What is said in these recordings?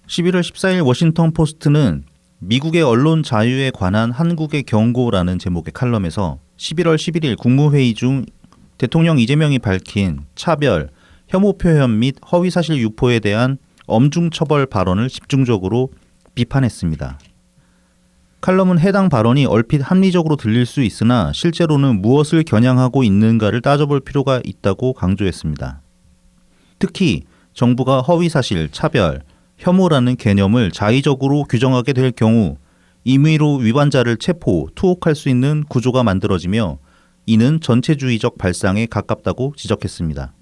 11월 14일 워싱턴 포스트는 미국의 언론 자유에 관한 한국의 경고라는 제목의 칼럼에서 11월 11일 국무회의 중 대통령 이재명이 밝힌 차별, 혐오 표현 및 허위사실 유포에 대한 엄중 처벌 발언을 집중적으로 비판했습니다. 칼럼은 해당 발언이 얼핏 합리적으로 들릴 수 있으나 실제로는 무엇을 겨냥하고 있는가를 따져볼 필요가 있다고 강조했습니다. 특히 정부가 허위사실, 차별, 혐오라는 개념을 자의적으로 규정하게 될 경우 임의로 위반자를 체포, 투옥할 수 있는 구조가 만들어지며 이는 전체주의적 발상에 가깝다고 지적했습니다.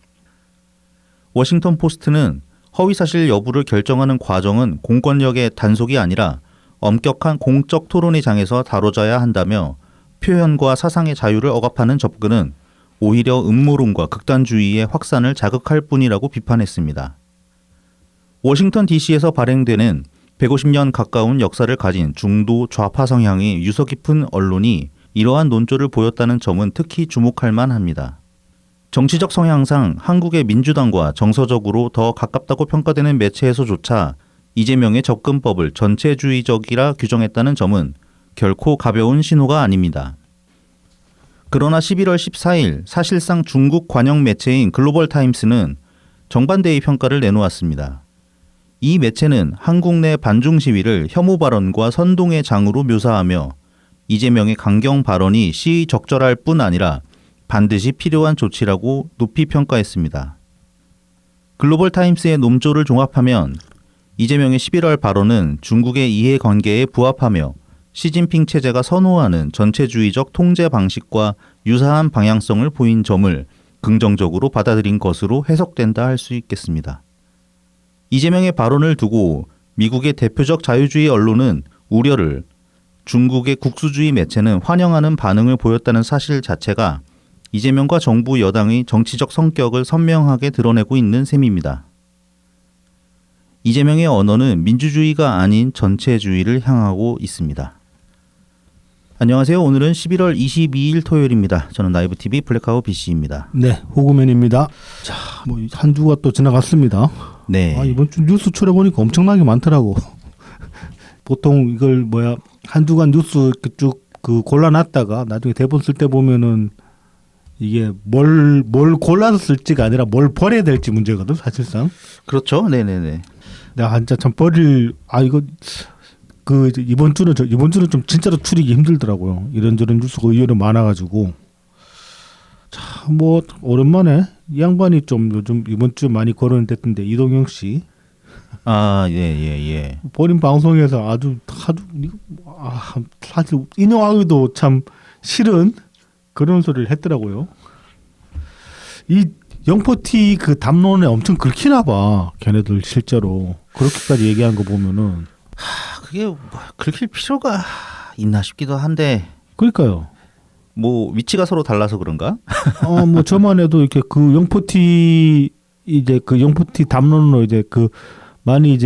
워싱턴 포스트는 허위사실 여부를 결정하는 과정은 공권력의 단속이 아니라 엄격한 공적 토론의 장에서 다뤄져야 한다며 표현과 사상의 자유를 억압하는 접근은 오히려 음모론과 극단주의의 확산을 자극할 뿐이라고 비판했습니다. 워싱턴 DC에서 발행되는 150년 가까운 역사를 가진 중도 좌파 성향의 유서 깊은 언론이 이러한 논조를 보였다는 점은 특히 주목할 만합니다. 정치적 성향상 한국의 민주당과 정서적으로 더 가깝다고 평가되는 매체에서조차 이재명의 접근법을 전체주의적이라 규정했다는 점은 결코 가벼운 신호가 아닙니다. 그러나 11월 14일 사실상 중국 관영 매체인 글로벌 타임스는 정반대의 평가를 내놓았습니다. 이 매체는 한국 내 반중 시위를 혐오 발언과 선동의 장으로 묘사하며 이재명의 강경 발언이 시의적절할 뿐 아니라 반드시 필요한 조치라고 높이 평가했습니다. 글로벌 타임스의 논조를 종합하면 이재명의 11월 발언은 중국의 이해관계에 부합하며 시진핑 체제가 선호하는 전체주의적 통제 방식과 유사한 방향성을 보인 점을 긍정적으로 받아들인 것으로 해석된다 할 수 있겠습니다. 이재명의 발언을 두고 미국의 대표적 자유주의 언론은 우려를, 중국의 국수주의 매체는 환영하는 반응을 보였다는 사실 자체가 이재명과 정부 여당의 정치적 성격을 선명하게 드러내고 있는 셈입니다. 이재명의 언어는 민주주의가 아닌 전체주의를 향하고 있습니다. 안녕하세요. 오늘은 11월 22일 토요일입니다. 저는 나이브TV 블랙하우 BC입니다. 네, 호구맨입니다. 자, 뭐 한 주가 또 지나갔습니다. 네. 이번 주 뉴스 추려보니까 엄청나게 많더라고. 보통 이걸 한 주간 뉴스 쭉 골라놨다가 나중에 대본 쓸 때 보면은 이게 뭘 골라서 쓸지가 아니라 뭘 버려야 될지 문제거든, 사실상. 그렇죠. 네네네. 내가 진짜 참 이번 주는 좀 진짜로 추리기 힘들더라고요. 이런저런 뉴스가 의외로 많아가지고. 자, 뭐 오랜만에 이 양반이 좀 요즘 이번 주 많이 거론이 됐던데 이동영 씨. 예. 본인 방송에서 아주 사실 인용하기도 참 싫은 그런 소리를 했더라고요. 이 영포티 그 담론에 엄청 긁히나 봐. 걔네들 실제로 그렇게까지 얘기한 거 보면은. 그게 긁힐 필요가 있나 싶기도 한데. 그러니까요. 뭐 위치가 서로 달라서 그런가? 뭐 저만 해도 이렇게 그 영포티 담론으로 많이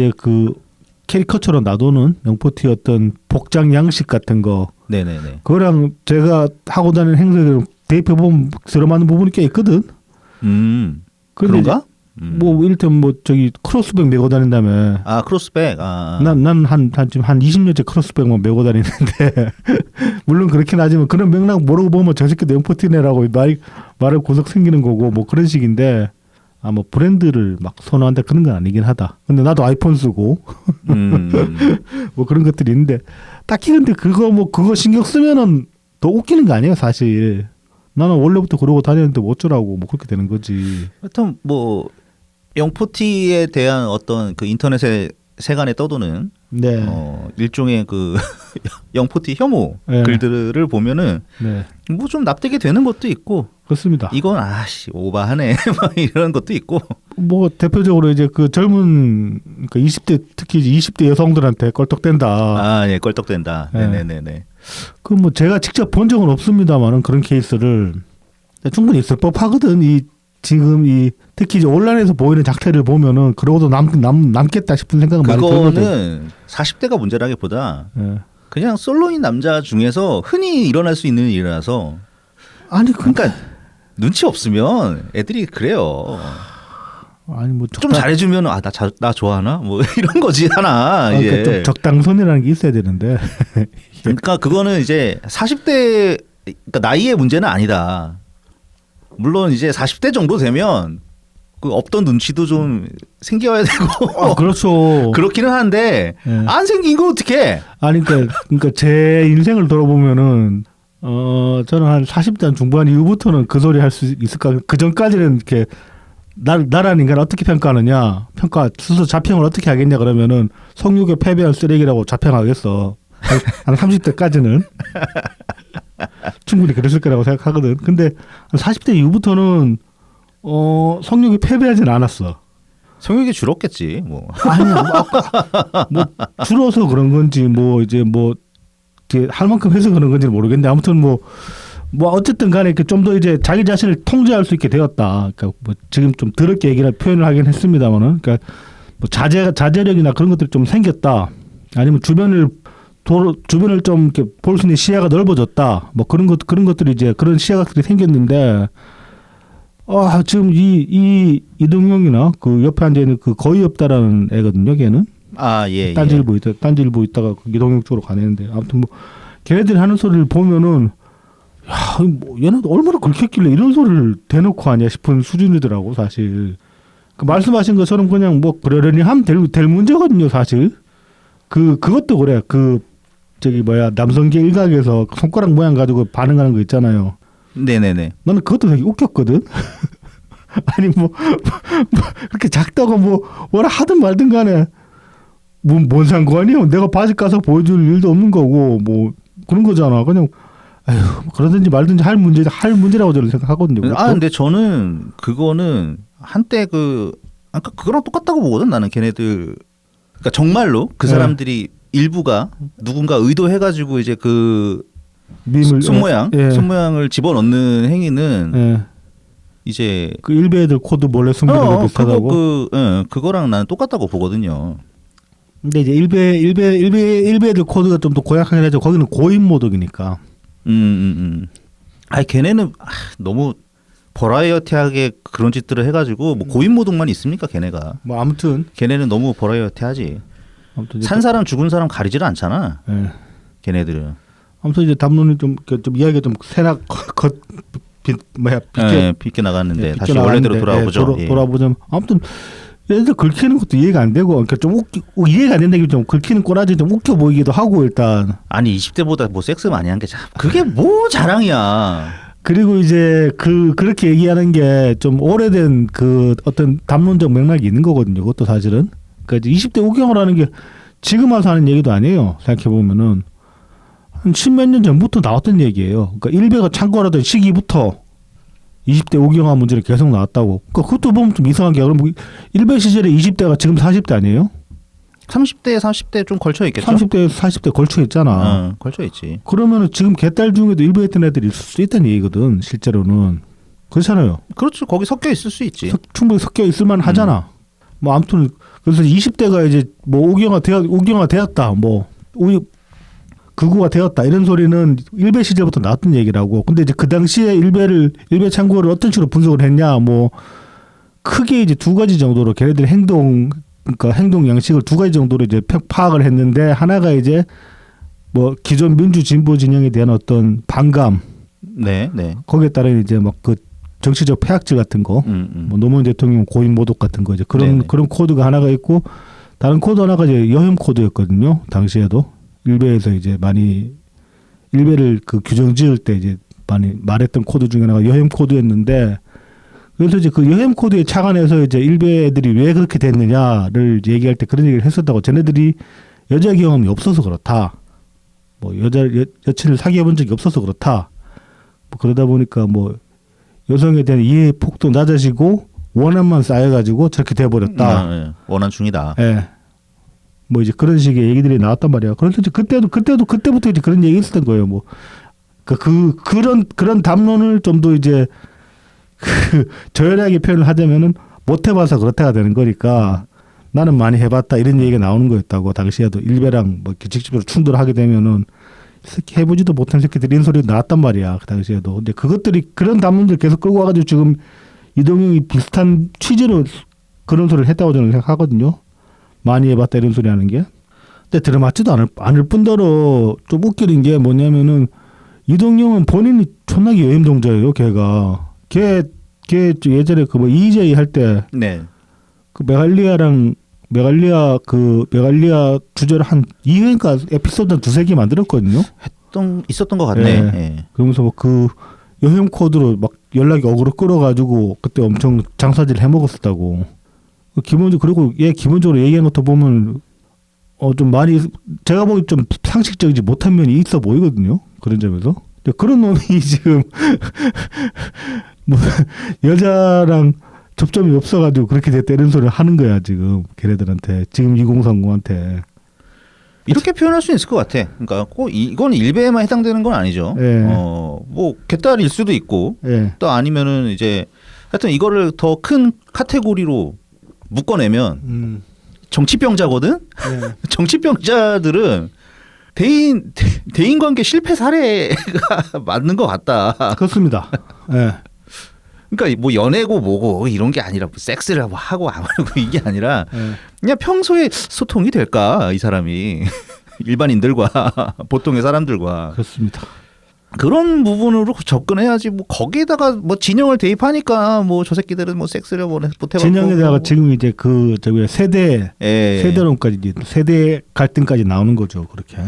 캐리커처로 놔두는 영포티 어떤 복장 양식 같은 거. 네네네. 그거랑 제가 하고 다니는 행사를 대입해 보면 들어맞는 부분이 꽤 있거든. 그런가? 뭐 이를테면 크로스백 메고 다닌다며. 크로스백. 난 지금 한 20년째 크로스백만 메고 다니는데 물론 그렇긴 하지만 그런 맥락 모르고 보면 저 새끼도 영포티네라고 말을 고속 생기는 거고 뭐 그런 식인데 뭐 브랜드를 막 선호한다 그런 건 아니긴 하다. 근데 나도 아이폰 쓰고 뭐 그런 것들이 있는데 딱히 근데 그거 신경 쓰면은 더 웃기는 거 아니에요 사실. 나는 원래부터 그러고 다녔는데 뭐 어쩌라고 뭐 그렇게 되는 거지. 하여튼 뭐 영포티에 대한 어떤 그 인터넷에 세간에 떠도는 일종의 그 영포티 혐오 글들을 보면은 뭐 좀 납득이 되는 것도 있고 그렇습니다. 이건 오바하네 막 이런 것도 있고 뭐 대표적으로 이제 그 젊은 20대 특히 20대 여성들한테 껄떡댄다. 예, 껄떡댄다. 네네네. 그 뭐 제가 직접 본 적은 없습니다만은 그런 케이스를 충분히 있을 법하거든. 지금 특히 이제 온라인에서 보이는 작태를 보면은 그러고도 남겠다 싶은 생각은 많이 들거든. 그거는 40대가 문제라기보다 그냥 솔로인 남자 중에서 흔히 일어날 수 있는 일이라서. 그러니까 눈치 없으면 애들이 그래요. 아니 뭐 좀 잘해주면 나 좋아하나 뭐 이런 거지 하나. 그러니까 좀 적당선이라는 게 있어야 되는데. 그러니까 그거는 이제 40대 그러니까 나이의 문제는 아니다. 물론 이제 40대 정도 되면 그 없던 눈치도 좀 생겨야 되고. 그렇죠. 그렇기는 한데 네. 안 생긴 거 어떡해? 아니 그러니까 제 인생을 돌아보면은 저는 한 40대 중반 이후부터는 그 소리 할 수 있을까? 그 전까지는 이렇게 나라는 인간을 어떻게 평가하느냐, 스스로 자평을 어떻게 하겠냐 그러면은 성욕에 패배한 쓰레기라고 자평하겠어. 한 30대까지는 충분히 그랬을 거라고 생각하거든. 근데 한 40대 이후부터는 성욕이 패배하진 않았어. 성욕이 줄었겠지 뭐. 아니야, 뭐 줄어서 그런 건지 뭐 이제 뭐 할 만큼 해서 그런 건지는 모르겠는데 아무튼 뭐 어쨌든 간에 좀 더 이제 자기 자신을 통제할 수 있게 되었다. 그러니까 뭐 지금 좀 더럽게 표현을 하긴 했습니다만은, 그러니까 뭐 자제력이나 그런 것들이 좀 생겼다. 아니면 주변을 좀 이렇게 볼 수 있는 시야가 넓어졌다. 뭐 그런 것들이 이제 그런 시야들이 생겼는데, 지금 이 이동형이나 그 옆에 앉아 있는 그 거의 없다라는 애거든요. 걔는. 예. 딴지일보 있다가 이동형 쪽으로 가내는데 아무튼 뭐 걔네들이 하는 소리를 보면은 야, 뭐 얘는 얼마나 긁혔길래 이런 소리를 대놓고 하냐 싶은 수준이더라고 사실. 그 말씀하신 것처럼 그냥 뭐 그러려니 하면 될 문제거든요 사실. 그것도 그래. 남성계 일각에서 손가락 모양 가지고 반응하는 거 있잖아요. 네네네. 나는 그것도 되게 웃겼거든. 아니 뭐 그렇게 작다고 뭐라 하든 말든 간에 뭔 상관이요? 내가 바지 까서 보여줄 일도 없는 거고 뭐 그런 거잖아. 그냥 그러든지 말든지 할 문제라고 저는 생각하거든요. 그것도. 근데 저는 그거는 한때 그거랑 똑같다고 보거든. 나는 걔네들 그러니까 정말로 그 사람들이 일부가 누군가 의도해가지고 이제 그 밈을 손모양을 집어넣는 행위는 이제 그 일베 애들 코드 몰래 숨기는 거 비슷하다고. 그거랑 나는 똑같다고 보거든요. 근데 이제 일베 애들 코드가 좀 더 고약하긴 하죠. 거기는 고인 모독이니까. 걔네는 너무 버라이어티하게 그런 짓들을 해가지고 뭐 고인 모독만 있습니까 걔네가. 뭐 아무튼 걔네는 너무 버라이어티하지. 산 사람 죽은 사람 가리질 않잖아. 걔네들은. 아무튼 이제 담론이 좀 이야기가 좀 새나 빗게 나갔는데 다시 원래대로 돌아오죠. 돌아보자면 아무튼 얘들 긁히는 것도 이해가 안 되고, 그러니까 좀 이해가 안 된다기 좀 긁히는 꼬라지 좀 웃겨 보이기도 하고 일단. 아니 20대보다 뭐 섹스 많이 한 게 그게 뭐 자랑이야. 그리고 이제 그렇게 얘기하는 게 좀 오래된 그 어떤 담론적 맥락이 있는 거거든요. 그것도 사실은. 그러니까 20대 우경을 하는 게 지금 와서 하는 얘기도 아니에요. 생각해 보면은 한 10몇 년 전부터 나왔던 얘기예요. 그러니까 일베가 창궐하던 시기부터 20대 우경화 문제를 계속 나왔다고. 그러니까 그것도 보면 좀 이상하게. 그럼 일베 시절에 20대가 지금 40대 아니에요? 30대, 40대 좀 걸쳐 있겠죠. 30대, 40대 걸쳐 있잖아. 걸쳐 있지. 그러면은 지금 개딸 중에도 일베에 있던 애들이 있을 수 있다는 얘기거든. 실제로는. 그렇잖아요. 그렇죠. 거기 섞여 있을 수 있지. 충분히 섞여 있을 만 하잖아. 뭐 아무튼 그래서 20대가 이제 뭐 우경화 되었다. 뭐 극우가 되었다 이런 소리는 일베 시절부터 나왔던 얘기라고. 근데 이제 그 당시에 일베 창고를 어떤 식으로 분석을 했냐, 뭐 크게 이제 두 가지 정도로 걔네들 행동 양식을 두 가지 정도로 이제 파악을 했는데, 하나가 이제 뭐 기존 민주 진보 진영에 대한 어떤 반감, 네. 거기에 따른 이제 막 그 정치적 폐악질 같은 거, 뭐 노무현 대통령 고인 모독 같은 거 이제 그런 코드가 하나가 있고, 다른 코드 하나가 이제 여혐 코드였거든요. 당시에도. 일베에서 이제 많이 일베를 그 규정 지을 때 이제 많이 말했던 코드 중에 하나가 여혐 코드였는데, 그래서 이제 그 여혐 코드에 착안해서 이제 일베 애들이 왜 그렇게 됐느냐를 얘기할 때 그런 얘기를 했었다고. 쟤네들이 여자 경험이 없어서 그렇다. 뭐 여친을 사귀어 본 적이 없어서 그렇다. 뭐 그러다 보니까 뭐 여성에 대한 이해 폭도 낮아지고 원한만 쌓여가지고 저렇게 돼버렸다. 원한 중이다. 예. 뭐 이제 그런 식의 얘기들이 나왔단 말이야. 그래서 이제 그때부터 이제 그런 얘기 있었던 거예요. 뭐 그런 담론을 좀 더 이제 저열하게 표현을 하자면은 못 해봐서 그렇다가 되는 거니까 나는 많이 해봤다 이런 얘기가 나오는 거였다고. 당시에도 일베랑 뭐 직접적으로 충돌하게 되면은 해보지도 못한 새끼들이 이런 소리 나왔단 말이야. 그 당시에도. 근데 그것들이 그런 담론들 계속 끌고 와가지고 지금 이동형이 비슷한 취지로 그런 소리를 했다고 저는 생각하거든요. 많이 해봤다 이런 소리 하는 게. 근데 들어맞지도 않을 뿐더러 좀 웃기는 게 뭐냐면은 이동영은 본인이 존나게 여행정자예요. 걔가 걔 예전에 그 뭐 EJ 할 때 네. 그 메갈리아 주제를 한 2회인가 에피소드 한 2-3개 만들었거든요. 있었던 것 같네. 네. 예. 그러면서 뭐 그 여행 코드로 막 연락이 어그로 끌어가지고 그때 엄청 장사질 해먹었었다고. 기본적으로 얘기한 것도 보면 좀 많이 제가 보기 좀 상식적이지 못한 면이 있어 보이거든요. 그런 점에서. 근데 그런 놈이 지금 뭐 여자랑 접점이 없어가지고 그렇게 됐다 이런 소리를 하는 거야 지금 걔네들한테 지금 2030한테. 이렇게 표현할 수 있을 것 같아. 그러니까 꼭 이건 일베에만 해당되는 건 아니죠. 예. 뭐 개딸일 수도 있고 예. 또 아니면은 이제 하여튼 이거를 더 큰 카테고리로 묶어내면 정치병자거든. 예. 정치병자들은 대인 관계 실패 사례가 맞는 것 같다. 그렇습니다. 예. 그러니까 뭐 연애고 뭐고 이런 게 아니라 뭐 섹스를 하고 안 하고 이게 아니라 예. 그냥 평소에 소통이 될까 이 사람이 일반인들과 보통의 사람들과 그렇습니다. 그런 부분으로 접근해야지. 뭐 거기에다가 뭐 진영을 대입하니까 뭐 저 새끼들은 뭐 섹스를 못 해봤고 진영에다가 지금 이제 그 저기 세대론까지 이제 세대 갈등까지 나오는 거죠. 그렇게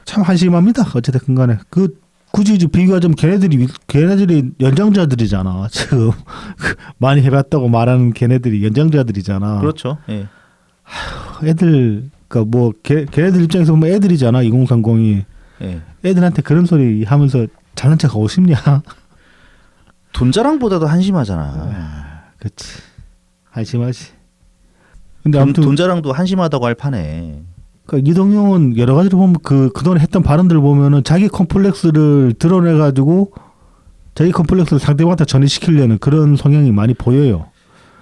참 한심합니다. 어쨌든 간에 굳이 이제 비교하자면 걔네들이 연장자들이잖아. 지금 많이 해봤다고 말하는 걔네들이 연장자들이잖아. 그렇죠. 예. 애들 그러니까 뭐 걔네들 입장에서 보면 애들이잖아. 2030이 예. 애들한테 그런 소리 하면서 잘난 척하고 싶냐? 돈 자랑보다도 한심하잖아. 그렇지. 한심하지. 근데 돈, 아무튼 돈 자랑도 한심하다고 할 판에. 그러니까 이동영은 여러 가지로 보면 그동안 했던 발언들 보면은 자기 컴플렉스를 드러내가지고 자기 kom플렉스를 상대방한테 전이시키려는 그런 성향이 많이 보여요.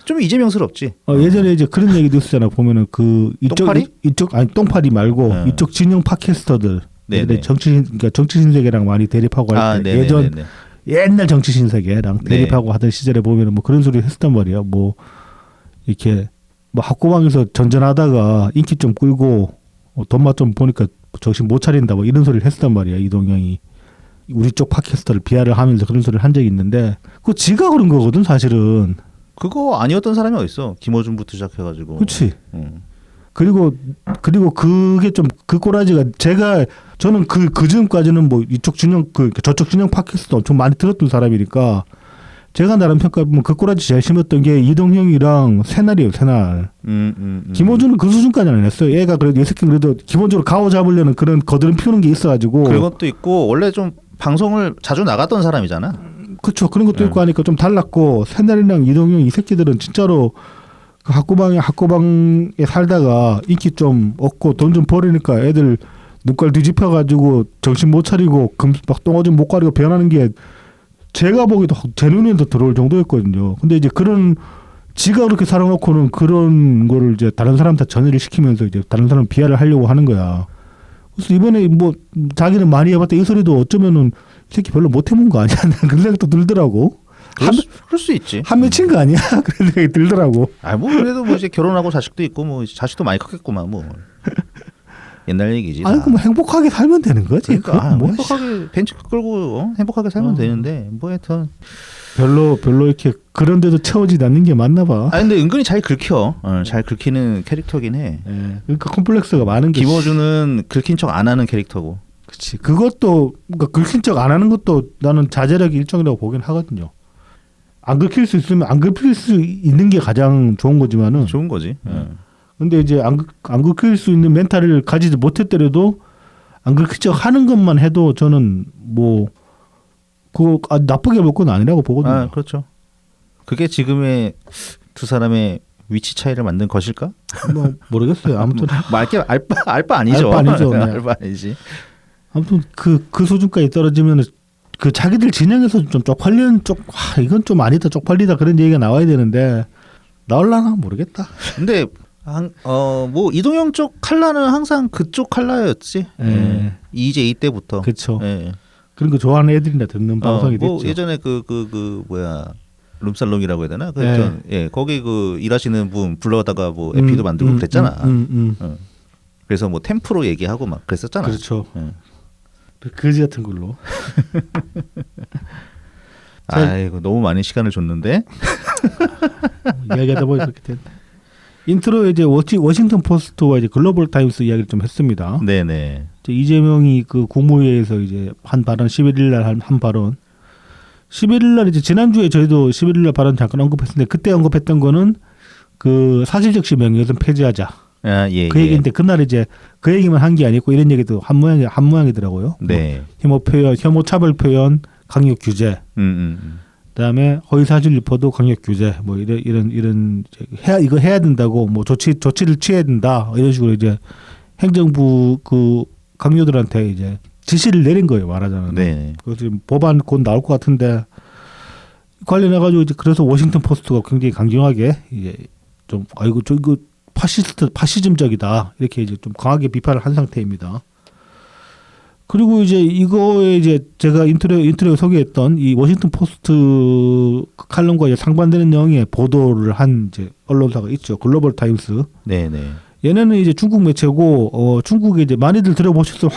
좀 이재명스럽지. 예전에 이제 그런 얘기도 있었잖아. 보면은 그 이쪽 아니 똥파리 말고 이쪽 진영 팟캐스터들 그러니까 정치 신세계랑 많이 대립하고 할 때 옛날 정치 신세계랑 대립하고 하던 시절에 보면은 뭐 그런 소리 했었단 말이야. 뭐 이렇게 뭐 학고방에서 전전하다가 인기 좀 끌고 돈맛 좀 보니까 정신 못 차린다 뭐 이런 소리를 했었단 말이야. 이동영이 우리 쪽 팟캐스터를 비하를 하면서 그런 소리를 한 적이 있는데 그거 지가 그런 거거든 사실은. 그거 아니었던 사람이 어딨어. 김어준부터 시작해가지고. 그렇지. 그리고 그게 좀 그 꼬라지가 저는 그 즈음까지는 뭐 이쪽 진영 저쪽 진영 팟캐스트 엄청 많이 들었던 사람이니까 제가 나름 평가해보면 그 꼬라지 제일 심했던 게 이동형이랑 새날이에요. 새날. 김호준은 그 수준까지는 안 했어요. 얘가 그래도 이 새끼는 그래도 기본적으로 가오 잡으려는 그런 거드름 피우는 게 있어가지고. 그런 것도 있고 원래 좀 방송을 자주 나갔던 사람이잖아. 그렇죠. 그런 것도 있고 하니까 좀 달랐고 새날이랑 이동형 이 새끼들은 진짜로 그 학고방에 살다가 인기 좀 얻고 돈 좀 벌으니까 애들 눈깔 뒤집혀가지고 정신 못 차리고 막 똥오줌 못 가리고 변하는 게 제가 보기에도 제 눈에도 들어올 정도였거든요. 근데 이제 그런 지가 그렇게 살아놓고는 그런 거를 이제 다른 사람한테 전해를 시키면서 이제 다른 사람 비하를 하려고 하는 거야. 그래서 이번에 뭐 자기는 많이 해봤다 이 소리도 어쩌면은 이 새끼 별로 못 해본 거 아니야? 그런 생각도 들더라고. 그럴 수 있지. 한 맺힌 거 아니야? 그런 생각이 들더라고. 뭐 그래도 뭐 이제 결혼하고 자식도 있고 뭐 자식도 많이 컸겠구만 뭐. 옛날 얘기지. 아니 그 뭐 행복하게 살면 되는 거지. 그러니까 뭐 행복하게 벤치 끌고 행복하게 살면 되는데 뭐 하여튼 별로 이렇게 그런데도 채워지지 않는 게 맞나 봐. 근데 은근히 잘 긁혀. 잘 긁히는 캐릭터긴 해. 그러니까 콤플렉스가 많은 게. 김어준은 긁힌 척 안 하는 캐릭터고. 그렇지. 그것도 그러니까 긁힌 척 안 하는 것도 나는 자제력의 일종이라고 보긴 하거든요. 안 긁힐 수 있으면 안 긁힐 수 있는 게 가장 좋은 거지만은. 좋은 거지. 근데 이제 안 긁힐 수 있는 멘탈을 가지지 못했더라도 안 긁힐 척 하는 것만 해도 저는 뭐 그거 나쁘게 볼 건 아니라고 보거든요. 그렇죠. 그게 지금의 두 사람의 위치 차이를 만든 것일까? 뭐 모르겠어요. 아무튼 알바 아니죠. 알바 아니죠. 네. 알바 아니지. 아무튼 그 수준까지 떨어지면은 그 자기들 진영에서 좀 쪽팔리는 이건 좀 아니다 쪽팔리다 그런 얘기가 나와야 되는데 나올라나 모르겠다. 근데 뭐 이동영 쪽 칼라는 항상 그쪽 칼라였지. EJ 때부터. 그렇죠. 그런 거 좋아하는 애들이나 듣는 방송이 뭐 됐죠. 예전에 그 뭐야 룸살롱이라고 해야 되나? 네. 예, 거기 그 일하시는 분 불러다가 뭐 에피도 만들고 그랬잖아. 그래서 뭐 템프로 얘기하고 막 그랬었잖아. 그렇죠. 예. 거지 같은 걸로. 아이고 너무 많은 시간을 줬는데. 이야기하다 보니 그렇게 됐네. 인트로에 이제 워싱턴 포스트와 이제 글로벌 타임스 이야기를 좀 했습니다. 네네. 이제 이재명이 그 국무회의에서 이제 한 발언 11일 날 한 발언. 11일 날 이제 지난주에 저희도 11일 날 발언 잠깐 언급했는데 그때 언급했던 거는 그 사실적시 명예훼손 폐지하자. 아, 예, 그 얘기인데 그날 이제 그 얘기만 한 게 아니고 이런 얘기도 한 모양이더라고요. 네. 혐오 표현, 혐오 차별 표현, 강력 규제. 그다음에 허위 사실 유포도 강력 규제. 뭐 이런 이거 해야 된다고 뭐 조치를 취해야 된다. 이런 식으로 이제 행정부 그 강요들한테 이제 지시를 내린 거예요, 말하자면. 네. 그래서 지금 법안 곧 나올 것 같은데 관련해 가지고 이제 그래서 워싱턴 포스트가 굉장히 강경하게 이제 좀 아이고 저 이거 파시즘적이다 이렇게 이제 좀 강하게 비판을 한 상태입니다. 그리고 이제 이거에 이제 제가 인트로에 소개했던 이 워싱턴 포스트 칼럼과 이제 상반되는 내용의 보도를 한 이제 언론사가 있죠. 글로벌 타임스. 네네. 얘네는 이제 중국 매체고 중국에 이제 많이들 들어보셨을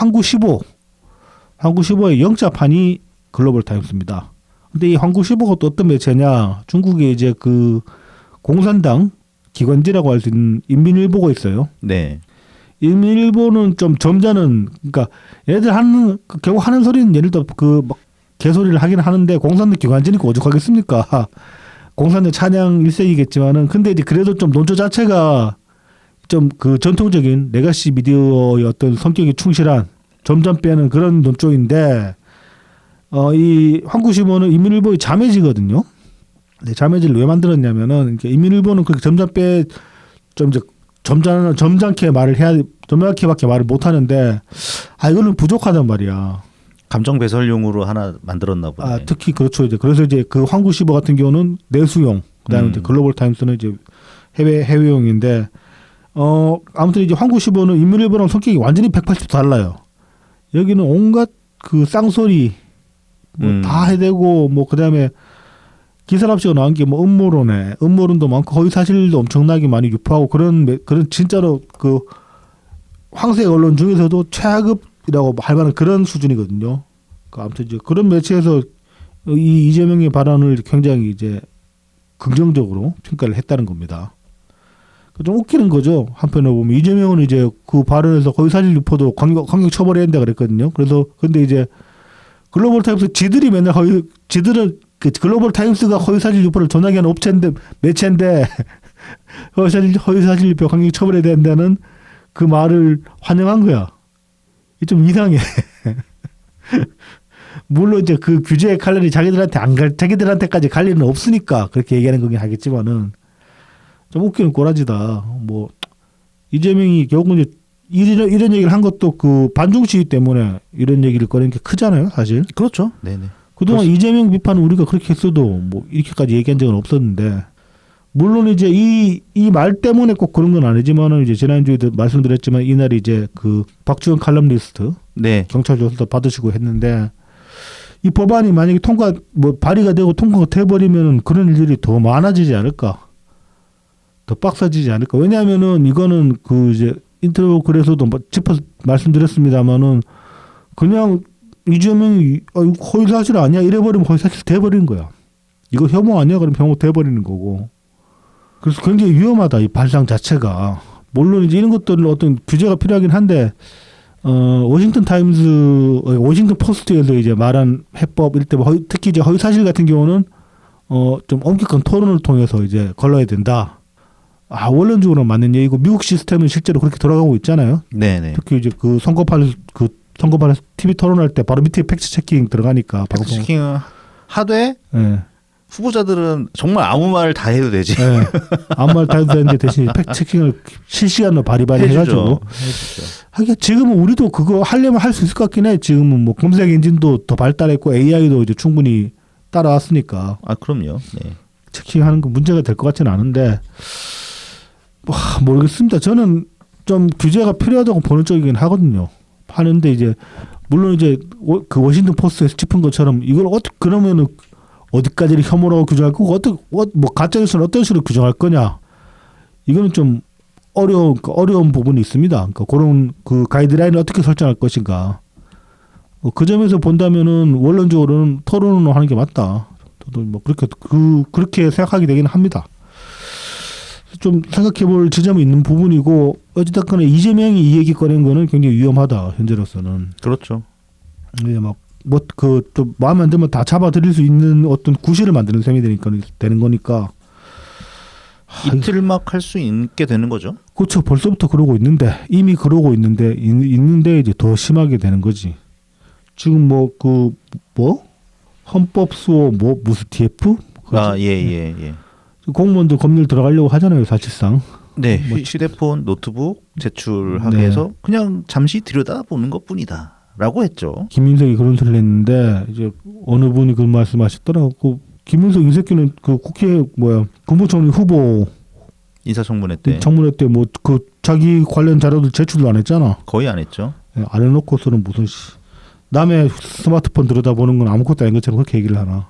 황구15의 영자판이 글로벌 타임스입니다. 근데 이 황구15가 또 어떤 매체냐? 중국에 이제 그 공산당 기관지라고 할 수 있는 인민일보가 있어요. 네. 인민일보는 좀 점잖은, 그러니까 얘들 하는 결국 하는 소리는 예를 들어 그 막 개소리를 하긴 하는데 공산당 기관지니까 오죽하겠습니까? 공산당 찬양 일색이겠지만은 근데 이제 그래도 좀 논조 자체가 좀 그 전통적인 레가시 미디어의 어떤 성격이 충실한 점점 빼는 그런 논조인데 이 황구시모는 인민일보의 자매지거든요. 네, 자매지를 왜 만들었냐면은 인민일보는 그렇게 점잖게 말을 해야 점잖게밖에 말을 못 하는데 이거는 부족하단 말이야. 감정 배설용으로 하나 만들었나 보네. 특히 그렇죠. 이제 그래서 이제 그 황구시보 같은 경우는 내수용, 그다음에 이제 글로벌 타임스는 이제 해외용인데 아무튼 이제 황구시보는 인민일보랑 성격이 완전히 180도 달라요. 여기는 온갖 그 쌍소리 다 해대고 뭐 그다음에 기사랍시가 나온 게 뭐 음모론도 많고 허위 사실도 엄청나게 많이 유포하고 그런 진짜로 그 황색 언론 중에서도 최하급이라고 할 만한 그런 수준이거든요. 아무튼 이제 그런 매체에서 이 이재명의 발언을 굉장히 이제 긍정적으로 평가를 했다는 겁니다. 좀 웃기는 거죠. 한편으로 보면 이재명은 이제 그 발언에서 허위 사실 유포도 강력 처벌해야 된다 그랬거든요. 그래서 근데 이제 글로벌 타임스 지들은 그 글로벌 타임스가 허위사실 유포를 전하게 하는 매체인데 허위사실 유포 강력 처벌해야 된다는 그 말을 환영한 거야. 이게 좀 이상해. 물론 이제 그 규제의 칼날이 자기들한테까지 갈 일은 없으니까 그렇게 얘기하는 거긴 하겠지만은 좀 웃기는 꼬라지다. 뭐 이재명이 결국 이제 이런 얘기를 한 것도 그 반중 시위 때문에 이런 얘기를 꺼낸 게 크잖아요, 사실. 그렇죠. 네네. 그동안 이재명 비판은 우리가 그렇게 했어도 뭐 이렇게까지 얘기한 적은 없었는데 물론 이제 이 말 때문에 꼭 그런 건 아니지만은 이제 지난주에도 말씀드렸지만 이날 이제 그 박주영 칼럼니스트 네. 경찰 조사도 받으시고 했는데 이 법안이 만약에 발의가 되고 통과가 돼버리면 그런 일들이 더 많아지지 않을까, 더 빡세지지 않을까. 왜냐하면은 이거는 그 이제 인터뷰 글에서도 짚어 말씀드렸습니다만은 그냥 이재명이 허위 사실 아니야 이래버리면 허위 사실 돼버리는 거야. 이거 혐오 아니야 그러면 혐오 돼버리는 거고. 그래서 굉장히 위험하다 이 발상 자체가. 물론 이제 이런 것들은 어떤 규제가 필요하긴 한데 워싱턴 포스트에서 이제 말한 해법 특히 이제 허위 사실 같은 경우는 좀 엄격한 토론을 통해서 이제 걸러야 된다. 원론적으로 맞는 얘기고 미국 시스템은 실제로 그렇게 돌아가고 있잖아요. 네네. 특히 이제 그 선거판에서 TV 토론할 때 바로 밑에 팩트 체킹 들어가니까 팩트 체킹 하되 네. 후보자들은 정말 아무 말 다 해도 되지. 네. 아무 말 다 해도 되는데 대신 팩트 체킹을 실시간으로 바리바리 해가지고. 하긴 지금은 우리도 그거 하려면 할 수 있을 것 같긴 해. 지금은 뭐 검색 엔진도 더 발달했고 AI도 이제 충분히 따라왔으니까. 그럼요. 네. 체킹하는 거 문제가 될 것 같지는 않은데. 모르겠습니다. 저는 좀 규제가 필요하다고 보는 쪽이긴 하거든요. 하는데 이제 물론 이제 그 워싱턴 포스트에서 짚은 것처럼 이걸 그러면은 어디까지를 혐오라고 규정할 거고 뭐 가짜 뉴스는 어떤 식으로 규정할 거냐 이거는 좀 어려운 부분이 있습니다. 그러니까 그런 그 가이드라인을 어떻게 설정할 것인가. 그 점에서 본다면은 원론적으로는 토론을 하는 게 맞다. 저도 뭐 그렇게 생각하게 되기는 합니다. 좀 생각해볼 지점이 있는 부분이고 어찌됐거나 이재명이 이 얘기 꺼낸 거는 굉장히 위험하다 현재로서는. 그렇죠. 이제 좀 마음에 안 들면 다 잡아들일 수 있는 어떤 구실을 만드는 셈이 되는 거니까. 이틀막 할 수 있게 되는 거죠. 그렇죠. 벌써부터 그러고 있는데 이미 그러고 있는데 이제 더 심하게 되는 거지. 지금 헌법수호 무슨 TF? 예. 공무원들 법률 들어가려고 하잖아요, 사실상. 네, 휴대폰, 노트북 제출하게 네. 해서 그냥 잠시 들여다보는 것뿐이다라고 했죠. 김민석이 그런 소리를 했는데 이제 어느 분이 그런 말씀하셨더라고. 김민석 이 새끼는 그 국회 국무총리 후보 인사청문회 때 청문회 때 자기 관련 자료들 제출도 안 했잖아. 거의 안 했죠. 안 해놓고서는 무슨 남의 스마트폰 들여다보는 건 아무것도 아닌 것처럼 그렇게 얘기를 하나.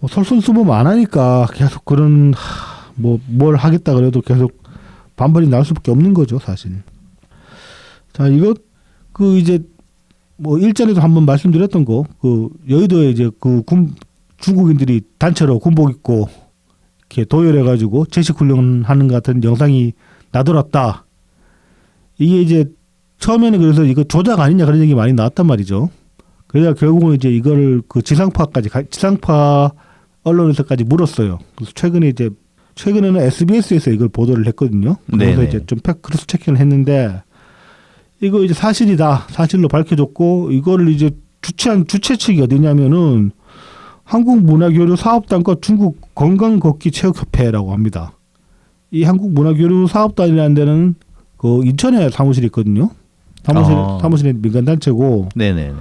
설선수범 안 하니까 계속 그런 뭘 하겠다 그래도 계속 반발이 나올 수밖에 없는 거죠, 사실. 자, 이거 이제 일전에도 한번 말씀드렸던 거, 여의도에 이제 중국인들이 단체로 군복 입고 이렇게 도열해가지고 제식 훈련하는 것 같은 영상이 나돌았다. 이게 이제 처음에는 그래서 이거 조작 아니냐 그런 얘기 많이 나왔단 말이죠. 그래서 결국은 이제 이거를 지상파 언론에서까지 물었어요. 그래서 최근에는 SBS에서 이걸 보도를 했거든요. 그래서 네네. 이제 좀 크로스 체킹을 했는데 이거 이제 사실로 밝혀졌고 이거를 이제 주최 측이 어디냐면은 한국문화교류사업단과 중국 건강걷기체육협회라고 합니다. 이 한국문화교류사업단이라는 데는 인천에 사무실이 있거든요. 사무실에 민간단체고. 네네.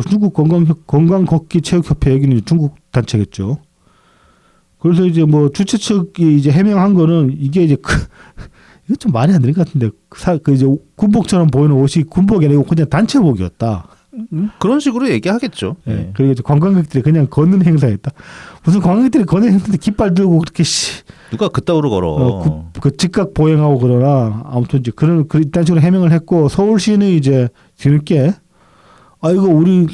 중국 건강걷기체육협회 여기는 중국 단체겠죠. 그래서 이제 주최 측이 이제 해명한 거는 이게 이제 이거 좀 말이 안 되는 것 같은데 이제 군복처럼 보이는 옷이 군복이 아니고 그냥 단체복이었다. 그런 식으로 얘기하겠죠. 예. 네. 그리고 이제 관광객들이 그냥 걷는 행사였다. 무슨 관광객들이 걷는 행사인데 깃발 들고 그렇게 누가 그따구로 걸어. 즉각 보행하고 그러나 아무튼 이제 그런 식으로 해명을 했고 서울시는 이제 뒤늦게 이거 우린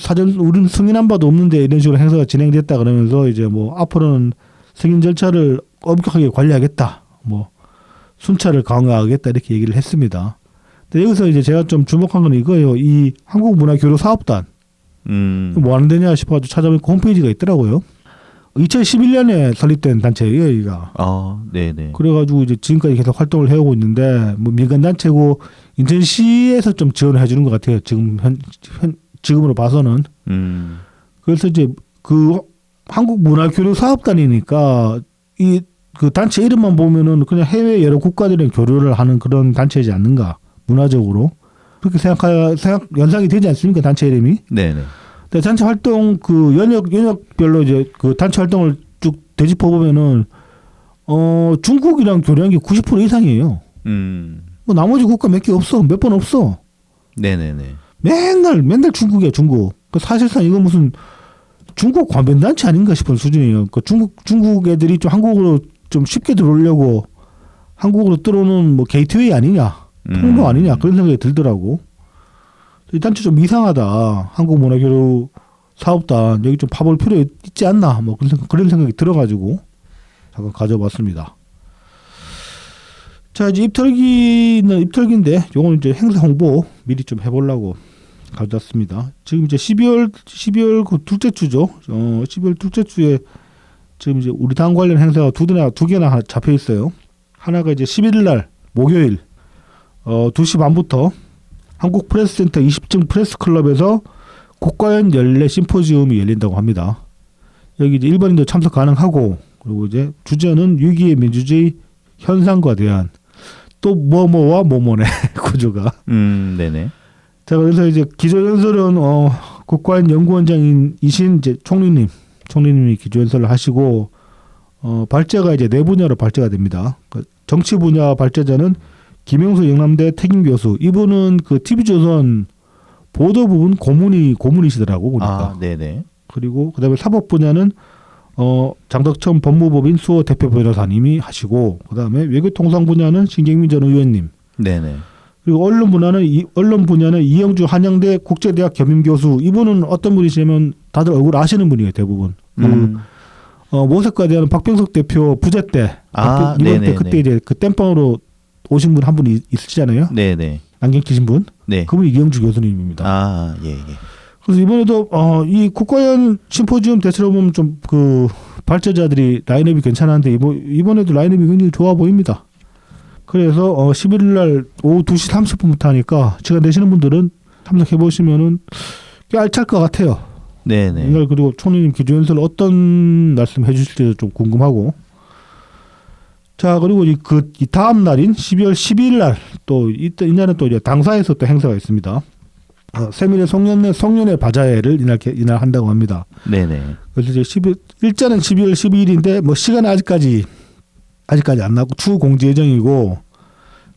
승인한 바도 없는데 이런 식으로 행사가 진행됐다 그러면서 이제 앞으로는 승인 절차를 엄격하게 관리하겠다. 순찰을 강화하겠다 이렇게 얘기를 했습니다. 근데 여기서 이제 제가 좀 주목한 건 이거예요. 이 한국문화교류사업단 뭐 하는 데냐 싶어가지고 찾아보니까 홈페이지가 있더라고요. 2011년에 설립된 단체예요, 여기가. 네네. 그래가지고 이제 지금까지 계속 활동을 해오고 있는데 민간 단체고 인천시에서 좀 지원을 해주는 것 같아요. 지금으로 봐서는. 그래서 이제 한국문화교류사업단이니까 그 단체 이름만 보면은 그냥 해외 여러 국가들이랑 교류를 하는 그런 단체이지 않는가. 문화적으로 그렇게 연상이 되지 않습니까, 단체 이름이? 네네. 근데 단체 활동 연역별로 이제 단체 활동을 쭉 되짚어 보면은 중국이랑 교류한 게 90% 이상이에요. 나머지 국가 몇 개 없어, 몇 번 없어. 네네네. 맨날 중국이야, 중국. 사실상 이거 무슨 중국 관변 단체 아닌가 싶은 수준이에요. 중국 애들이 좀 한국으로 좀 쉽게 들어오려고 한국으로 들어오는 게이트웨이 아니냐. 통로 아니냐 그런 생각이 들더라고. 이 단체 좀 이상하다. 한국문화교류 사업단 여기 좀 파볼 필요 있지 않나 그런 생각이 들어가지고 잠깐 가져봤습니다. 자, 이제 입털기는 입털기인데 요건 이제 행사 홍보 미리 좀 해보려고 가져왔습니다. 지금 이제 12월 그 둘째 주죠. 12월 둘째 주에 지금 이제 우리 당 관련 행사가 두 개나 잡혀 있어요. 하나가 이제 11일 날 목요일 2시 반부터 한국프레스센터 20층 프레스클럽에서 국가연 연례 심포지움이 열린다고 합니다. 여기 이제 일반인도 참석 가능하고 그리고 이제 주제는 위기의 민주주의 현상과 대안 또 뭐뭐와 뭐뭐네 구조가. 네네. 자, 그래서 이제 기조연설은 국가연 연구원장이신 이제 총리님이 기조연설을 하시고 발제가 이제 네 분야로 발제가 됩니다. 정치 분야 발제자는 김영수 영남대 택임 교수. 이분은 그 TV조선 보도 부분 고문이시더라고 보니까. 네네. 그리고 그다음에 사법 분야는 장덕천 법무법인 수호 대표 변호사님이 하시고 그다음에 외교통상 분야는 신경민 전 의원님. 네네. 그리고 언론 분야는 이영주 한양대 국제대학 겸임 교수. 이분은 어떤 분이시냐면 다들 얼굴 아시는 분이에요, 대부분. 모색과 대한 박병석 대표 부재 때 이번 때 그때 이제 그 땜빵으로 오신 분 한 분이 있으시잖아요. 네네. 안경 끼신 분. 네. 그분이 이영주 교수님입니다. 아, 예, 예. 그래서 이번에도 이 국가연 심포지움 대체로 보면 좀 그 발제자들이 라인업이 괜찮았는데 이번에도 라인업이 굉장히 좋아 보입니다. 그래서 11일 날 오후 2시 30분부터 하니까 시간 되시는 분들은 참석해 보시면은 꽤 알찰 것 같아요. 네네. 이날 그리고 총리님 기조연설 어떤 말씀 해주실지도 좀 궁금하고. 자 그리고 이 다음 날인 12월 12일 날 또 이날은 또 이제 당사에서 또 행사가 있습니다. 세밀의 송년회 바자회를 이날 한다고 합니다. 네네. 그래서 이제 일자는 12월 12일인데 뭐 시간은 아직까지 안 나고 추후 공지 예정이고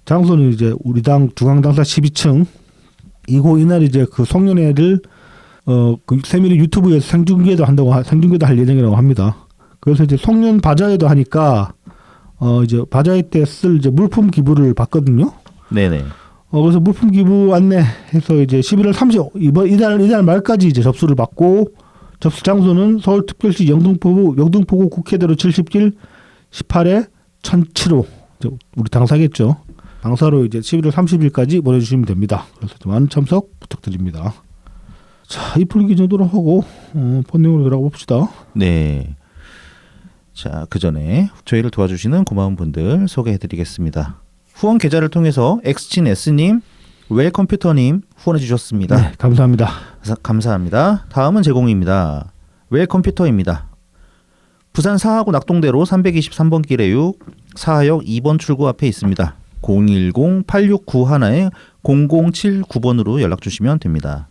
장소는 이제 우리 당 중앙당사 12층 이고 이날 이제 그 송년회를 그 세밀의 유튜브에서 생중계도 할 예정이라고 합니다. 그래서 이제 송년 바자회도 하니까 이제 바자회 때 쓸 이제 물품 기부를 받거든요. 네네. 그래서 물품 기부 안내해서 이제 11월 30 이달 말까지 이제 접수를 받고 접수 장소는 서울특별시 영등포구 국회대로 70길 18에 1007호 우리 당사겠죠. 당사로 이제 11월 30일까지 보내주시면 됩니다. 그래서 많은 참석 부탁드립니다. 자, 이 풀기 정도로 하고 본 내용으로 들어가 봅시다. 네. 자, 그 전에 저희를 도와주시는 고마운 분들 소개해드리겠습니다. 후원 계좌를 통해서 엑스친 S님, 웰컴퓨터님 후원해 주셨습니다. 네, 감사합니다. 감사합니다. 다음은 제공입니다. 웰컴퓨터입니다. 부산 사하구 낙동대로 323번 길의 6 사하역 2번 출구 앞에 있습니다. 010-8691-0079번으로 연락 주시면 됩니다.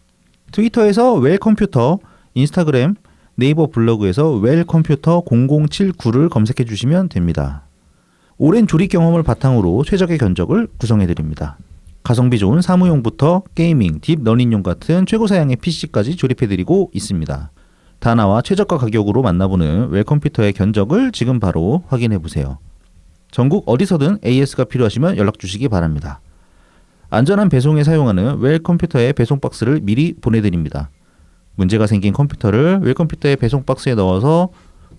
트위터에서 웰컴퓨터, 인스타그램, 네이버 블로그에서 웰컴퓨터 0079를 검색해 주시면 됩니다. 오랜 조립 경험을 바탕으로 최적의 견적을 구성해 드립니다. 가성비 좋은 사무용부터 게이밍, 딥러닝용 같은 최고 사양의 PC까지 조립해 드리고 있습니다. 다나와 최저가 가격으로 만나보는 웰컴퓨터의 견적을 지금 바로 확인해 보세요. 전국 어디서든 AS가 필요하시면 연락 주시기 바랍니다. 안전한 배송에 사용하는 웰컴퓨터의 배송 박스를 미리 보내드립니다. 문제가 생긴 컴퓨터를 웰컴퓨터의 배송 박스에 넣어서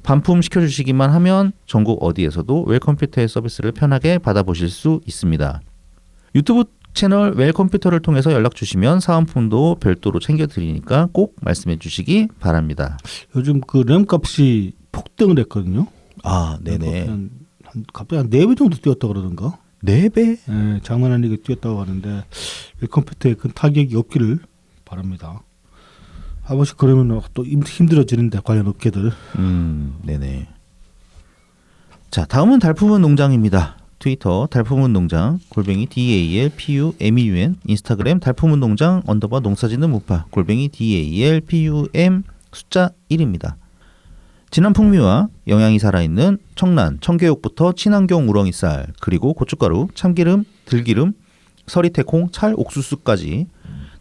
반품시켜 주시기만 하면 전국 어디에서도 웰컴퓨터의 서비스를 편하게 받아보실 수 있습니다. 유튜브 채널 웰컴퓨터를 통해서 연락 주시면 사은품도 별도로 챙겨드리니까 꼭 말씀해 주시기 바랍니다. 요즘 그 램 값이 폭등을 했거든요. 아, 네네. 갑자기 한 4배 정도 뛰었다 그러던가. 4배? 네, 장난 아니게 뛰었다고 하는데 웰컴퓨터에 큰 타격이 없기를 바랍니다. 한 번씩 그러면 또 힘들어지는데 관련 업계들. 네네. 자, 다음은 달품은 농장입니다. 트위터 달품은 농장 @DALPUMEUN 인스타그램 달품은 농장 _ 농사짓는 무파 @DALPUM 숫자 1입니다. 진한 풍미와 영양이 살아있는 청란, 청개육부터 친환경 우렁이쌀, 그리고 고춧가루, 참기름, 들기름, 서리태콩, 찰, 옥수수까지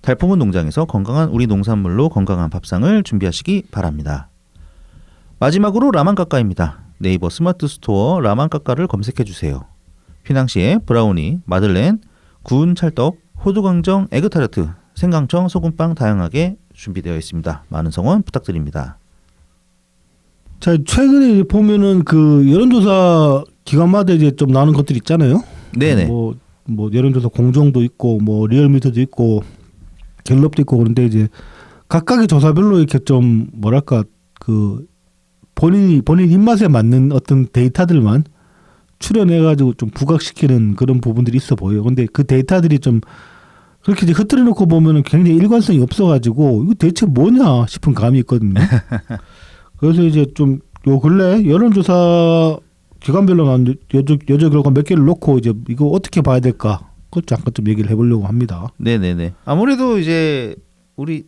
달품은 농장에서 건강한 우리 농산물로 건강한 밥상을 준비하시기 바랍니다. 마지막으로 라만까까입니다. 네이버 스마트 스토어 라만까까를 검색해 주세요. 휘낭시에 브라우니, 마들렌, 구운 찰떡, 호두광정, 에그타르트, 생강청, 소금빵 다양하게 준비되어 있습니다. 많은 성원 부탁드립니다. 자, 최근에 보면은 그 여론조사 기관마다 이제 좀 나오는 것들이 있잖아요. 네네. 뭐 여론조사 공정도 있고 뭐 리얼미터도 있고 갤럽도 있고 그런데 이제 각각의 조사별로 이렇게 좀 뭐랄까 그 본인 입맛에 맞는 어떤 데이터들만 출연해가지고 좀 부각시키는 그런 부분들이 있어 보여요. 근데 그 데이터들이 좀 그렇게 이제 흐트려놓고 보면은 굉장히 일관성이 없어가지고 이거 대체 뭐냐 싶은 감이 있거든요. 그래서 이제 좀 요 근래 여론조사 기관별로 나온 여저 결과 몇 개를 놓고 이제 이거 어떻게 봐야 될까? 그것 잠깐 좀 얘기를 해보려고 합니다. 네네네. 아무래도 이제 우리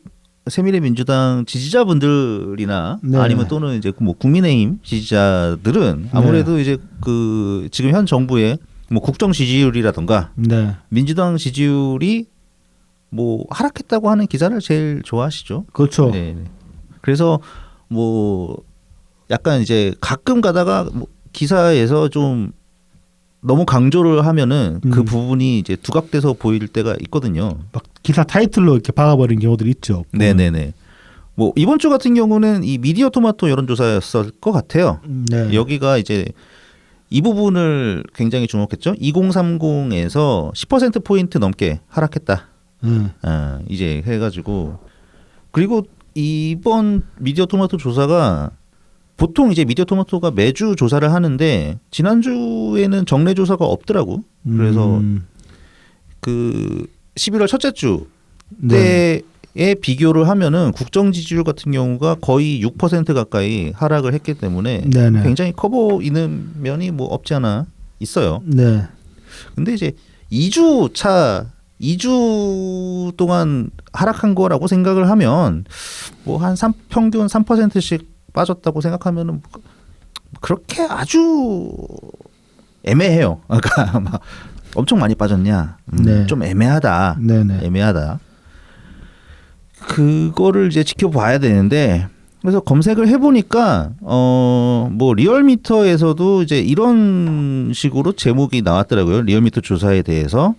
새미래민주당 지지자분들이나 네. 아니면 또는 이제 뭐 국민의힘 지지자들은 아무래도 네. 이제 그 지금 현 정부의 뭐 국정 지지율이라던가 네. 민주당 지지율이 뭐 하락했다고 하는 기사를 제일 좋아하시죠. 그렇죠. 네. 그래서 뭐 약간 이제 가끔 가다가 뭐 기사에서 좀 너무 강조를 하면은 그 부분이 이제 두각돼서 보일 때가 있거든요. 막 기사 타이틀로 이렇게 박아버린 경우들이 있죠. 네네네. 뭐 이번 주 같은 경우는 이 미디어 토마토 여론조사였을 것 같아요. 네. 여기가 이제 이 부분을 굉장히 주목했죠. 2030에서 10% 포인트 넘게 하락했다. 이제 해가지고 그리고 이번 미디어 토마토 조사가 보통 이제 미디어 토마토가 매주 조사를 하는데 지난주에는 정례 조사가 없더라고. 그래서 그 11월 첫째 주 네. 때에 비교를 하면은 국정 지지율 같은 경우가 거의 6% 가까이 하락을 했기 때문에 네네. 굉장히 커 보이는 면이 뭐 없지 않아 있어요. 네. 근데 이제 2주 동안 하락한 거라고 생각을 하면 뭐 한 평균 3%씩 빠졌다고 생각하면은 그렇게 아주 애매해요. 그러니까 막 엄청 많이 빠졌냐? 네. 좀 애매하다. 네네. 애매하다. 그거를 이제 지켜봐야 되는데 그래서 검색을 해보니까 뭐 리얼미터에서도 이제 이런 식으로 제목이 나왔더라고요. 리얼미터 조사에 대해서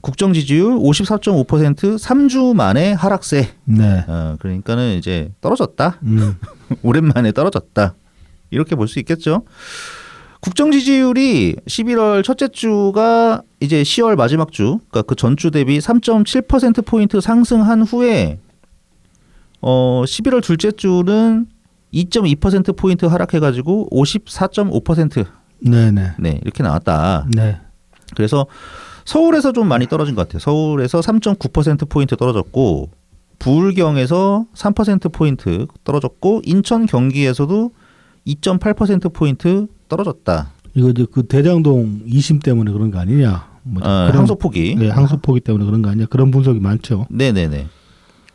국정 지지율 54.5% 3주 만에 하락세. 네. 그러니까는 이제 떨어졌다. 음. 오랜만에 떨어졌다. 이렇게 볼 수 있겠죠. 국정 지지율이 11월 첫째 주가 이제 10월 마지막 주, 그러니까 그 전주 대비 3.7% 포인트 상승한 후에 11월 둘째 주는 2.2% 포인트 하락해가지고 54.5%. 네네. 네, 이렇게 나왔다. 네. 그래서 서울에서 좀 많이 떨어진 것 같아요. 서울에서 3.9% 포인트 떨어졌고 부울경에서 3% 포인트 떨어졌고 인천 경기에서도 2.8% 포인트 떨어졌다. 이거 이제 그 대장동 2심 때문에 그런 거 아니냐? 뭐 항소포기. 네, 항소포기 때문에 그런 거 아니냐? 그런 분석이 많죠. 네네네.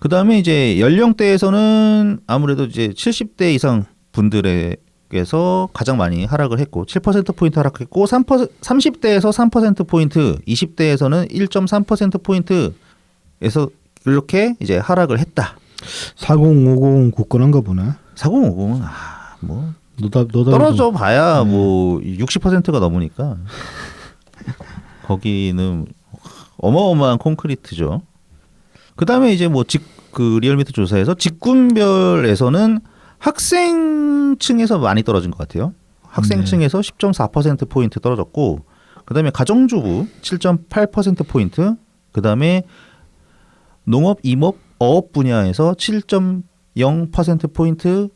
그 다음에 이제 연령대에서는 아무래도 이제 70대 이상 분들에게서 가장 많이 하락을 했고 7% 포인트 하락했고 30대에서 3% 포인트, 20대에서는 1.3% 포인트에서 이렇게 이제 하락을 했다. 4050 굳건한가 보네. 4050은 뭐 떨어져 봐야 뭐 60%가 넘으니까 거기는 어마어마한 콘크리트죠. 그 다음에 이제 뭐 그 리얼미터 조사에서 직군별에서는 학생층에서 많이 떨어진 것 같아요. 학생층에서 10.4% 포인트 떨어졌고, 그 다음에 가정주부 7.8% 포인트, 그 다음에 농업, 임업, 어업 분야에서 7.0% 포인트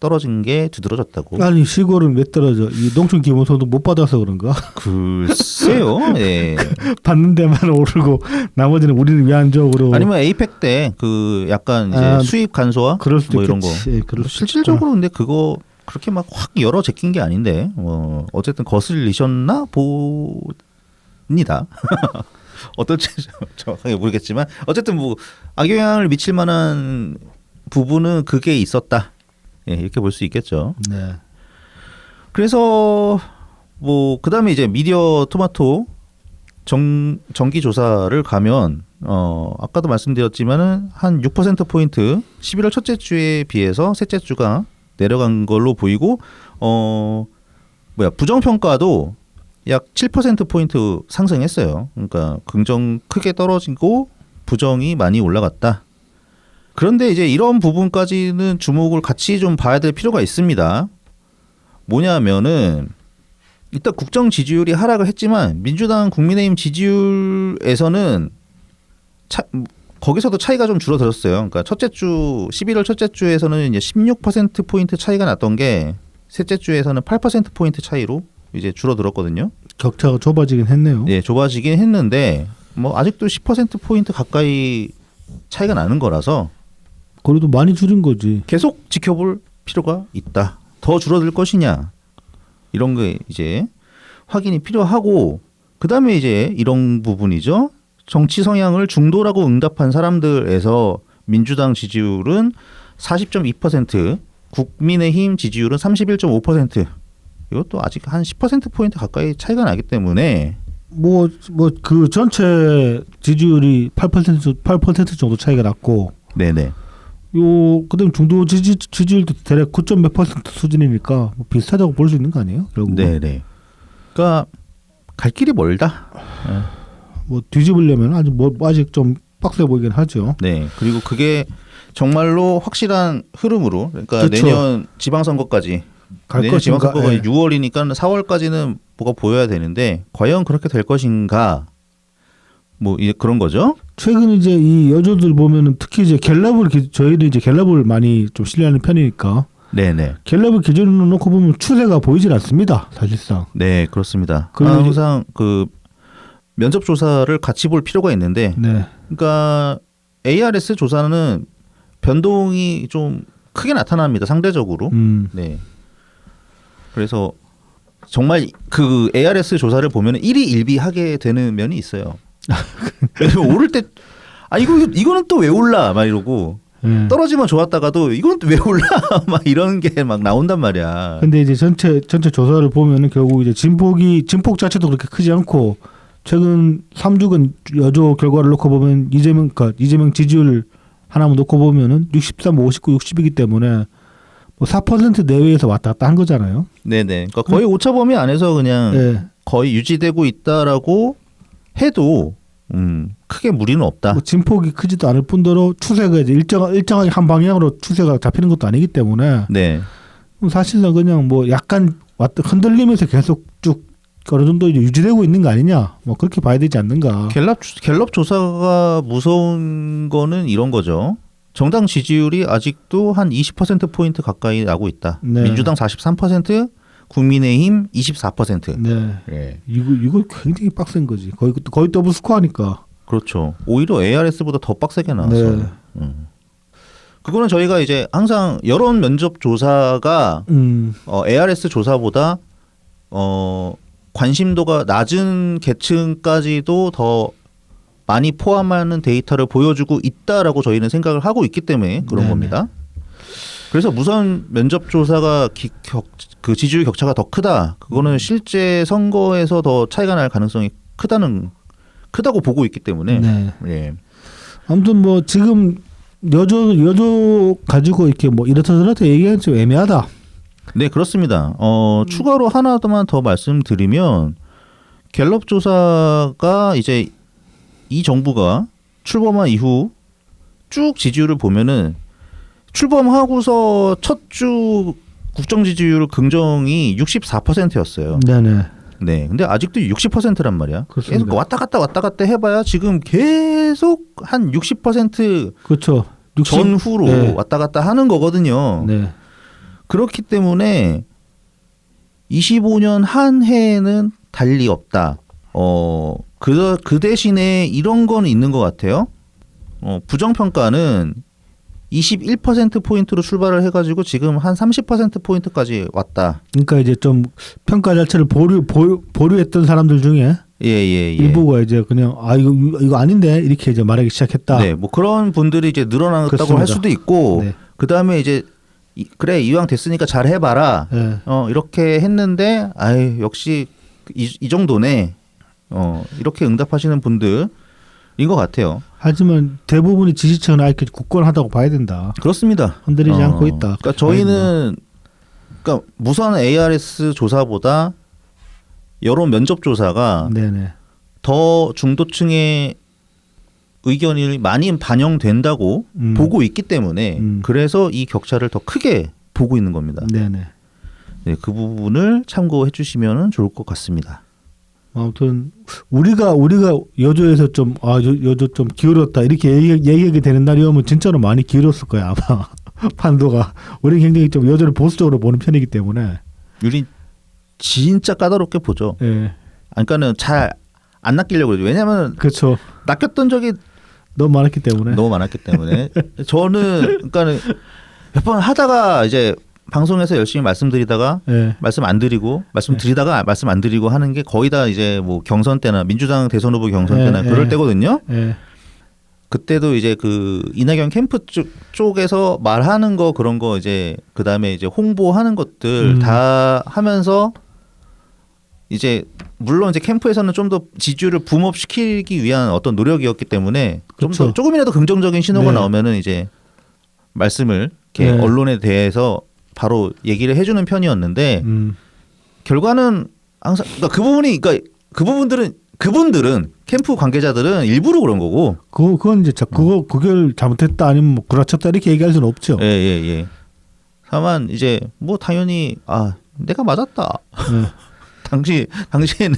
떨어진 게 두드러졌다고. 아니 시골은 왜 떨어져? 이 농촌 기본소득 못 받아서 그런가? 글쎄요. 예. 받는 데만 오르고 나머지는 우리는 왜 안 줘? 그러고. 아니면 에이펙 때 그 약간 이제 수입 간소화 그럴 수도 뭐 이런 거. 예, 그럴 수도 실질적으로 근데 그거 그렇게 막 확 열어 제낀 게 아닌데 어쨌든 거슬리셨나 봅니다. 어떨지 정확하게 모르겠지만 어쨌든 뭐 악영향을 미칠 만한 부분은 그게 있었다. 예, 이렇게 볼 수 있겠죠. 네. 그래서 뭐 그다음에 이제 미디어 토마토 정기 조사를 가면 아까도 말씀드렸지만은 한 6% 포인트 11월 첫째 주에 비해서 셋째 주가 내려간 걸로 보이고 부정 평가도 약 7% 포인트 상승했어요. 그러니까 긍정 크게 떨어지고 부정이 많이 올라갔다. 그런데 이제 이런 부분까지는 주목을 같이 좀 봐야 될 필요가 있습니다. 뭐냐면은 일단 국정 지지율이 하락을 했지만 민주당 국민의힘 지지율에서는 거기서도 차이가 좀 줄어들었어요. 그러니까 첫째 주 11월 첫째 주에서는 이제 16% 포인트 차이가 났던 게 셋째 주에서는 8% 포인트 차이로 이제 줄어들었거든요. 격차가 좁아지긴 했네요. 네, 좁아지긴 했는데 뭐 아직도 10% 포인트 가까이 차이가 나는 거라서 그래도 많이 줄인 거지. 계속 지켜볼 필요가 있다. 더 줄어들 것이냐 이런 게 이제 확인이 필요하고 그다음에 이제 이런 부분이죠. 정치 성향을 중도라고 응답한 사람들에서 민주당 지지율은 40.2%, 국민의힘 지지율은 31.5%. 이것도 아직 한 10% 포인트 가까이 차이가 나기 때문에 뭐 그 전체 지지율이 8% 정도 차이가 났고 네네. 그다음 중도 지지율도 대략 9점 몇 퍼센트 수준이니까 뭐 비슷하다고 볼 수 있는 거 아니에요? 결국은. 네네. 그러니까 갈 길이 멀다. 뭐 뒤집으려면 아직 좀 빡세 보이긴 하죠. 네. 그리고 그게 정말로 확실한 흐름으로, 그러니까 그렇죠. 내년 지방선거까지, 갈 내년 것인가? 지방선거가 예. 6월이니까 4월까지는 뭐가 보여야 되는데 과연 그렇게 될 것인가? 뭐 그런 거죠. 최근 이제 이 여조들 보면은 특히 이제 저희는 이제 갤럽을 많이 좀 신뢰하는 편이니까 네네. 갤럽을 기준으로 놓고 보면 추세가 보이질 않습니다. 사실상. 네, 그렇습니다. 그리고 항상 그 면접 조사를 같이 볼 필요가 있는데, 네. 그러니까 ARS 조사는 변동이 좀 크게 나타납니다. 상대적으로. 네. 그래서 정말 그 ARS 조사를 보면 일희일비하게 되는 면이 있어요. 왜냐면 오를 때 이거는 또 왜 올라 막 이러고 네. 떨어지면 좋았다가도 이건 또 왜 올라 막 이런 게 막 나온단 말이야. 근데 이제 전체 조사를 보면은 결국 이제 진폭 자체도 그렇게 크지 않고 최근 3주간 여조 결과를 놓고 보면 이재명 지지율 하나만 놓고 보면은 63, 59, 60이기 때문에 뭐 4% 내외에서 왔다 갔다 한 거잖아요. 네네. 그러니까 거의 오차 범위 안에서 그냥 네. 거의 유지되고 있다라고 해도 크게 무리는 없다. 뭐 진폭이 크지도 않을 뿐더러 추세가 이제 일정하게 한 방향으로 추세가 잡히는 것도 아니기 때문에 네. 사실상 그냥 뭐 약간 흔들리면서 계속 쭉 어느 정도 이제 유지되고 있는 거 아니냐, 뭐 그렇게 봐야 되지 않는가. 갤럽 조사가 무서운 거는 이런 거죠. 정당 지지율이 아직도 한 20% 포인트 가까이 나고 있다. 네. 민주당 43%, 국민의힘 24%. 네, 예. 이거 굉장히 빡센 거지. 거의 더블 스코어니까. 그렇죠. 오히려 ARS보다 더 빡세게 나왔어요. 네. 그거는 저희가 이제 항상 여론 면접 조사가 ARS 조사보다 관심도가 낮은 계층까지도 더 많이 포함하는 데이터를 보여주고 있다라고 저희는 생각을 하고 있기 때문에 그런 네네. 겁니다. 그래서 무선 면접 조사가 그 지지율 격차가 더 크다. 그거는 실제 선거에서 더 차이가 날 가능성이 크다고 보고 있기 때문에. 네. 예. 아무튼 뭐 지금 여조 가지고 이렇게 뭐 이렇다 얘기하는 좀 애매하다. 네, 그렇습니다. 추가로 하나만 더 말씀드리면 갤럽 조사가 이제 이 정부가 출범한 이후 쭉 지지율을 보면은 출범하고서 첫 주 국정 지지율 긍정이 64%였어요. 네네. 네, 근데 아직도 60%란 말이야. 그렇습니다. 계속 왔다 갔다 해봐야 지금 계속 한 60% 그렇죠. 60. 전후로 네. 왔다 갔다 하는 거거든요. 네. 그렇기 때문에 25년 한 해에는 달리 없다. 그 대신에 이런 건 있는 것 같아요. 부정평가는 21% 포인트로 출발을 해가지고 지금 한 30% 포인트까지 왔다. 그러니까 이제 좀 평가 자체를 보류했던 사람들 중에 예. 일부가 이제 그냥 이거 아닌데 이렇게 이제 말하기 시작했다. 네, 뭐 그런 분들이 이제 늘어났다고 그렇습니다. 할 수도 있고, 네. 그 다음에 이제 그래 이왕 됐으니까 잘 해봐라. 네. 이렇게 했는데, 역시 이 정도네. 이렇게 응답하시는 분들인 것 같아요. 하지만 대부분의 지지층은 아직 굳건하다고 봐야 된다. 그렇습니다. 흔들리지 않고 있다. 그러니까 저희는 그러니까 무선 ARS 조사보다 여론 면접 조사가 네네. 더 중도층의 의견이 많이 반영된다고 보고 있기 때문에 그래서 이 격차를 더 크게 보고 있는 겁니다. 네네. 네, 그 부분을 참고해 주시면 좋을 것 같습니다. 아무튼 우리가 여조에서 좀 여조 좀 기울었다 이렇게 얘기하게 되는 날이 오면 진짜로 많이 기울었을 거야 아마. 판도가 우리 굉장히 좀 여조를 보수적으로 보는 편이기 때문에 우리 진짜 까다롭게 보죠. 예. 그러니까는 잘 안 낚이려고 그러죠. 왜냐하면 그렇죠. 낚였던 적이 너무 많았기 때문에. 너무 많았기 때문에 저는 그러니까는 몇 번 하다가 이제 방송에서 열심히 말씀드리다가 예. 말씀 안 드리고 말씀드리다가 말씀 안 드리고 하는 게 거의 다 이제 뭐 경선 때나 민주당 대선 후보 경선 때나 그럴 때거든요. 예. 그때도 이제 그 이낙연 캠프 쪽에서 말하는 거 그런 거 이제 그 다음에 이제 홍보하는 것들 다 하면서 이제 물론 이제 캠프에서는 좀 더 지지율을 붐업시키기 위한 어떤 노력이었기 때문에 좀 더 그렇죠. 조금이라도 긍정적인 신호가 네. 나오면은 이제 말씀을 이렇게 네. 언론에 대해서 바로 얘기를 해주는 편이었는데 결과는 항상 그러니까 그분들은 캠프 관계자들은 일부러 그런 거고. 그건 이제 그걸 잘못했다 아니면 뭐 구라쳤다 이렇게 얘기할 수는 없죠. 예. 다만 이제 뭐 당연히 내가 맞았다. 당시에는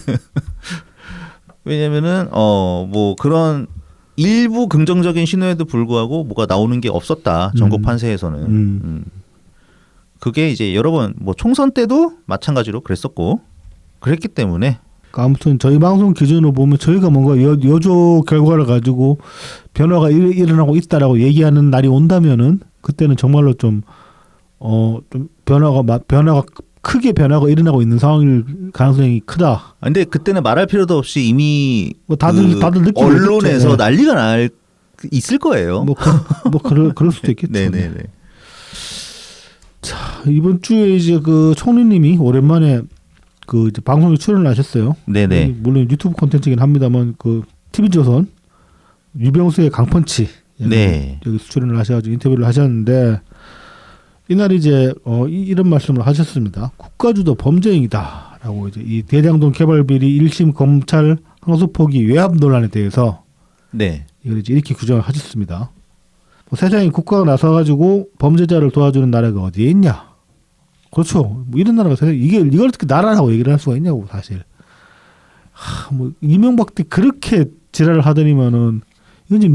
왜냐면은 뭐 그런 일부 긍정적인 신호에도 불구하고 뭐가 나오는 게 없었다. 전국 판세에서는. 그게 이제 여러 번 뭐 총선 때도 마찬가지로 그랬었고 그랬기 때문에. 그러니까 아무튼 저희 방송 기준으로 보면 저희가 뭔가 여조 결과를 가지고 변화가 일어나고 있다라고 얘기하는 날이 온다면은 그때는 정말로 좀 변화가 크게 변화가 일어나고 있는 상황일 가능성이 크다. 근데 그때는 말할 필요도 없이 이미 뭐 다들 느끼고 언론에서 있겠죠. 난리가 있을 거예요. 그럴 수도 있겠죠. 네네네. 자, 이번 주에 이제 그 총리님이 오랜만에 그 이제 방송에 출연을 하셨어요. 네네. 물론 유튜브 콘텐츠긴 합니다만 그 TV조선 유병수의 강펀치 여기서 출연을 하셔가지고 인터뷰를 하셨는데 이날 이제 이런 말씀을 하셨습니다. 국가주도 범죄행위다라고 이제 이 대장동 개발 비리 1심 검찰 항소 포기 외압 논란에 대해서 이걸 이제 이렇게 규정을 하셨습니다. 뭐 세상에 국가가 나서가지고 범죄자를 도와주는 나라가 어디에 있냐? 그렇죠. 뭐 이런 나라가 세상에 이걸 어떻게 나라라고 얘기를 할 수가 있냐고 사실. 뭐 이명박 때 그렇게 지랄을 하더니만은 이건 이제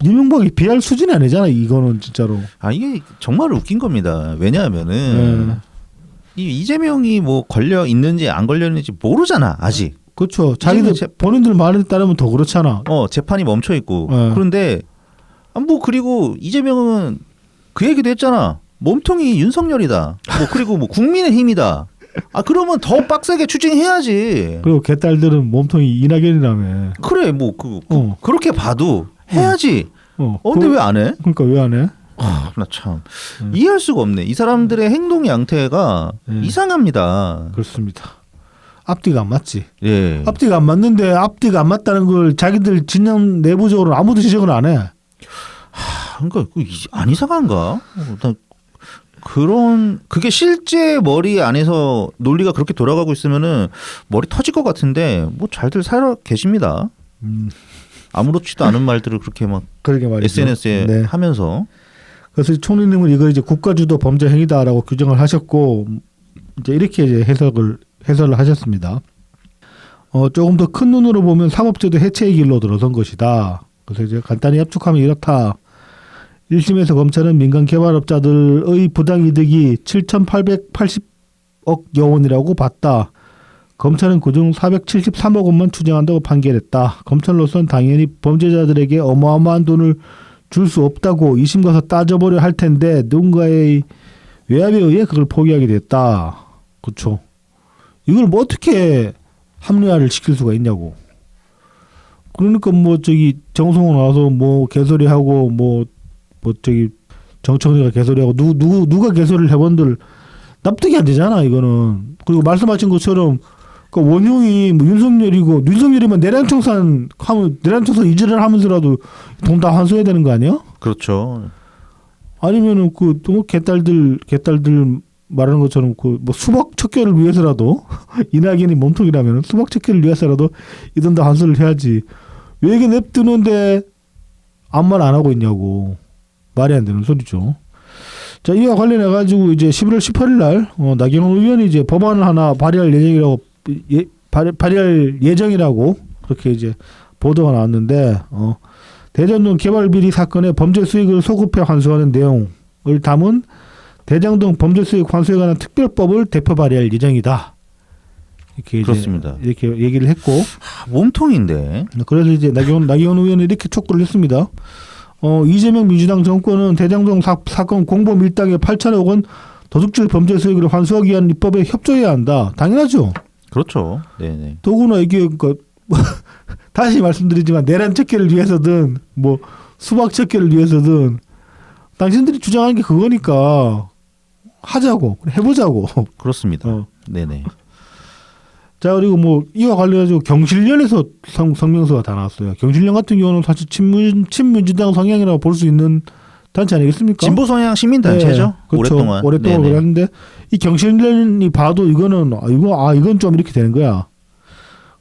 이명박이 비할 수준이 아니잖아. 이거는 진짜로. 이게 정말 웃긴 겁니다. 왜냐하면은 이재명이 뭐 걸려 있는지 안 걸려 있는지 모르잖아 아직. 그렇죠. 자기들 본인들 말에 따르면 더 그렇잖아. 재판이 멈춰 있고. 그런데 뭐 그리고 이재명은 그 얘기도 했잖아. 몸통이 윤석열이다. 뭐 그리고 뭐 국민의힘이다. 그러면 더 빡세게 추징해야지. 그리고 개딸들은 몸통이 이낙연이라며. 그래 뭐 그렇게 봐도 해야지. 근데 왜 안 해? 그러니까 왜 안 해? 나 참 이해할 수가 없네. 이 사람들의 행동 양태가 이상합니다. 그렇습니다. 앞뒤가 안 맞지. 예. 앞뒤가 안 맞는데 앞뒤가 안 맞다는 걸 자기들 진영 내부적으로 아무도 지적을 안 해. 그러니까 안 이상한가? 그게 실제 머리 안에서 논리가 그렇게 돌아가고 있으면은 머리 터질 것 같은데 뭐 잘들 살아 계십니다. 아무렇지도 않은 말들을 그렇게 막 그러게 말이죠. SNS에 하면서. 그래서 총리님은 이걸 이제 국가주도 범죄 행위다라고 규정을 하셨고 이제 이렇게 이제 해설을 하셨습니다. 조금 더 큰 눈으로 보면 사법제도 해체의 길로 들어선 것이다. 그래서 이제 간단히 압축하면 이렇다. 1심에서 검찰은 민간 개발업자들의 부당이득이 7,880억여 원이라고 봤다. 검찰은 그중 473억 원만 추정한다고 판결했다. 검찰로서는 당연히 범죄자들에게 어마어마한 돈을 줄 수 없다고 2심 가서 따져보려 할 텐데 누군가의 외압에 의해 그걸 포기하게 됐다. 그렇죠. 이걸 뭐 어떻게 합리화를 시킬 수가 있냐고. 그러니까 뭐 저기 정성호 나와서 뭐 개소리하고 뭐 저기 정청래가 개소리하고 누가 개소리를 해본들 납득이 안 되잖아 이거는. 그리고 말씀하신 것처럼 그 원흉이 뭐 윤석열이면 내란청산 이질을 하면서라도 돈 다 환수해야 되는 거 아니야? 그렇죠. 아니면은 또 개딸들 말하는 것처럼 그 뭐 수박 척결을 위해서라도 이낙연이 몸통이라면 수박 척결을 위해서라도 이 돈 다 환수를 해야지. 왜 이게 냅두는데 아무 말 안 하고 있냐고. 말이 안 되는 소리죠. 자, 이와 관련해 가지고 이제 11월 18일 날 나경원 의원이 이제 법안을 하나 발의할 예정이라고 그렇게 이제 보도가 나왔는데 대장동 개발 비리 사건의 범죄 수익을 소급해 환수하는 내용을 담은 대장동 범죄 수익 환수에 관한 특별법을 대표 발의할 예정이다. 이렇게 그렇습니다. 이렇게 얘기를 했고 몸통인데. 그래서 이제 나경원 의원이 이렇게 촉구를 했습니다. 이재명 민주당 정권은 대장동 사건 공범 일당의 8천억 원 도둑질 범죄 수익을 환수하기 위한 입법에 협조해야 한다. 당연하죠. 그렇죠. 네네. 더구나 이게 다시 말씀드리지만 내란 척결을 위해서든 뭐 수박 척결을 위해서든 당신들이 주장하는 게 그거니까 하자고 해보자고. 그렇습니다. 네네. 자, 그리고 뭐 이와 관련해서 경실련에서 성명서가 다 나왔어요. 경실련 같은 경우는 사실 친민주당 성향이라고 볼 수 있는 단체 아니겠습니까? 진보 성향 시민 단체죠. 네, 그렇죠. 오랫동안. 오랫동안 네네. 그랬는데 이 경실련이 봐도 이거는 이건 좀 이렇게 되는 거야.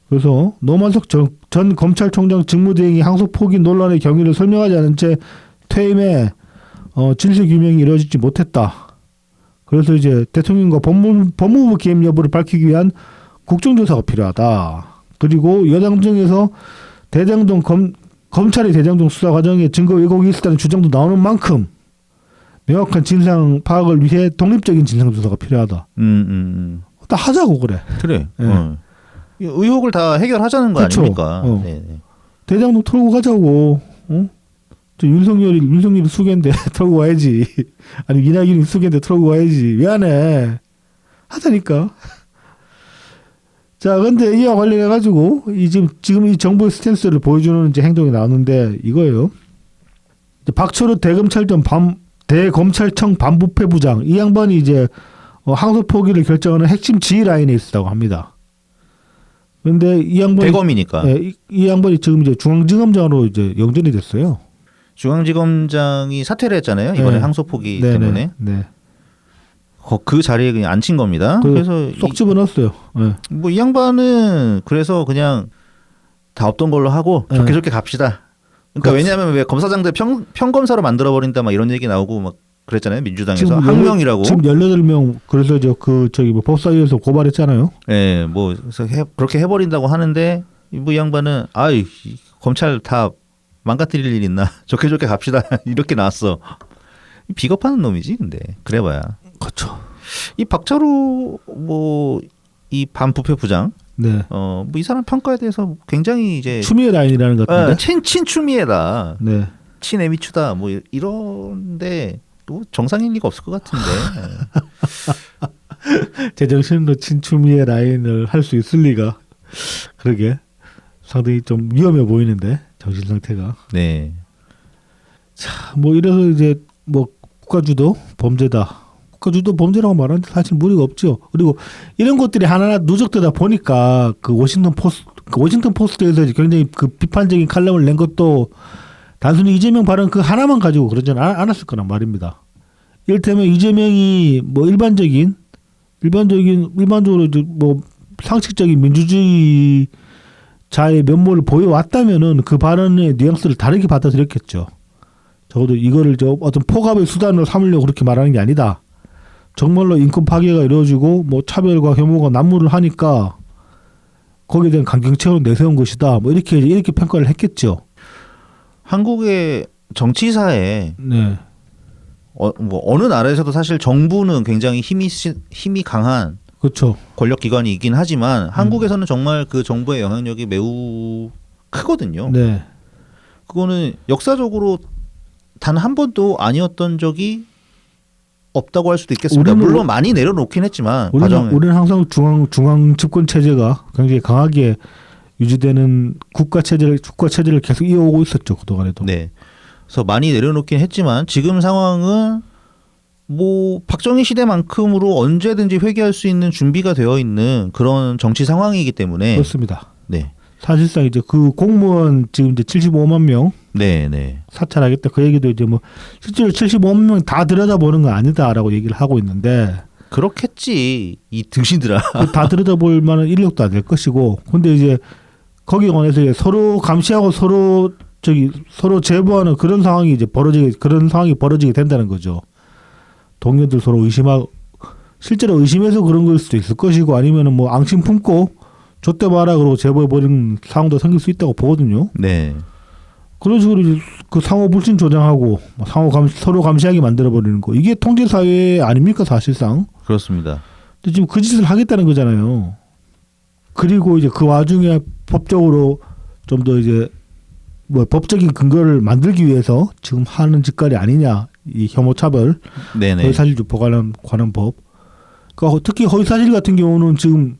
그래서 노만석 전 검찰총장 직무대행이 항소 포기 논란의 경위를 설명하지 않은 채 퇴임해 진실 규명이 이루어지지 못했다. 그래서 이제 대통령과 법무부 개입 여부를 밝히기 위한 국정조사가 필요하다. 그리고 여당 중에서 대장동 검찰의 대장동 수사 과정에 증거 왜곡이 있었다는 주장도 나오는 만큼 명확한 진상 파악을 위해 독립적인 진상조사가 필요하다. 다 하자고 그래. 그래. 네. 의혹을 다 해결하자는 거 그쵸. 아닙니까? 네네. 대장동 털고 가자고. 저 윤석열이 수개인데 털고 와야지. 아니 이낙연이 수개인데 털고 와야지. 왜 안 해? 하자니까. 자, 근데 이와 관련해 가지고 지금 이 정부의 스탠스를 보여주는 이제 행동이 나오는데 이거예요. 박철호 대검찰청 반부패 부장 이 양반이 이제 항소 포기를 결정하는 핵심 지휘 라인에 있었다고 합니다. 그런데 이 양반이 대검이니까. 이 양반이 지금 이제 중앙지검장으로 이제 영전이 됐어요. 중앙지검장이 사퇴를 했잖아요. 이번에 네. 항소 포기 네네. 때문에. 네. 그 자리에 그냥 앉힌 겁니다. 그래서 쏙 집어넣었어요. 네. 뭐 이 양반은 그래서 그냥 다 없던 걸로 하고 네. 좋게 좋게 갑시다. 그러니까 왜냐하면 왜 검사장들 평검사로 만들어 버린다 막 이런 얘기 나오고 막 그랬잖아요. 민주당에서 항명이라고. 지금 18명 그래서 법사위에서 고발했잖아요. 예, 뭐 그래서 그렇게 해버린다고 하는데 뭐 이 양반은 검찰 다 망가뜨릴 일 있나 좋게 좋게 갑시다 이렇게 나왔어. 비겁한 놈이지 근데 그래봐야. 그렇죠. 이 박철호 뭐 이 반부패 부장 네. 뭐 이 사람 평가에 대해서 굉장히 이제 추미애 라인이라는 것 같은데. 친추미애다, 네. 친애미추다 뭐 이런데 또 정상일 리가 없을 것 같은데. 제정신으로 친추미애 라인을 할 수 있을 리가. 그러게. 상당히 좀 위험해 보이는데 정신 상태가. 네. 자, 뭐 이래서 이제 뭐 국가주도 범죄다. 국가주도 범죄라고 말하는데 사실 무리가 없죠. 그리고 이런 것들이 하나하나 누적되다 보니까 그 워싱턴 포스트에서 굉장히 그 비판적인 칼럼을 낸 것도 단순히 이재명 발언 그 하나만 가지고 그러지는 않았을 거란 말입니다. 이를테면 이재명이 뭐 일반적으로 뭐 상식적인 민주주의자의 면모를 보여왔다면은 그 발언의 뉘앙스를 다르게 받아들였겠죠. 적어도 이거를 어떤 포갑의 수단으로 삼으려고 그렇게 말하는 게 아니다. 정말로 인권 파괴가 이루어지고 뭐 차별과 혐오가 난무를 하니까 거기에 대한 강경책을 내세운 것이다. 뭐 이렇게 평가를 했겠죠. 한국의 정치사에 네. 뭐 어느 나라에서도 사실 정부는 굉장히 힘이 강한 그렇죠. 권력 기관이긴 하지만 한국에서는 정말 그 정부의 영향력이 매우 크거든요. 네. 그거는 역사적으로 단 한 번도 아니었던 적이 없다고 할 수도 있겠습니다. 물론 많이 내려놓긴 했지만 우리는 항상 중앙 집권 체제가 굉장히 강하게 유지되는 국가 체제를 계속 이어오고 있었죠. 그동안에도. 네. 그래서 많이 내려놓긴 했지만 지금 상황은 뭐 박정희 시대만큼으로 언제든지 회귀할 수 있는 준비가 되어 있는 그런 정치 상황이기 때문에 그렇습니다. 네. 사실상 이제 그 공무원 지금 이제 75만 명 네. 사찰하겠다 그 얘기도 이제 뭐 실제로 75만 명 다 들여다보는 건 아니다라고 얘기를 하고 있는데 그렇겠지 이 등신들아. 다 들여다볼 만한 인력도 안 될 것이고 근데 이제 거기에 관해서 이제 서로 감시하고 서로 제보하는 그런 상황이 벌어지게 된다는 거죠. 동료들 서로 의심하고 실제로 의심해서 그런 걸 수도 있을 것이고 아니면은 뭐 앙심 품고 좆대 봐라 그러고 제보해버리는 상황도 생길 수 있다고 보거든요. 네. 그런 식으로 이제 그 상호 불신 조장하고 서로 감시하게 만들어버리는 거 이게 통제사회 아닙니까 사실상. 그렇습니다. 근데 지금 그 짓을 하겠다는 거잖아요. 그리고 이제 그 와중에 법적으로 좀 더 이제 뭐 법적인 근거를 만들기 위해서 지금 하는 짓거리 아니냐 이 혐오차별 네네. 허위사실유포 관한 법. 그러니까 특히 허위사실 같은 경우는 지금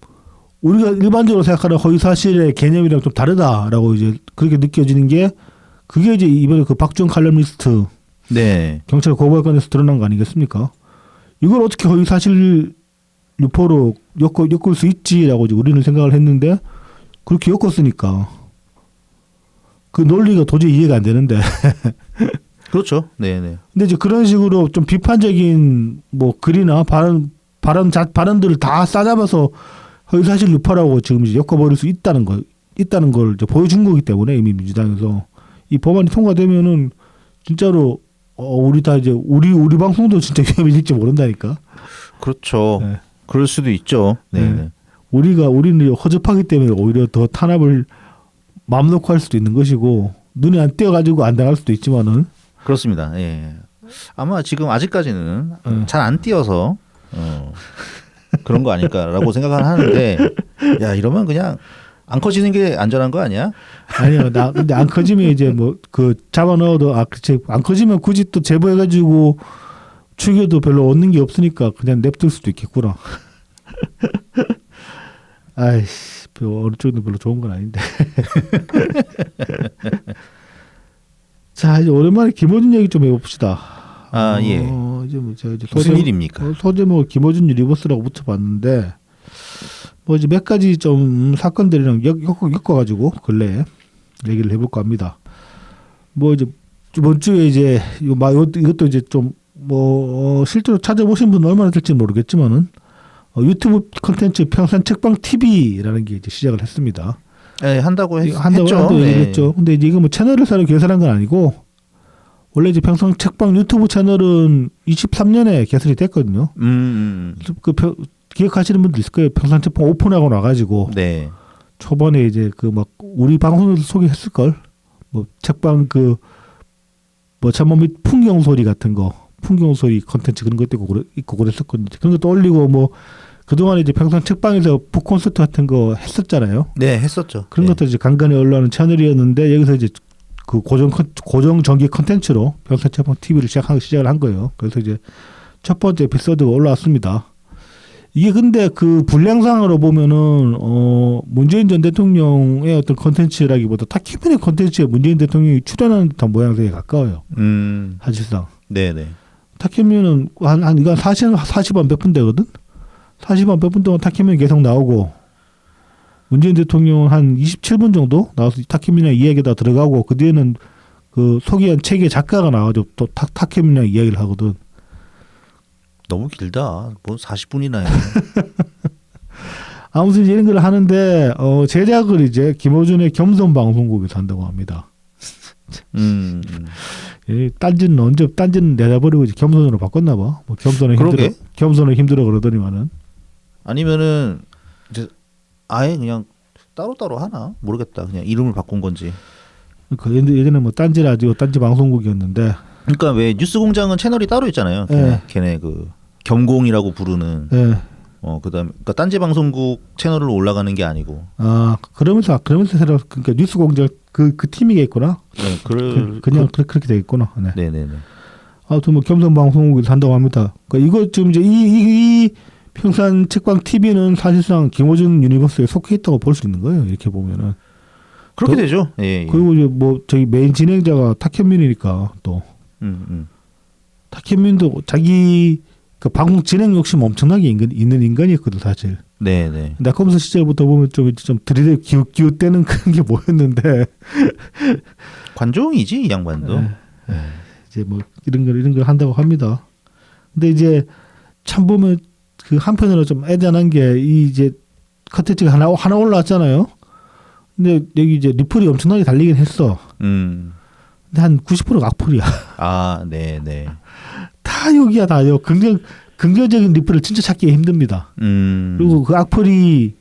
우리가 일반적으로 생각하는 허위사실의 개념이랑 좀 다르다라고 이제 그렇게 느껴지는 게 그게 이제 이번에 그 박주영 칼럼니스트 네. 경찰 고발건에서 드러난 거 아니겠습니까? 이걸 어떻게 허위사실 유포로 엮을 수 있지라고 이제 우리는 생각을 했는데 그렇게 엮었으니까 그 논리가 도저히 이해가 안 되는데 그렇죠. 네네. 근데 이제 그런 식으로 좀 비판적인 뭐 글이나 발언들을 다 싸잡아서 허위사실 유포라고 지금 이제 엮어버릴 수 있다는 걸 이제 보여준 거기 때문에 이미 민주당에서 이 법안이 통과되면은 진짜로 우리 다 이제 우리 방송도 진짜 위험해질지 모른다니까. 그렇죠. 네. 그럴 수도 있죠. 네. 네. 우리는 허접하기 때문에 오히려 더 탄압을 마음 놓고 할 수도 있는 것이고 눈에 안 띄어가지고 안 당할 수도 있지만은 그렇습니다. 예. 아마 지금 아직까지는 잘 안 띄어서 그런 거 아닐까라고 생각을 하는데, 야 이러면 그냥 안 커지는 게 안전한 거 아니야? 아니요. 근데 안 커지면 이제 뭐 그 잡아 넣어도 그치 안 커지면 굳이 또 제보해가지고 죽여도 별로 얻는 게 없으니까 그냥 냅둘 수도 있겠구나. 아이씨, 어느 쪽도 별로 좋은 건 아닌데. 자, 이제 오랜만에 김어준 얘기 좀 해봅시다. 예. 이제 뭐 제가 이제 무슨 일입니까? 소제목 김어준 유니버스라고 붙여봤는데 뭐 이제 몇 가지 좀 사건들이랑 엮어가지고 근래에 얘기를 해볼까 합니다. 뭐 이제 이번 주에 이제 이것도 이제 좀 뭐 실제로 찾아보신 분은 얼마나 될지 모르겠지만은 유튜브 콘텐츠 평산 책방 TV라는 게 이제 시작을 했습니다. 네, 한다고 했죠. 얘기했죠. 근데 이제 이거 뭐 채널을 새로 개설한 건 아니고 원래 이제 평산 책방 유튜브 채널은 23년에 개설이 됐거든요. 기억하시는 분들 있을 거예요. 평산 책방 오픈하고 나가지고 네. 초반에 이제 그 막 우리 방송에서 소개했을 걸. 뭐 책방 그 뭐 참모 및 풍경 소리 같은 거, 풍경 소리 콘텐츠 그런 것도 있고 그랬었거든요. 그런 것도 올리고 뭐 그동안에 이제 평상 책방에서 북 콘서트 같은 거 했었잖아요. 네, 했었죠. 그런 것도 이제 간간히 올라오는 채널이었는데 여기서 이제 그 고정 정기 콘텐츠로 평상 책방 TV를 시작을 한 거예요. 그래서 이제 첫 번째 에피소드가 올라왔습니다. 이게 근데 그 분량상으로 보면은 문재인 전 대통령의 어떤 콘텐츠라기보다 타키민의 콘텐츠에 문재인 대통령이 출연하는 듯한 모양새에 가까워요. 사실상. 네네. 타키민은 이건 40원 몇 분 되거든. 40원 몇 분 동안 타키민이 계속 나오고 문재인 대통령은 한 27분 정도 나와서 타키민의 이야기가 들어가고 그 뒤에는 그 소개한 책의 작가가 나와서 또 타키민의 이야기를 하거든. 너무 길다. 뭐 40분이나 해. 아무튼 이런 걸 하는데 제작을 이제 김어준의 겸손 방송국에서 한다고 합니다. 딴지는 내다버리고 이제 겸손으로 바꿨나 봐. 뭐 겸손은 힘들어 그러더니만은. 아니면은 이제 아예 그냥 따로따로 하나 모르겠다. 그냥 이름을 바꾼 건지. 그 예전에 뭐 딴지 라디오, 딴지 방송국이었는데. 그러니까 왜 뉴스공장은 채널이 따로 있잖아요. 걔네 그 겸공이라고 부르는. 네. 그다음에 그러니까 딴지 방송국 채널로 올라가는 게 아니고. 그러면서 새로 그러니까 뉴스공장 그 팀이겠구나. 네, 그냥 그렇게 되겠구나. 네. 네네네. 아무튼 뭐 겸손 방송국에서 한다고 합니다. 그러니까 이거 지금 이제 이 평산 책방 TV는 사실상 김어준 유니버스에 속해 있다고 볼 수 있는 거예요. 이렇게 보면은. 그렇게 되죠. 예. 그리고 이제 뭐 저기 메인 진행자가 탁현민이니까 또. 탁현민도 자기 그 방송 진행 욕심 엄청나게 있는 인간이었거든 사실. 네네. 나컴스 시절부터 보면 좀 들이대 기웃대는 그런 게 뭐였는데. 관종이지 이 양반도. 이제 뭐 이런 걸 한다고 합니다. 근데 이제 참 보면 그 한편으로 좀 애잔한 게 이 이제 컨텐츠가 하나 올라왔잖아요. 근데 여기 이제 리플이 엄청나게 달리긴 했어. 근데 한 90%가 악플이야. 네네. 다 여기야 다요. 긍정적인 리플을 진짜 찾기 힘듭니다. 그리고 그 악플이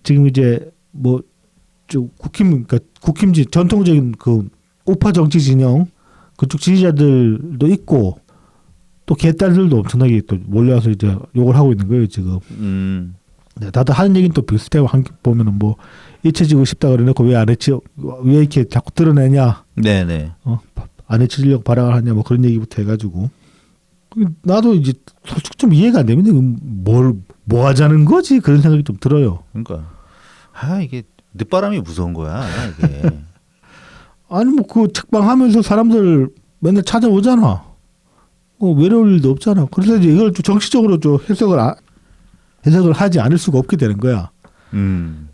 지금 이제 뭐 좀 국힘지 전통적인 그 우파 정치 진영 그쪽 지지자들도 있고 또 개딸들도 엄청나게 또 몰려와서 이제 욕을 하고 있는 거예요 지금. 네, 다들 하는 얘기는 또 비슷해요. 보면은 뭐 잊혀지고 싶다 그래놓고 왜 이렇게 자꾸 드러내냐. 네네. 안 잊혀지려고 발악을 하냐 뭐 그런 얘기부터 해가지고. 나도 이제 솔직히 좀 이해가 안 되는데 뭐 하자는 거지 그런 생각이 좀 들어요. 그러니까 이게 늦바람이 무서운 거야 이게. 아니 뭐 그 책방 하면서 사람들 맨날 찾아오잖아. 외로울 일도 없잖아. 그래서 이제 이걸 좀 정치적으로 좀 해석을 하지 않을 수가 없게 되는 거야.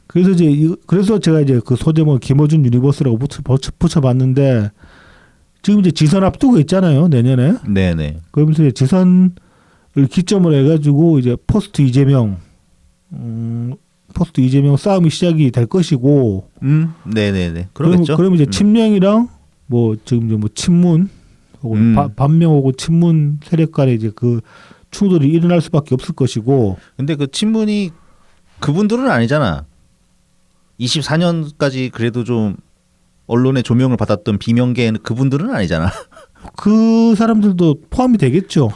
그래서 이제 그래서 제가 이제 그 소제목 김어준 유니버스라고 붙여봤는데 지금 이제 지선 앞두고 있잖아요. 내년에. 네네. 그러면서 이제 지선을 기점으로 해가지고 이제 포스트 이재명 싸움이 시작이 될 것이고. 네네네. 그러겠죠. 그럼 이제 친명이랑 뭐 지금 이제 뭐 친문 혹은 반명 혹은 친문 세력 간의 이제 그 충돌이 일어날 수밖에 없을 것이고. 근데 그 친문이 그분들은 아니잖아. 24년까지 그래도 좀 언론의 조명을 받았던 비명계는 그분들은 아니잖아. 그 사람들도 포함이 되겠죠.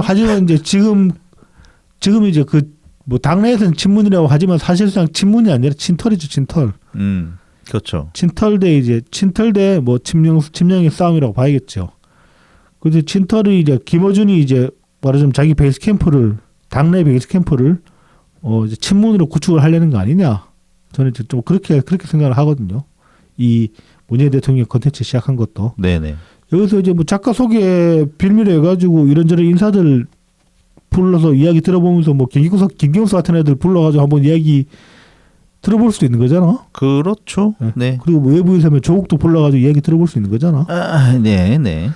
하지만 이제 지금 이제 그 뭐 당내에서는 친문이라고 하지만 사실상 친문이 아니라 친털이죠, 친털. 그렇죠. 친털대 뭐 친명의 싸움이라고 봐야겠죠. 그래서 친털이 이제 김어준이 이제 말하자면 자기 베이스 캠프를 당내 베이스 캠프를 이제 친문으로 구축을 하려는 거 아니냐. 저는 좀 그렇게 생각을 하거든요. 이 문재인 대통령 컨텐츠 시작한 것도. 네네. 여기서 이제 뭐 작가 소개 빌미로 해가지고 이런저런 인사들 불러서 이야기 들어보면서 뭐 김경수 같은 애들 불러가지고 한번 이야기 들어볼 수도 있는 거잖아. 그렇죠. 네. 그리고 뭐 외부에서 하면 조국도 불러가지고 이야기 들어볼 수 있는 거잖아. 네네.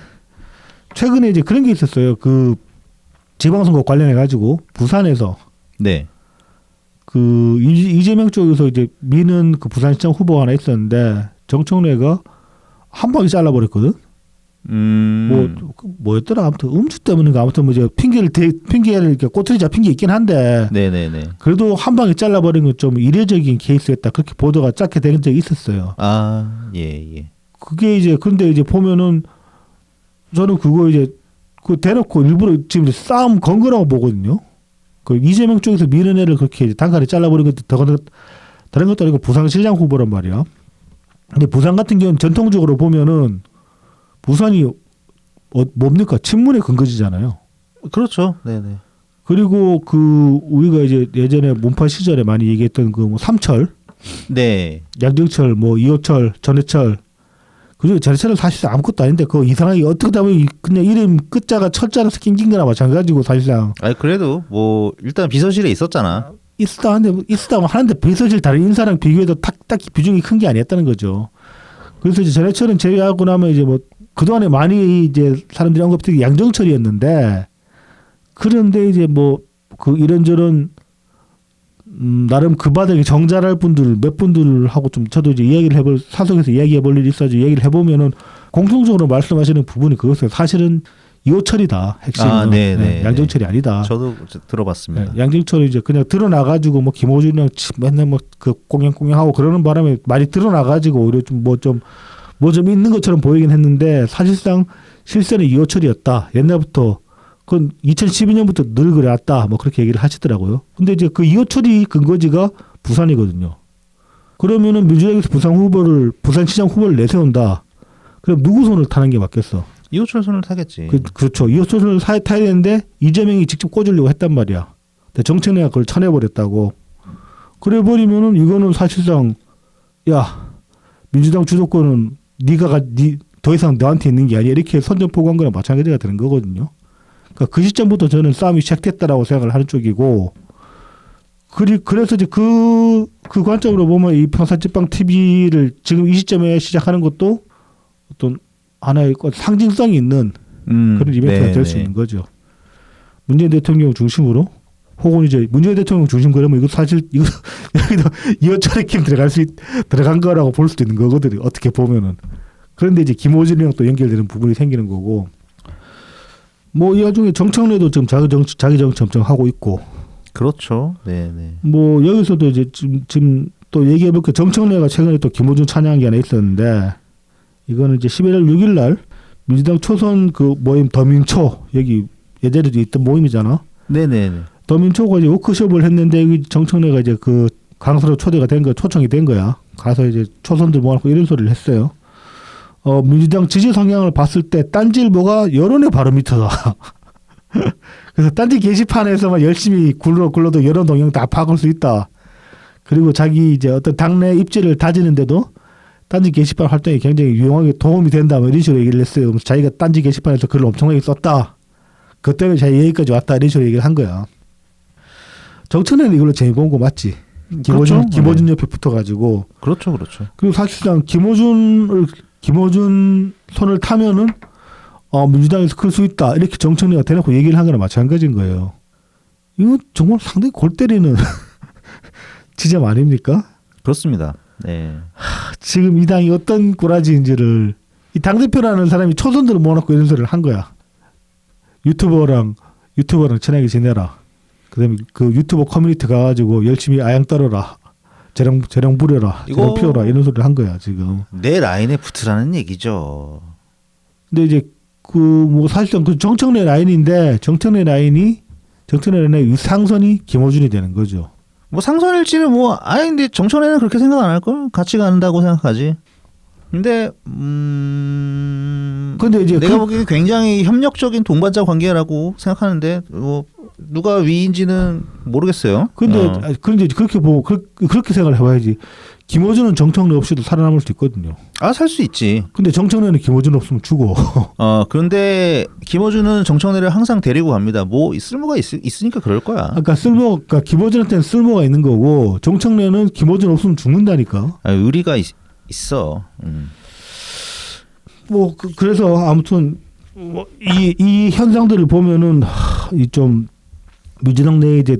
최근에 이제 그런 게 있었어요. 그 지방선거 관련해 가지고 부산에서 네. 그 이재명 쪽에서 이제 미는 그 부산시장 후보가 하나 있었는데 정청래가 한 방에 잘라버렸거든. 뭐였더라. 아무튼 음주 때문인가 아무튼 뭐 이제 핑계를 이렇게 꼬투리 잡힌 게 있긴 한데. 네네네. 그래도 한 방에 잘라버린 건 좀 이례적인 케이스였다. 그렇게 보도가 짧게 된 적이 있었어요. 예. 그게 이제 근데 이제 보면은 저는 그거 이제 그 대놓고 일부러 지금 싸움 건 거라고 보거든요. 그 이재명 쪽에서 미는 애를 그렇게 이제 단칼에 잘라버린 것도 다른 것도 아니고 부산시장 후보란 말이야. 근데 부산 같은 경우는 전통적으로 보면은 부산이 뭡니까? 친문의 근거지잖아요. 그렇죠. 네네. 그리고 그 우리가 이제 예전에 문파 시절에 많이 얘기했던 그 뭐 삼철, 네. 양정철, 뭐 이호철, 전해철. 그리고 전해철은 사실상 아무것도 아닌데 그 이상하게 어떻게 보면 그냥 이름 끝자가 철자라서 낑긴 거나 마찬가지고 사실상. 그래도 뭐 일단 비서실에 있었잖아. 있었다 하는데 비서실 다른 인사랑 비교해도 딱히 비중이 큰 게 아니었다는 거죠. 그래서 이제 전해철은 제외하고 나면 이제 뭐 그동안에 많이 이제 사람들이 언급했던 게 양정철이었는데 그런데 이제 뭐 그 이런저런 나름 그 바닥에 정잘할 분들 몇 분들하고 좀 저도 이제 이야기를 사석에서 이야기해볼 일이 있어서 이야기를 해보면은 공통적으로 말씀하시는 부분이 그것이에요. 사실은 이호철이다 핵심은. 네. 양정철이 아니다. 저도 들어봤습니다. 네, 양정철이 이제 그냥 드러나가지고 뭐 김호준이랑 맨날 뭐 그 꽁냥꽁냥하고 그러는 바람에 많이 드러나가지고 오히려 좀 있는 것처럼 보이긴 했는데 사실상 실세는 이호철이었다. 옛날부터 그건 2012년부터 늘 그래왔다. 뭐 그렇게 얘기를 하시더라고요. 근데 이제 그 이호철이 근거지가 부산이거든요. 그러면은 민주당에서 부산시장 후보를 내세운다. 그럼 누구 손을 타는 게 맞겠어? 이호철 손을 타겠지. 그렇죠. 이호철 손을 타야 되는데 이재명이 직접 꽂으려고 했단 말이야. 근데 정청래가 그걸 쳐내버렸다고. 그래 버리면은 이거는 사실상 야 민주당 주도권은 더 이상 너한테 있는 게 아니야. 이렇게 선전포고한 거랑 마찬가지가 되는 거거든요. 그러니까 그 시점부터 저는 싸움이 시작됐다라고 생각을 하는 쪽이고, 그래서 이제 그 관점으로 보면 이 평산찐빵 TV를 지금 이 시점에 시작하는 것도 어떤 하나의 상징성이 있는 그런 이벤트가 될 수 있는 거죠. 문재인 대통령 중심으로 혹은 이제 문재인 대통령 중심 그러면 이거 여기도 이호철의 힘 들어간 거라고 볼 수도 있는 거거든요. 어떻게 보면은. 그런데 이제 김호준이랑 또 연결되는 부분이 생기는 거고. 뭐 이 와중에 정청래도 지금 자기 정치 엄청 하고 있고. 그렇죠. 네네. 뭐 여기서도 이제 지금 또 얘기해볼게. 정청래가 최근에 또 김호준 찬양한 게 하나 있었는데 이거는 이제 11월 6일 날 민주당 초선 그 모임 더민초 여기 예전에도 있던 모임이잖아. 네네네. 더민초가 이제 워크숍을 했는데 여기 정청래가 이제 그 강사로 초청이 된 거야. 가서 이제 초선들 모아놓고 이런 소리를 했어요. 민주당 지지 성향을 봤을 때 딴지일보가 여론의 바로 밑이다. 그래서 딴지 게시판에서만 열심히 굴러도 여론 동향 다 파악할 수 있다. 그리고 자기 이제 어떤 당내 입지를 다지는데도 딴지 게시판 활동이 굉장히 유용하게 도움이 된다. 뭐 이런 식으로 얘기를 했어요. 자기가 딴지 게시판에서 글을 엄청나게 썼다. 그 때문에 자기 여기까지 왔다. 이런 식으로 얘기를 한 거야. 정청래는 이걸로 재미 본 거 맞지? 김호준 옆에 붙어가지고. 그렇죠. 그리고 사실상 김어준 손을 타면은 민주당에서 클 수 있다 이렇게 정청래가 대놓고 얘기를 한 거나 마찬가지인 거예요. 이거 정말 상당히 골 때리는 지점 아닙니까? 그렇습니다. 네. 지금 이 당이 어떤 꼬라지인지를 이 당대표라는 사람이 초선들을 모아놓고 이런 소리를 한 거야. 유튜버랑 친하게 지내라. 그다음에 그 유튜버 커뮤니티 가가지고 열심히 아양 떨어라. 재령 부려라. 재령 피워라. 이런 소리를 한 거야 지금. 내 라인에 붙으라는 얘기죠. 근데 이제 그 뭐 사실상 그 정청래 라인인데 정청래 라인의 상선이 김어준이 되는 거죠. 뭐 상선일지는 뭐 아니 근데 정청래는 그렇게 생각 안 할 걸. 같이 간다고 생각하지. 근데 근데 이제 내가 보기에 굉장히 협력적인 동반자 관계라고 생각하는데 뭐 누가 위인지는 모르겠어요. 근데 그렇게 보고 그렇게 생각을 해봐야지. 김어준은 정청래 없이도 살아남을 수 있거든요. 아, 살 수 있지. 근데 정청래는 김어준 없으면 죽어. 그런데 김어준은 정청래를 항상 데리고 갑니다. 뭐 쓸모가 있으니까 그럴 거야. 그러니까 김어준한테는 쓸모가 있는 거고 정청래는 김어준 없으면 죽는다니까. 의리가 있어. 뭐 그래서 아무튼 뭐 이 현상들을 보면은 이 좀 민주당 내에 이제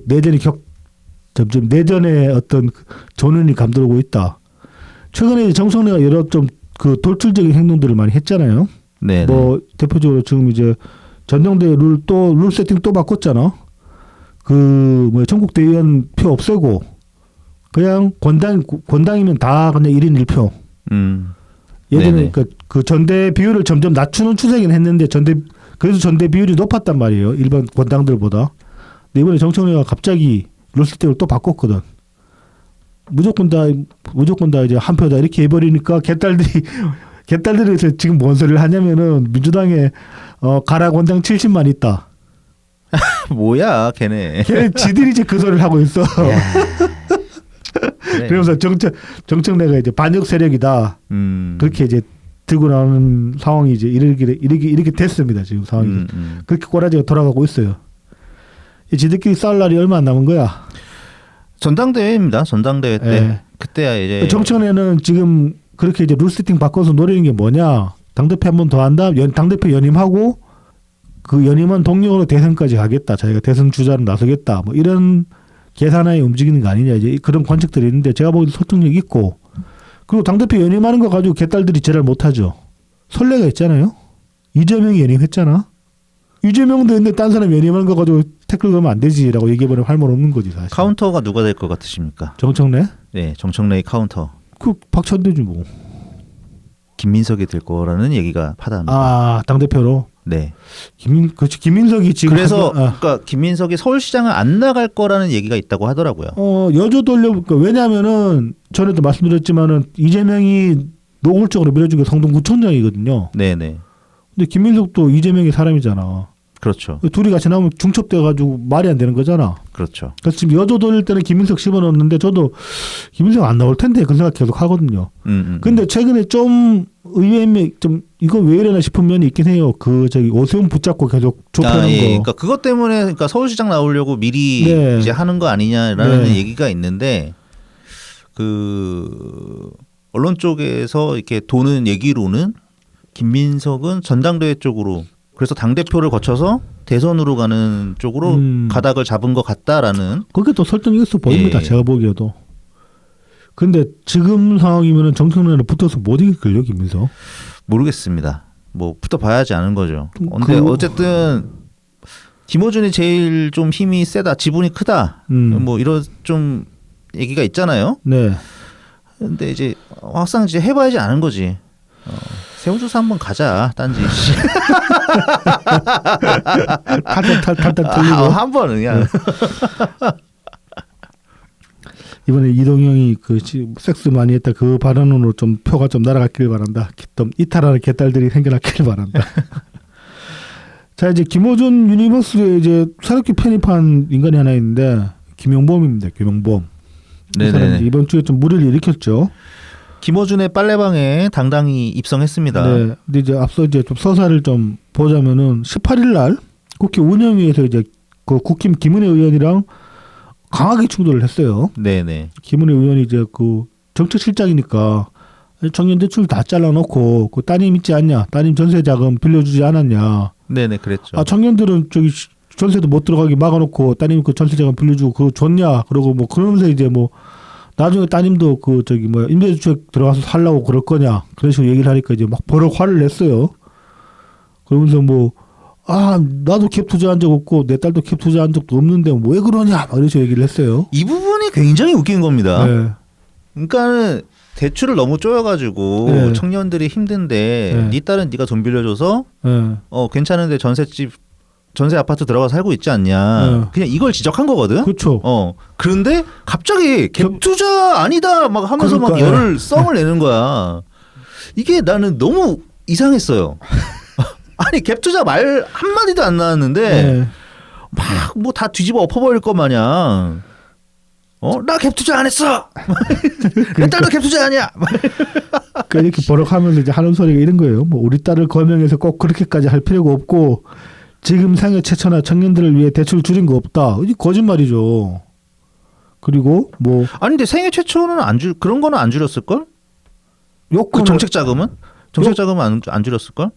점점 내전의 어떤 전운이 감돌고 있다. 최근에 정청래가 여러 좀 그 돌출적인 행동들을 많이 했잖아요. 네. 뭐 대표적으로 지금 이제 전당대 룰 세팅 또 바꿨잖아. 그 뭐 전국대의원 표 없애고 그냥 권당이면 다 그냥 1인 1표. 예전에 그 전대 비율을 점점 낮추는 추세긴 했는데 그래서 전대 비율이 높았단 말이에요. 일반 권당들보다. 근데 이번에 정청래가 갑자기 룰 세팅을 또 바꿨거든. 무조건 다 이제 한 표다 이렇게 해버리니까 개딸들이 지금 뭔 소리를 하냐면은 민주당에 가라 권당 70만 있다. 뭐야 걔네. 지들이 이제 그 소리를 하고 있어. 그래. 그러면서 정청래가 이제 반역 세력이다. 그렇게 이제 들고 나오는 상황이 이제 이렇게 됐습니다. 지금 상황이 그렇게 꼬라지가 돌아가고 있어요. 지들끼리 싸울 날이 얼마 안 남은 거야. 전당대회입니다. 전당대회 때. 네. 그때야 이제 정청래는 지금 그렇게 이제 룰 세팅 바꿔서 노리는 게 뭐냐? 당대표 한 번 더 한다. 당대표 연임하고 그 연임한 동력으로 대선까지 가겠다. 자기가 대선 주자로 나서겠다. 뭐 이런 계산하에 움직이는 거 아니냐. 이제 그런 관측들이 있는데 제가 보기에도 설득력 있고 그리고 당대표 연임하는 거 가지고 개딸들이 제를 못하죠. 선례가 있잖아요. 이재명이 연임했잖아. 이재명도 있는데 딴 사람 연임하는 거 가지고 태클 걸면 안 되지라고 얘기해버리면 할 말 없는 거지 사실. 카운터가 누가 될 것 같으십니까? 정청래? 네, 정청래의 카운터. 그 박찬대지 뭐. 김민석이 될 거라는 얘기가 파다합니다. 아 당대표로. 네. 김민석이 지금 그래서 그러니까 김민석이 서울시장을 안 나갈 거라는 얘기가 있다고 하더라고요. 여조 돌려볼까. 왜냐하면은 전에도 말씀드렸지만은 이재명이 노골적으로 밀어준 게 성동구청장이거든요. 네네. 근데 김민석도 이재명의 사람이잖아. 그렇죠. 둘이 같이 나오면 중첩돼가지고 말이 안 되는 거잖아. 그렇죠. 그래서 지금 여조 돌릴 때는 김민석 집어넣었는데 저도 김민석 안 나올 텐데 그 생각 계속 하거든요. 근데 최근에 좀 의외의 좀 이거 왜 이러나 싶은 면이 있긴 해요. 그 오세훈 붙잡고 계속 좁혀놓은 거. 그러니까 그것 때문에 그러니까 서울시장 나오려고 미리 네. 이제 하는 거 아니냐라는 네. 얘기가 있는데 그 언론 쪽에서 이렇게 도는 얘기로는 김민석은 전당대회 쪽으로 그래서 당대표를 거쳐서 대선으로 가는 쪽으로 가닥을 잡은 것 같다라는. 그게 또 설득이 있어 보입니다. 예. 제가 보기에도. 근데 지금 상황이면은 정청래는 붙어서 못 이길걸요, 김민석? 모르겠습니다. 뭐 붙어봐야지 아는 거죠. 근데 어쨌든 김어준이 제일 좀 힘이 세다, 지분이 크다, 뭐 이런 좀 얘기가 있잖아요. 네. 근데 이제 막상 이제 해봐야지 아는 거지. 세무조사 한번 가자, 딴지. 탈탈 틀리고. 한번 그냥. 이번에 이동형이 그 섹스 많이 했다 그 발언으로 좀 표가 좀 날아갔길 바란다. 좀 이탈하는 개딸들이 생겨났길 바란다. 자 이제 김어준 유니버스에 이제 새롭게 편입한 인간이 하나 있는데 김용범입니다. 김용범. 네네. 이번 주에 좀 물을 일으켰죠. 김어준의 빨래방에 당당히 입성했습니다. 네. 근데 이제 앞서 이제 좀 서사를 좀 보자면은 18일 날 국회 운영위에서 이제 그 국힘 김은혜 의원이랑 강하게 충돌을 했어요. 네네. 김은혜 의원이 이제 그 정책실장이니까 청년 대출 다 잘라놓고 그 따님 있지 않냐? 따님 전세 자금 빌려주지 않았냐? 네네 그랬죠. 아 청년들은 저기 전세도 못 들어가게 막아놓고 따님 그 전세 자금 빌려주고 그거 줬냐? 그러고 뭐 그러면서 이제 뭐 나중에 따님도 그 저기 뭐 임대주택 들어가서 살라고 그럴 거냐? 그런 식으로 얘기를 하니까 이제 막 버럭 화를 냈어요. 그러면서 뭐 나도 갭 투자한 적 없고 내 딸도 갭 투자한 적도 없는데 뭐 왜 그러냐? 막 이런 식으로 얘기를 했어요. 이 부분이 굉장히 웃긴 겁니다. 네. 그러니까 대출을 너무 쪼여가지고 네. 청년들이 힘든데 네. 네 딸은 네가 돈 빌려줘서 네. 괜찮은데 전세 아파트 들어가 살고 있지 않냐. 네. 그냥 이걸 지적한 거거든. 그렇죠. 그런데 갑자기 갭 투자 아니다 막 하면서 막 그러니까, 열을 썽을 내는 거야. 이게 나는 너무 이상했어요. 아니 갭 투자 말 한마디도 안 나왔는데 네. 막 뭐 다 뒤집어 엎어버릴 것 마냥 나 갭 투자 안 했어. 내 딸도 갭 투자 아니야. 그러니까 이렇게 버럭하면서 이제 하는 소리가 이런 거예요. 뭐 우리 딸을 거명해서 꼭 그렇게까지 할 필요가 없고 지금 생애 최초나 청년들을 위해 대출 줄인 거 없다. 이 거짓말이죠. 그리고 뭐 아니 근데 생애 최초는 그런 거는 안 줄였을 걸? 요건 그 정책 자금은 안 줄였을 걸?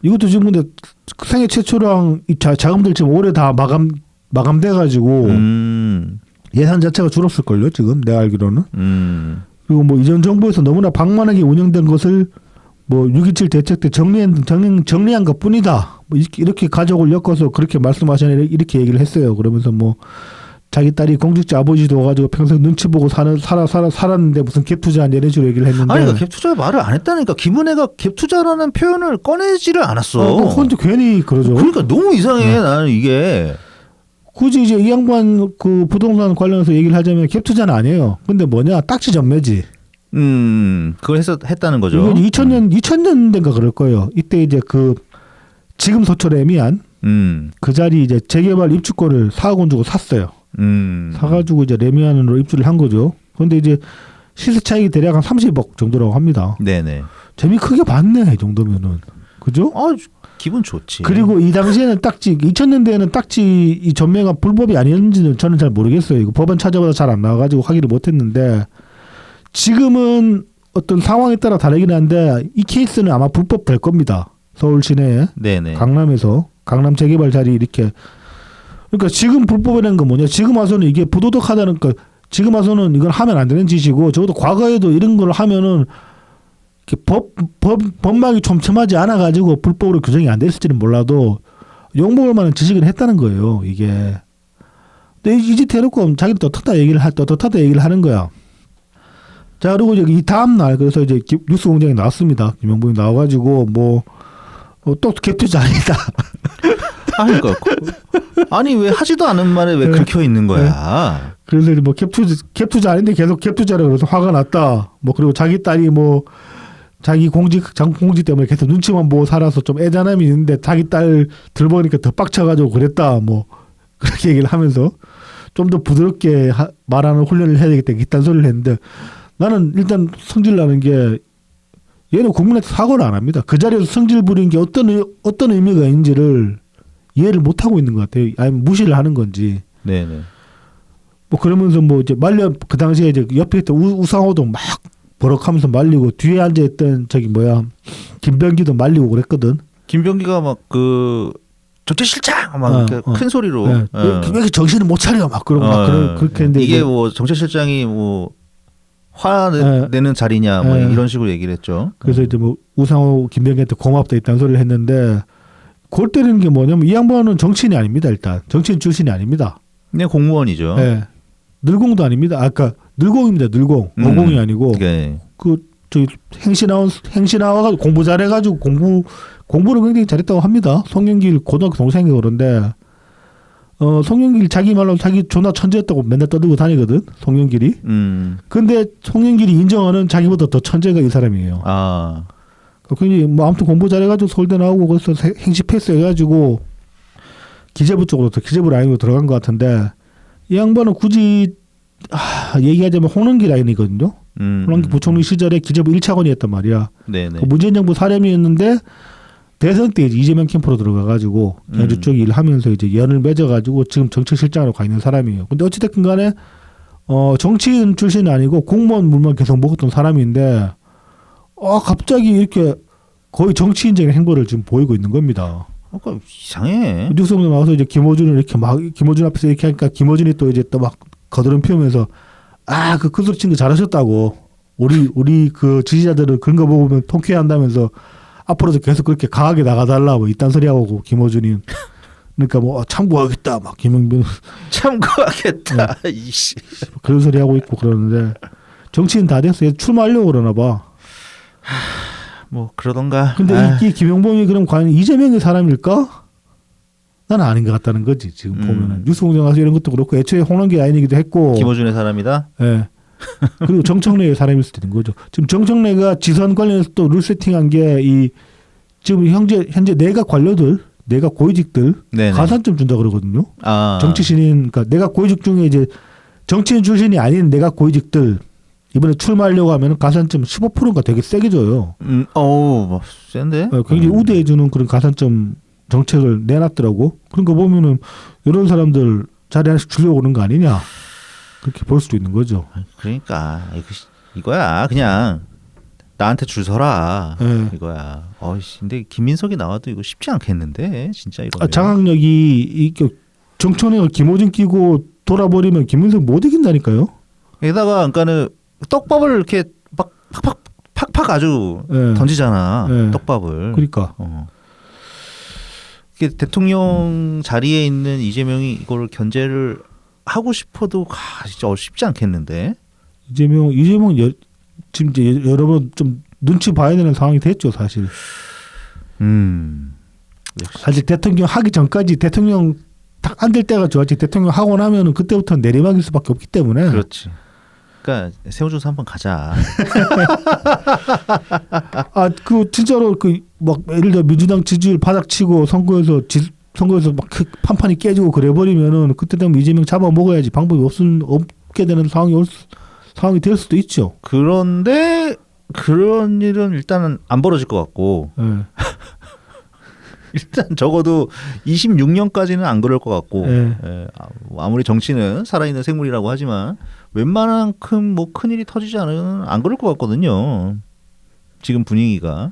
이것도 지금 근데 생애 최초랑 이 자금들 지금 올해 다 마감돼 가지고 예산 자체가 줄었을 걸요. 지금 내가 알기로는. 그리고 뭐 이전 정부에서 너무나 방만하게 운영된 것을 뭐 6.27 대책 때 정리한 것뿐이다. 뭐 이렇게 가족을 엮어서 그렇게 말씀하시는 이렇게 얘기를 했어요. 그러면서 뭐 자기 딸이 공직자 아버지도 가지고 평생 눈치 보고 살았는데 무슨 갭 투자한 이런 식으로 얘기를 했는데. 아니 그러니까 갭 투자 말을 안 했다니까. 김은혜가 갭 투자라는 표현을 꺼내지를 않았어. 혼자 괜히 그러죠. 그러니까 너무 이상해. 나는 이게. 굳이 이제 이 양반 그 부동산 관련해서 얘기를 하자면 갭 투자는 아니에요. 근데 뭐냐 딱지 전매지. 그걸 했다는 거죠. 이거 2000년대인가 그럴 거예요. 이때 이제 그 지금 서초 레미안 그 자리 이제 재개발 입주권을 4억 원 주고 샀어요. 사가지고 이제 레미안으로 입주를 한 거죠. 그런데 이제 시세 차익이 대략 한 30억 정도라고 합니다. 네네. 재미 크게 봤네 이 정도면은. 그죠? 기분 좋지. 그리고 이 당시에는 딱지 2000년대에는 딱지 이 전매가 불법이 아니었는지는 저는 잘 모르겠어요. 이거 법원 찾아봐도 잘 안 나와가지고 확인을 못했는데 지금은 어떤 상황에 따라 다르긴 한데 이 케이스는 아마 불법 될 겁니다. 서울 시내에 네네. 강남 재개발 자리 이렇게. 그러니까 지금 불법이라는 건 뭐냐? 지금 와서는 이게 부도덕하다는 거. 지금 와서는 이건 하면 안 되는 짓이고 적어도 과거에도 이런 걸 하면은 법망이 촘촘하지 않아 가지고 불법으로 규정이 안 됐을지는 몰라도 욕먹을 만한 지식을 했다는 거예요. 이게. 근데 이 짓 해놓고 자기도 떳떳하다 얘기를 하는 거야. 자 그리고 이 다음 날 그래서 이제 뉴스 공장에 나왔습니다. 김영봉이 나와가지고 또 갭 투자 아니다. 그러니까 아니 왜 하지도 않은 말에 왜 긁혀 있는 거야? 그래서 뭐 갭 투자 아닌데 계속 갭 투자라고 그래서 화가 났다. 뭐 그리고 자기 딸이 뭐 자기 장공직 때문에 계속 눈치만 보고 살아서 좀 애잔함이 있는데 자기 딸 들보니까 더 빡쳐가지고 그랬다. 뭐 그렇게 얘기를 하면서 좀 더 부드럽게 말하는 훈련을 해야 되겠다. 이딴 소리를 했는데 나는 일단 성질나는 게 얘는 국민한테 사과를 안 합니다. 그 자리에서 성질 부린 게 어떤 의미가 있는지를 이해를 못 하고 있는 것 같아요. 아니면 무시를 하는 건지. 네네. 뭐 그러면서 뭐 이제 그 당시에 이제 옆에 있던 우상호도 막 버럭하면서 말리고 뒤에 앉아 있던 김병기도 말리고 그랬거든. 김병기가 막 그 정책실장 막 큰 소리로 왜 이렇게 정신을 못 차려 막 그러고 그렇게 했는데 이게 뭐 정책실장이 뭐 화내는 자리냐 뭐 이런 식으로 얘기를 했죠. 그래서 이제 뭐 우상호 김병기한테 고맙다 이딴 소리를 했는데 골 때리는 게 뭐냐면 이 양반은 정치인이 아닙니다. 일단 정치인 출신이 아닙니다. 그냥 공무원이죠. 네. 늘공도 아닙니다. 아까 늘공입니다. 늘공 어공이 아니고 네. 저기 행시 나와가지고 공부 잘해가지고 공부를 굉장히 잘했다고 합니다. 송영길 고등학교 동생이 그런데 송영길 자기 말로 자기 존나 천재였다고 맨날 떠들고 다니거든. 송영길이. 근데 송영길이 인정하는 자기보다 더 천재가 이 사람이에요. 굉장히 뭐 아무튼 공부 잘해가지고 서울대 나오고 그래서 행시 패스해가지고 기재부 쪽으로 기재부 라인으로 들어간 것 같은데 이 양반은 굳이 얘기하자면 홍능기 라인이거든요. 홍능기 부총리 시절에 기재부 1차관이었단 말이야. 네네. 그 문재인 정부 사령이었는데 대선 때 이재명 캠프로 들어가가지고 연주 쪽 일을 하면서 이제 연을 맺어가지고 지금 정책실장으로 가 있는 사람이에요. 근데 어찌됐든 간에 정치인 출신이 아니고 공무원 물만 계속 먹었던 사람인데 갑자기 이렇게 거의 정치인적인 행보를 지금 보이고 있는 겁니다. 그러니까 이상해. 뉴스공장 나와서 이제 김어준을 이렇게 막 김어준 앞에서 이렇게 하니까 김어준이 또 이제 또 막 거드름 피우면서 그 소리 친 거 잘하셨다고. 우리 그 지지자들은 그런 거 보면 통쾌한다면서 앞으로도 계속 그렇게 강하게 나가달라 뭐 이딴 소리 하고 그러니까 뭐 참고하겠다 막 김영빈 참고하겠다. 이씨. 그런 소리 하고 있고 그러는데 정치인 다 됐어. 출마하려고 그러나 봐. 뭐 그러던가. 근데 이 김영범이 그럼 과연 이재명의 사람일까? 나는 아닌 것 같다는 거지 지금 보면은 뉴스공장 가서 이런 것도 그렇고 애초에 홍남기 라인이기도 했고 김어준의 사람이다. 예. 그리고 정청래의 사람일 수도 있는 거죠. 지금 정청래가 지선 관련해서 또 룰 세팅한 게 이 지금 현재 내각 관료들, 내각 고위직들 네네. 가산점 준다 그러거든요. 아. 정치 신인, 그러니까 내각 고위직 중에 이제 정치인 출신이 아닌 내각 고위직들 이번에 출마하려고 하면 가산점 15%가 되게 세게 줘요. 뭐 센데. 굉장히 우대해 주는 그런 가산점 정책을 내놨더라고. 그런 거 보면은 이런 사람들 자리 하나씩 주려고 그런 거 아니냐. 그렇게 볼 수도 있는 거죠. 그러니까 이거야 그냥 나한테 줄 서라. 네. 이거야. 근데 김민석이 나와도 이거 쉽지 않겠는데 진짜 이러면. 장악력이 정청래가 김어준 끼고 돌아버리면 김민석 못 이긴다니까요. 게다가 그러니까는 떡밥을 이렇게 막 팍팍 아주 네. 던지잖아. 네. 떡밥을. 그러니까. 이게 대통령 자리에 있는 이재명이 이걸 견제를 하고 싶어도 진짜 쉽지 않겠는데. 이재명 지금 이제 여러 번 좀 눈치 봐야 되는 상황이 됐죠 사실. 역시. 사실 대통령 하기 전까지 대통령 딱 안 될 때가 좋았지. 대통령 하고 나면은 그때부터 내리막일 수밖에 없기 때문에. 그렇지. 그러니까 새우젓 한번 가자. 진짜로 막 예를 들어 민주당 지지율 바닥치고 선거에서 막 판판이 깨지고 그래버리면은 그때 되면 이재명 잡아 먹어야지 방법이 없게 되는 상황이 될 수도 있죠. 그런데 그런 일은 일단은 안 벌어질 것 같고. 네. 일단 적어도 26년까지는 안 그럴 것 같고. 네. 아무리 정치는 살아있는 생물이라고 하지만 웬만큼 뭐 큰일이 터지지 않으면 안 그럴 것 같거든요. 지금 분위기가.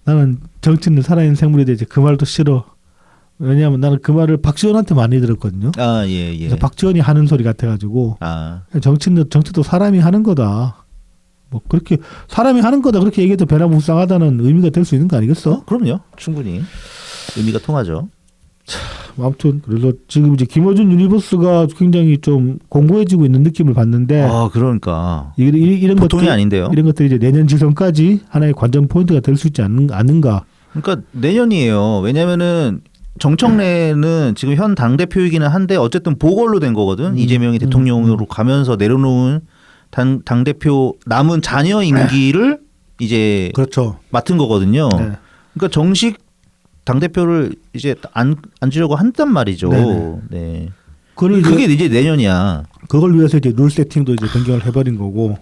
나는 정치는 살아있는 생물에 대해서 그 말도 싫어. 왜냐하면 나는 그 말을 박지원한테 많이 들었거든요. 예. 그래서 박지원이 하는 소리 같아가지고 정치도 사람이 하는 거다. 뭐 그렇게 사람이 하는 거다 그렇게 얘기해도 변화무쌍하다는 의미가 될 수 있는 거 아니겠어? 그럼요. 충분히 의미가 통하죠. 아무튼 그래서 지금 이제 김어준 유니버스가 굉장히 좀 공고해지고 있는 느낌을 받는데. 그러니까 이런 보통이 것들, 아닌데요. 이런 것들이 이제 내년 지선까지 하나의 관전 포인트가 될 수 있지 않는가. 그러니까 내년이에요. 왜냐면은 정청래는 지금 현 당대표이기는 한데 어쨌든 보궐로 된 거거든. 이재명이 대통령으로 가면서 내려놓은 당대표 남은 자녀 임기를 이제 그렇죠. 맡은 거거든요. 네. 그러니까 정식 당대표를 이제 앉으려고 한단 말이죠. 네네. 네. 그게 이제 내년이야. 그걸 위해서 이제 룰 세팅도 이제 변경을 해버린 거고.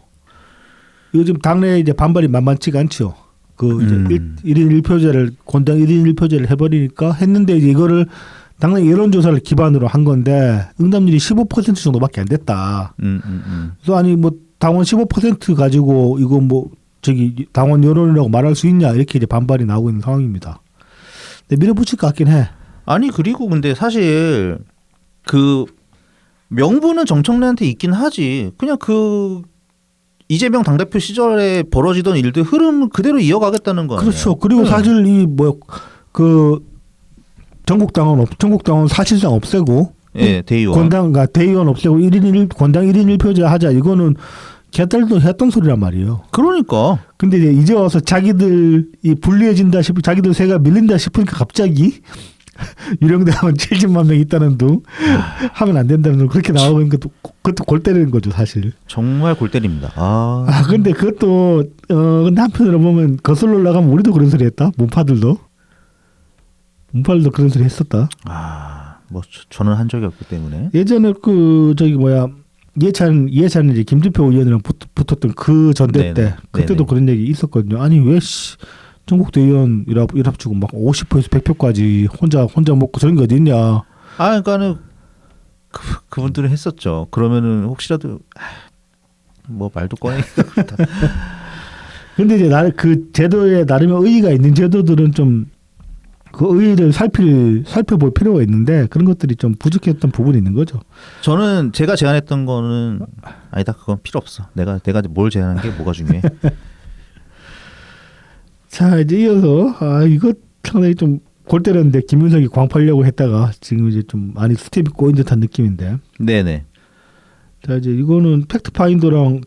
요즘 당내에 이제 반발이 만만치가 않죠. 이제 1인 1표제를 권당 1인 1표제를 해버리니까 했는데 이제 이거를 당내 여론조사를 기반으로 한 건데 응답률이 15% 정도밖에 안 됐다. 그래서 아니 뭐 당원 15% 가지고 이거 뭐 당원 여론이라고 말할 수 있냐 이렇게 이제 반발이 나오고 있는 상황입니다. 근데 밀어붙일 것 같긴 해. 아니 그리고 근데 사실 그 명분은 정청래한테 있긴 하지. 그냥 이재명 당대표 시절에 벌어지던 일들 흐름 그대로 이어가겠다는 거 아니에요? 그렇죠. 그리고 사실 전국 당원 사실상 없애고 대의원 대의원 없애고 권당 1인 1표제 하자 이거는 걔들도 했던 소리란 말이에요. 그러니까. 근데 이제 와서 자기들이 불리해진다 싶고 자기들 세가 밀린다 싶으니까 갑자기 유령대원 70만 명 있다는 둥 하면 안 된다는 둥 그렇게 나오고 있는 그것도 골 때리는 거죠 사실. 정말 골 때립니다. 근데 그것도 근데 한편으로 보면 거슬러 올라가면 우리도 그런 소리 했다. 문파들도 그런 소리 했었다. 뭐 저는 한 적이 없기 때문에. 예전에 예찬 이제 김주표 의원이랑 붙었던 그 전대 때 그때도 그런 얘기 있었거든요. 아니 왜 전국대 의원 일합치고 막 50%에서 100표까지 혼자 먹고 저런 게 어디 있냐. 그러니까는 그분들은 했었죠. 그러면은 혹시라도 뭐 말도 꺼내기가 그렇다. 근데 이제 그 제도에 나름의 의의가 있는 제도들은 좀 그 의의를 살펴볼 필요가 있는데 그런 것들이 좀 부족했던 부분이 있는 거죠. 저는 제가 제안했던 거는 아니다. 그건 필요 없어. 내가 뭘 제안한 게 뭐가 중요해. 자 이제 이어서 이거 상당히 좀 골 때렸는데 김윤석이 광파려고 했다가 지금 이제 좀 많이 스텝이 꼬인 듯한 느낌인데. 네네. 자 이제 이거는 팩트파인더랑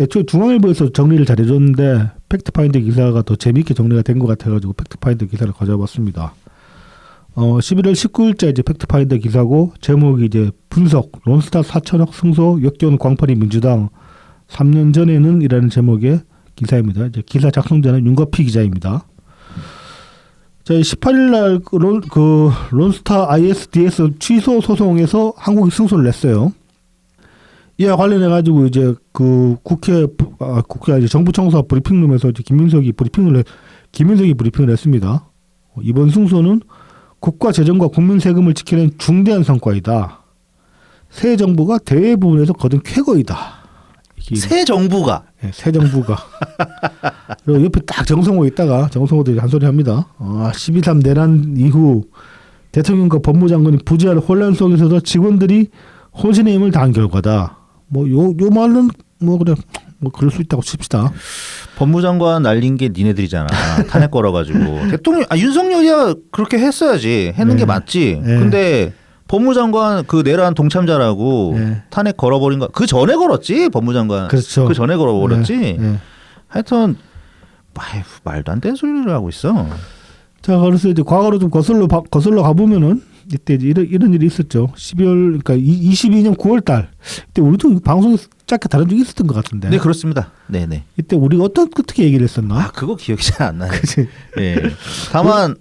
애초에 중앙일보에서 정리를 잘해줬는데 팩트파인더 기사가 더 재미있게 정리가 된 것 같아가지고 팩트파인더 기사를 가져와봤습니다. 11월 19일자 이제 팩트파인더 기사고 제목이 이제 분석 론스타 4천억 승소 역전 광팔이 민주당 3년 전에는 이라는 제목의 기사입니다. 이제 기사 작성자는 윤거피 기자입니다. 자 18일 날 론스타 ISDS 취소 소송에서 한국이 승소를 냈어요. 이와 관련해 가지고 이제 그 국회 이제 정부 청사 브리핑룸에서 이제 김민석이 브리핑을 했습니다. 이번 승소는 국가 재정과 국민 세금을 지키는 중대한 성과이다. 새 정부가 대부분에서 거둔 쾌거이다. 새 정부가. 네, 새 정부가. 그리고 옆에 딱 정성호 있다가 정성호도 한 소리 합니다. 12.3 내란 이후 대통령과 법무장관이 부재할 혼란 속에서도 직원들이 혼신의 힘을 다한 결과다. 요 말은 그래 그럴 수 있다고 칩시다. 법무장관 날린 게 니네들이잖아. 탄핵 걸어가지고 대통령 윤석열이야 그렇게 했어야지. 했는 게 맞지. 근데 법무장관 그 내란 동참자라고 탄핵 걸어버린 거 그 전에 걸었지 법무장관. 그렇죠. 그 전에 걸어버렸지. 하여튼 말도 안 되는 소리를 하고 있어. 자 그래서 이제 과거로 좀 거슬러 가보면은 이때 이제 이런 일이 있었죠. 12월 그러니까 22년 9월달 이때 우리도 방송에서 짧게 다룬 적이 있었던 것 같은데. 네 그렇습니다. 네네. 이때 우리가 어떻게 얘기를 했었나? 그거 기억이 잘 안 나네. 그치? 네. 다만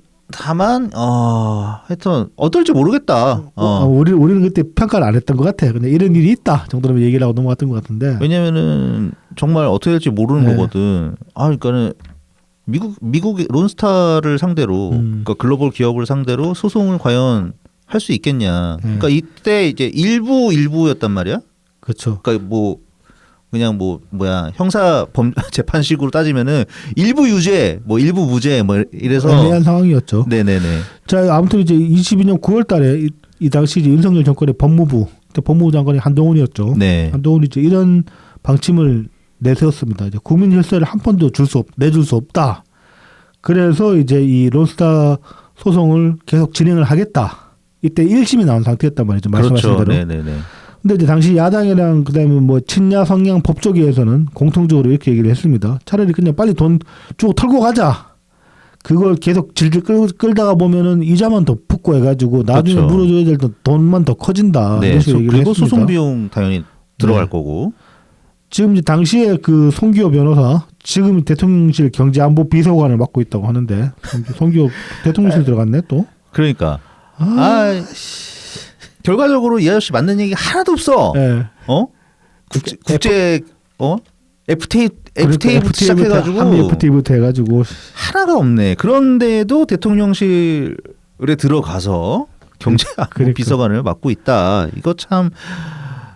하여튼 어떨지 모르겠다. 우리는 그때 평가를 안 했던 것 같아. 근데 이런 일이 있다 정도로 얘기를 하고 넘어갔던 것 같은데. 왜냐면은 정말 어떻게 될지 모르는 거거든. 그러니까는 미국 론스타를 상대로 그러니까 글로벌 기업을 상대로 소송을 과연 할 수 있겠냐. 그러니까 이때 이제 일부였단 말이야. 그렇죠. 그러니까 그냥 형사 재판식으로 따지면은 일부 유죄, 일부 무죄, 이래서 애매한 상황이었죠. 네네네. 자 아무튼 이제 22년 9월달에 이 당시 이제 윤석열 정권의 법무부 장관이 한동훈이었죠. 네. 한동훈이 이제 이런 방침을 내세웠습니다. 이제 국민 혈세를 한 푼도 내줄 수 없다. 그래서 이제 이 론스타 소송을 계속 진행을 하겠다. 이때 1심이 나온 상태였단 말이죠. 말씀하신 그렇죠. 대로. 네네네. 근데 이제 당시 야당이랑 그다음에 친야 성향 법조계에서는 공통적으로 이렇게 얘기를 했습니다. 차라리 그냥 빨리 돈 주고 털고 가자. 그걸 계속 질질 끌다가 보면은 이자만 더 붙고 해가지고 나중에 그렇죠. 물어줘야 될 돈만 더 커진다. 네. 이런 식으로 얘기를 그리고 했습니다. 소송 비용 당연히 들어갈 거고. 지금 이제 당시에 그 송기호 변호사 지금 대통령실 경제안보 비서관을 맡고 있다고 하는데 송기호 대통령실 들어갔네 또. 그러니까 결과적으로 이 아저씨 맞는 얘기 하나도 없어. 네. 국제 FTA부터 시작해가지고 한미 FTA부터 해가지고 하나가 없네. 그런데도 대통령실에 들어가서 경제안보 그러니까. 비서관을 맡고 있다. 이거 참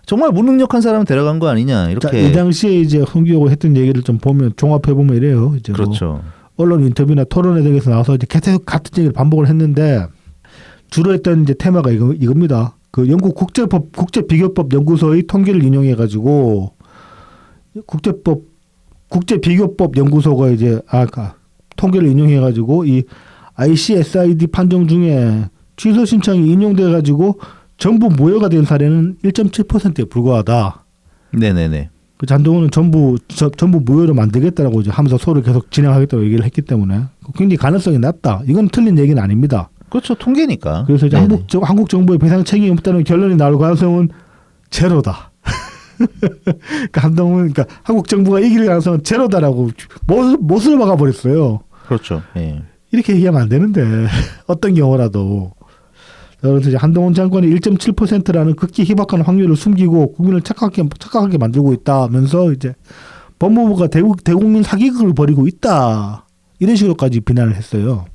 정말 무능력한 사람 데려간 거 아니냐 이렇게. 자, 이 당시에 이제 송기호가 했던 얘기를 좀 보면 종합해 보면 이래요. 이제 그렇죠. 언론 인터뷰나 토론회 등에서 나와서 이제 계속 같은 얘기를 반복을 했는데 주로 했던 이제 테마가 이겁니다. 그 영국 국제비교법 연구소의 통계를 인용해 가지고 국제비교법 연구소가 이제 통계를 인용해 가지고 이 ICSID 판정 중에 취소 신청이 인용돼 가지고 전부 무효가 된 사례는 1.7%에 불과하다. 네네네. 그 한동훈은 전부 무효로 만들겠다라고 이제 하면서 소를 계속 진행하겠다고 얘기를 했기 때문에 굉장히 가능성이 낮다. 이건 틀린 얘기는 아닙니다. 그렇죠. 통계니까. 그래서 이제 한국 정부의 배상 책임이 없다는 결론이 나올 가능성은 제로다. 그러니까 그러니까 한국 정부가 이길 가능성은 제로다라고 못을 막아버렸어요. 그렇죠. 예. 이렇게 얘기하면 안 되는데 어떤 경우라도. 그래서 이제 한동훈 장관이 1.7%라는 극히 희박한 확률을 숨기고 국민을 착각하게 만들고 있다면서 이제 법무부가 대국민 사기극을 벌이고 있다. 이런 식으로까지 비난을 했어요.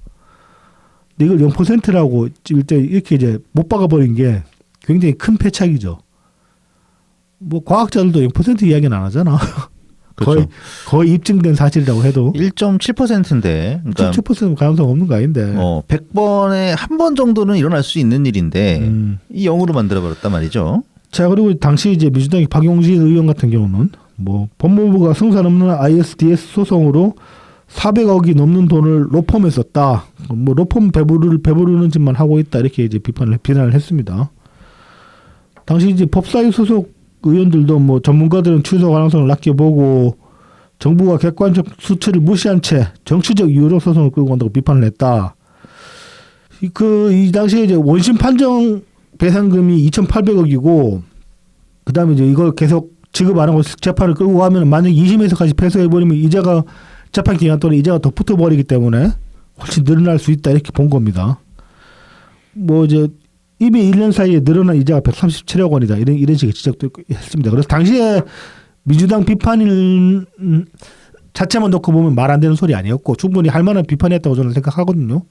근데 이걸 0%라고 이렇게 이제 못 박아버린 게 굉장히 큰 패착이죠. 과학자들도 0% 이야기는 안 하잖아. 그렇죠. 거의 입증된 사실이라고 해도 1.7%인데 그러니까 7% 가능성 없는 거 아닌데. 100번에 한 번 정도는 일어날 수 있는 일인데 이 0으로 만들어 버렸단 말이죠. 자, 그리고 당시 이제 민주당의 박용진 의원 같은 경우는 뭐 법무부가 승산 없는 ISDS 소송으로 400억이 넘는 돈을 로펌에 썼다. 뭐 로펌 배부르는 짓만 하고 있다. 이렇게 이제 비난을 했습니다. 당시 이제 법사위 소속 의원들도 뭐 전문가들은 취소 가능성을 낮게 보고 정부가 객관적 수치를 무시한 채 정치적 이유로 소송을 끌고 간다고 비판을 했다. 이 당시에 이제 원심 판정 배상금이 2,800억이고 그다음에 이제 이걸 계속 지급 안 하고 재판을 끌고 가면 만약 2심에서까지 패소해 버리면 이자가 재판 기간 동안 이자가 더 붙어버리기 때문에 훨씬 늘어날 수 있다 이렇게 본 겁니다. 뭐 이제 이미 1년 사이에 늘어난 이자가 137억 원이다 이런 식의 지적도 했습니다. 그래서 당시에 민주당 비판 자체만 놓고 보면 말 안 되는 소리 아니었고 충분히 할 만한 비판이었다고 저는 생각하거든요.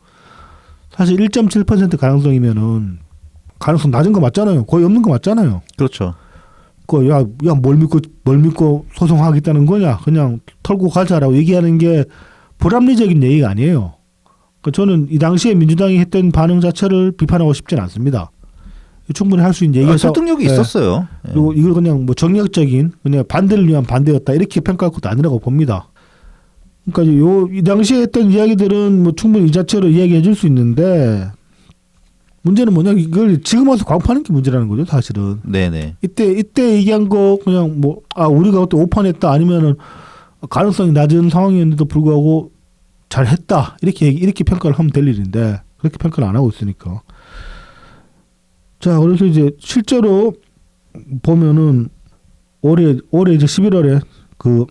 사실 1.7% 가능성이면은 가능성 낮은 거 맞잖아요. 거의 없는 거 맞잖아요. 그렇죠. 뭘 믿고 소송하겠다는 거냐? 그냥 털고 가자라고 얘기하는 게 불합리적인 얘기가 아니에요. 그러니까 저는 이 당시에 민주당이 했던 반응 자체를 비판하고 싶지는 않습니다. 충분히 할 수 있는 얘기가 설득력이 있었어요. 그리고 이걸 그냥 뭐 정략적인 그냥 반대를 위한 반대였다 이렇게 평가할 것도 아니라고 봅니다. 그러니까 이 당시에 했던 이야기들은 뭐 충분히 이 자체로 이야기해 줄 수 있는데 문제는 뭐냐 이걸 지금 와서 광파하는 게 문제라는 거죠 사실은. 네네. 이때 얘기한 거 그냥 뭐 우리가 그때 오판했다 아니면은 가능성이 낮은 상황이었는데도 불구하고 잘했다 이렇게 평가를 하면 될 일인데 그렇게 평가를 안 하고 있으니까. 자 그래서 이제 실제로 보면은 올해 이제 11월에 그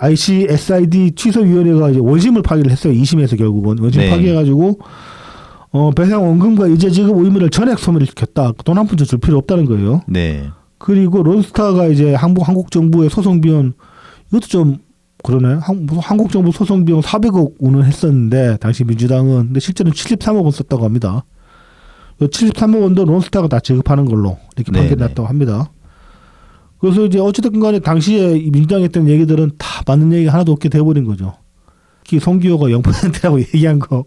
ICSID 취소위원회가 이제 원심을 파기를 했어요. 2심에서 결국은 원심 네. 파기해가지고 배상 원금과 이자 지급 의무를 전액 소멸을 시켰다. 돈 한 푼도 줄 필요 없다는 거예요. 네. 그리고 론스타가 이제 한국 정부의 소송 비용 이것도 좀 그러네. 한국 정부 소송 비용 400억 원을 했었는데 당시 민주당은 근데 실제는 73억 원 썼다고 합니다. 73억 원도 론스타가 다 지급하는 걸로 이렇게 판결났다고 합니다. 그래서 이제 어쨌든 간에 당시에 민주당이 했던 얘기들은 다 맞는 얘기가 하나도 없게 돼버린 거죠. 특히 송기호가 0%라고 얘기한 거.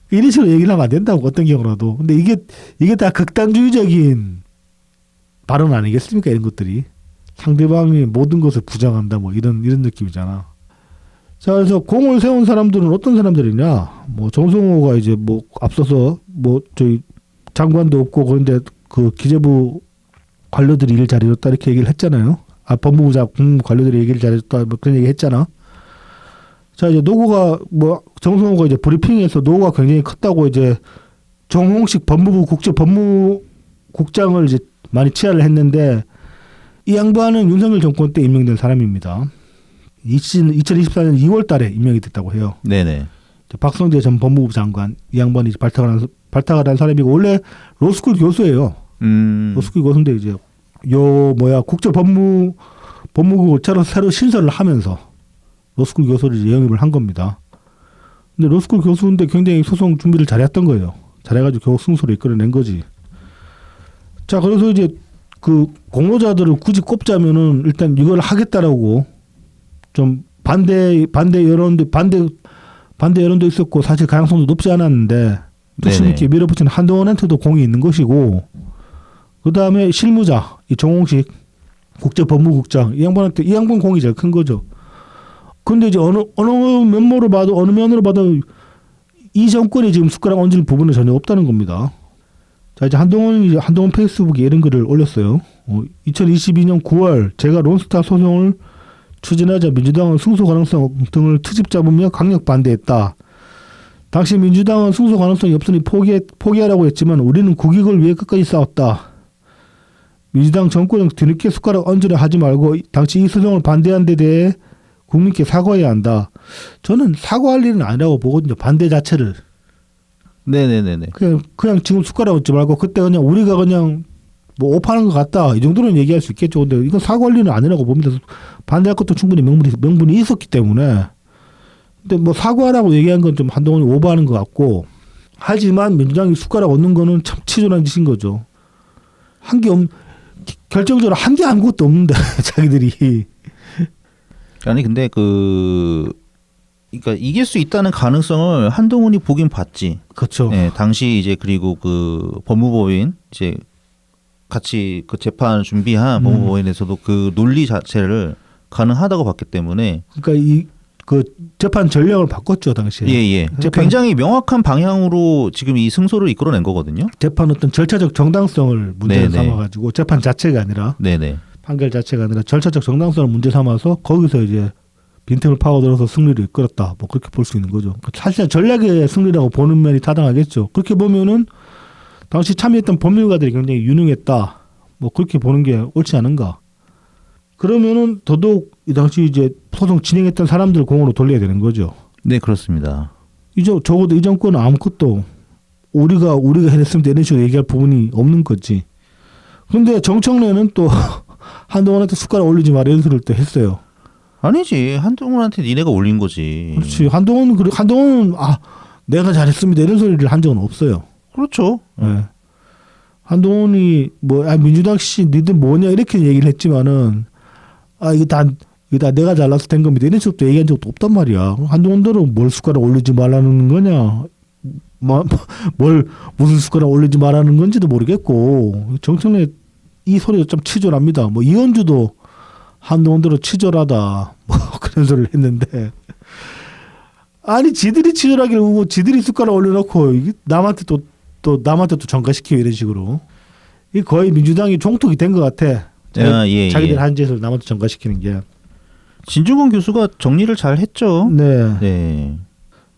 이런 식으로 얘기를 하면 안 된다고 어떤 경우라도. 근데 이게 다 극단주의적인 발언 아니겠습니까? 이런 것들이. 상대방이 모든 것을 부정한다 뭐 이런 느낌이잖아. 자, 그래서 공을 세운 사람들은 어떤 사람들이냐? 뭐 정성호가 이제 뭐 앞서서 뭐 저희 장관도 없고 그런데 그 기재부 관료들이 일을 잘해줬다 이렇게 얘기를 했잖아요. 법무부 관료들이 얘기를 잘해줬다 뭐 그런 얘기 했잖아. 자 이제 노고가 뭐 정성호가 이제 브리핑에서 노고가 굉장히 컸다고 이제 정홍식 법무부 국제법무국장을 이제 많이 치하를 했는데 이 양반은 윤석열 정권 때 임명된 사람입니다. 2024년 2월달에 임명이 됐다고 해요. 네네. 박성재 전 법무부 장관 이 양반이 발탁을 한 사람이고 원래 로스쿨 교수예요. 로스쿨 교수인데 이제 국제법무국을 새로 신설을 하면서 로스쿨 교수를 영입을 한 겁니다. 근데 로스쿨 교수인데 굉장히 소송 준비를 잘했던 거예요. 잘해가지고 겨우 승소를 이끌어낸 거지. 자 그래서 이제 그 공로자들을 굳이 꼽자면은 일단 이걸 하겠다라고 좀 반대 여론도 있었고 사실 가능성도 높지 않았는데 투심 있게 밀어붙인 한동훈한테도 공이 있는 것이고 그 다음에 실무자 이 정홍식 국제법무국장 이 양반 공이 제일 큰 거죠. 근데 이제 어느 면으로 봐도 이 정권이 지금 숟가락 얹을 부분은 전혀 없다는 겁니다. 자 이제 한동훈 페이스북에 이런 글을 올렸어요. 2022년 9월 제가 론스타 소송을 추진하자 민주당은 승소 가능성 등을 트집 잡으며 강력 반대했다. 당시 민주당은 승소 가능성이 없으니 포기하라고 했지만 우리는 국익을 위해 끝까지 싸웠다. 민주당 정권은 뒤늦게 숟가락 얹으려 하지 말고 당시 이 소송을 반대한 데 대해 국민께 사과해야 한다. 저는 사과할 일은 아니라고 보거든요. 반대 자체를. 네네네네. 그냥 지금 숟가락 얹지 말고 그때 그냥 우리가 그냥 뭐 오파하는 것 같다. 이 정도는 얘기할 수 있겠죠. 근데 이건 사과할 일은 아니라고 봅니다. 반대할 것도 충분히 명분이 있었기 때문에. 근데 뭐 사과라고 얘기한 건 좀 한동훈이 오버하는 것 같고 하지만 민주당이 숟가락 얹는 거는 참 치졸한 짓인 거죠. 결정적으로 한 게 아무것도 없는데 자기들이 아니 근데 그러니까 이길 수 있다는 가능성을 한동훈이 보긴 봤지. 그렇죠. 네, 당시 이제 그리고 그 법무법인 이제 같이 그 재판 준비한 법무법인에서도 그 논리 자체를 가능하다고 봤기 때문에. 그러니까 이 그 재판 전략을 바꿨죠 당시에. 예. 굉장히 명확한 방향으로 지금 이 승소를 이끌어낸 거거든요. 재판 어떤 절차적 정당성을 문제 네네. 삼아가지고 재판 자체가 아니라 네네. 판결 자체가 아니라 절차적 정당성을 문제 삼아서 거기서 이제 빈틈을 파고들어서 승리를 이끌었다. 뭐 그렇게 볼 수 있는 거죠. 사실 전략의 승리라고 보는 면이 타당하겠죠. 그렇게 보면은 당시 참여했던 법률가들이 굉장히 유능했다. 뭐 그렇게 보는 게 옳지 않은가. 그러면은 더더욱 이 당시 이제 소송 진행했던 사람들 공으로 돌려야 되는 거죠. 네, 그렇습니다. 이제 적어도 이 정권은 아무것도 우리가 해냈으면 이런 식으로 얘기할 부분이 없는 거지. 근데 정청래는 또 한동훈한테 숟가락 올리지 마라 이런 소리를 또 했어요. 아니지. 한동훈한테 니네가 올린 거지. 그렇지. 한동훈은 내가 잘했습니다 이런 소리를 한 적은 없어요. 그렇죠. 네. 한동훈이 민주당 씨 니들 뭐냐 이렇게 얘기를 했지만은 이거 다 내가 잘나서 된 겁니다 이런 식으로 얘기한 적도 없단 말이야. 한동훈들은 뭘 숟가락 올리지 말라는 거냐, 뭘 무슨 숟가락 올리지 말라는 건지도 모르겠고. 정청래 이 소리가 좀 치졸합니다. 뭐 이현주도 한동훈들은 치졸하다 뭐 그런 소리를 했는데, 아니 지들이 치졸하게 보고 지들이 숟가락 올려놓고 이게 남한테 또 전가시키고 이런 식으로. 이 거의 민주당이 종톡이 된 것 같아. 자기들 한 짓을 남한테 전가시키는 게. 진중권 교수가 정리를 잘 했죠. 네. 네.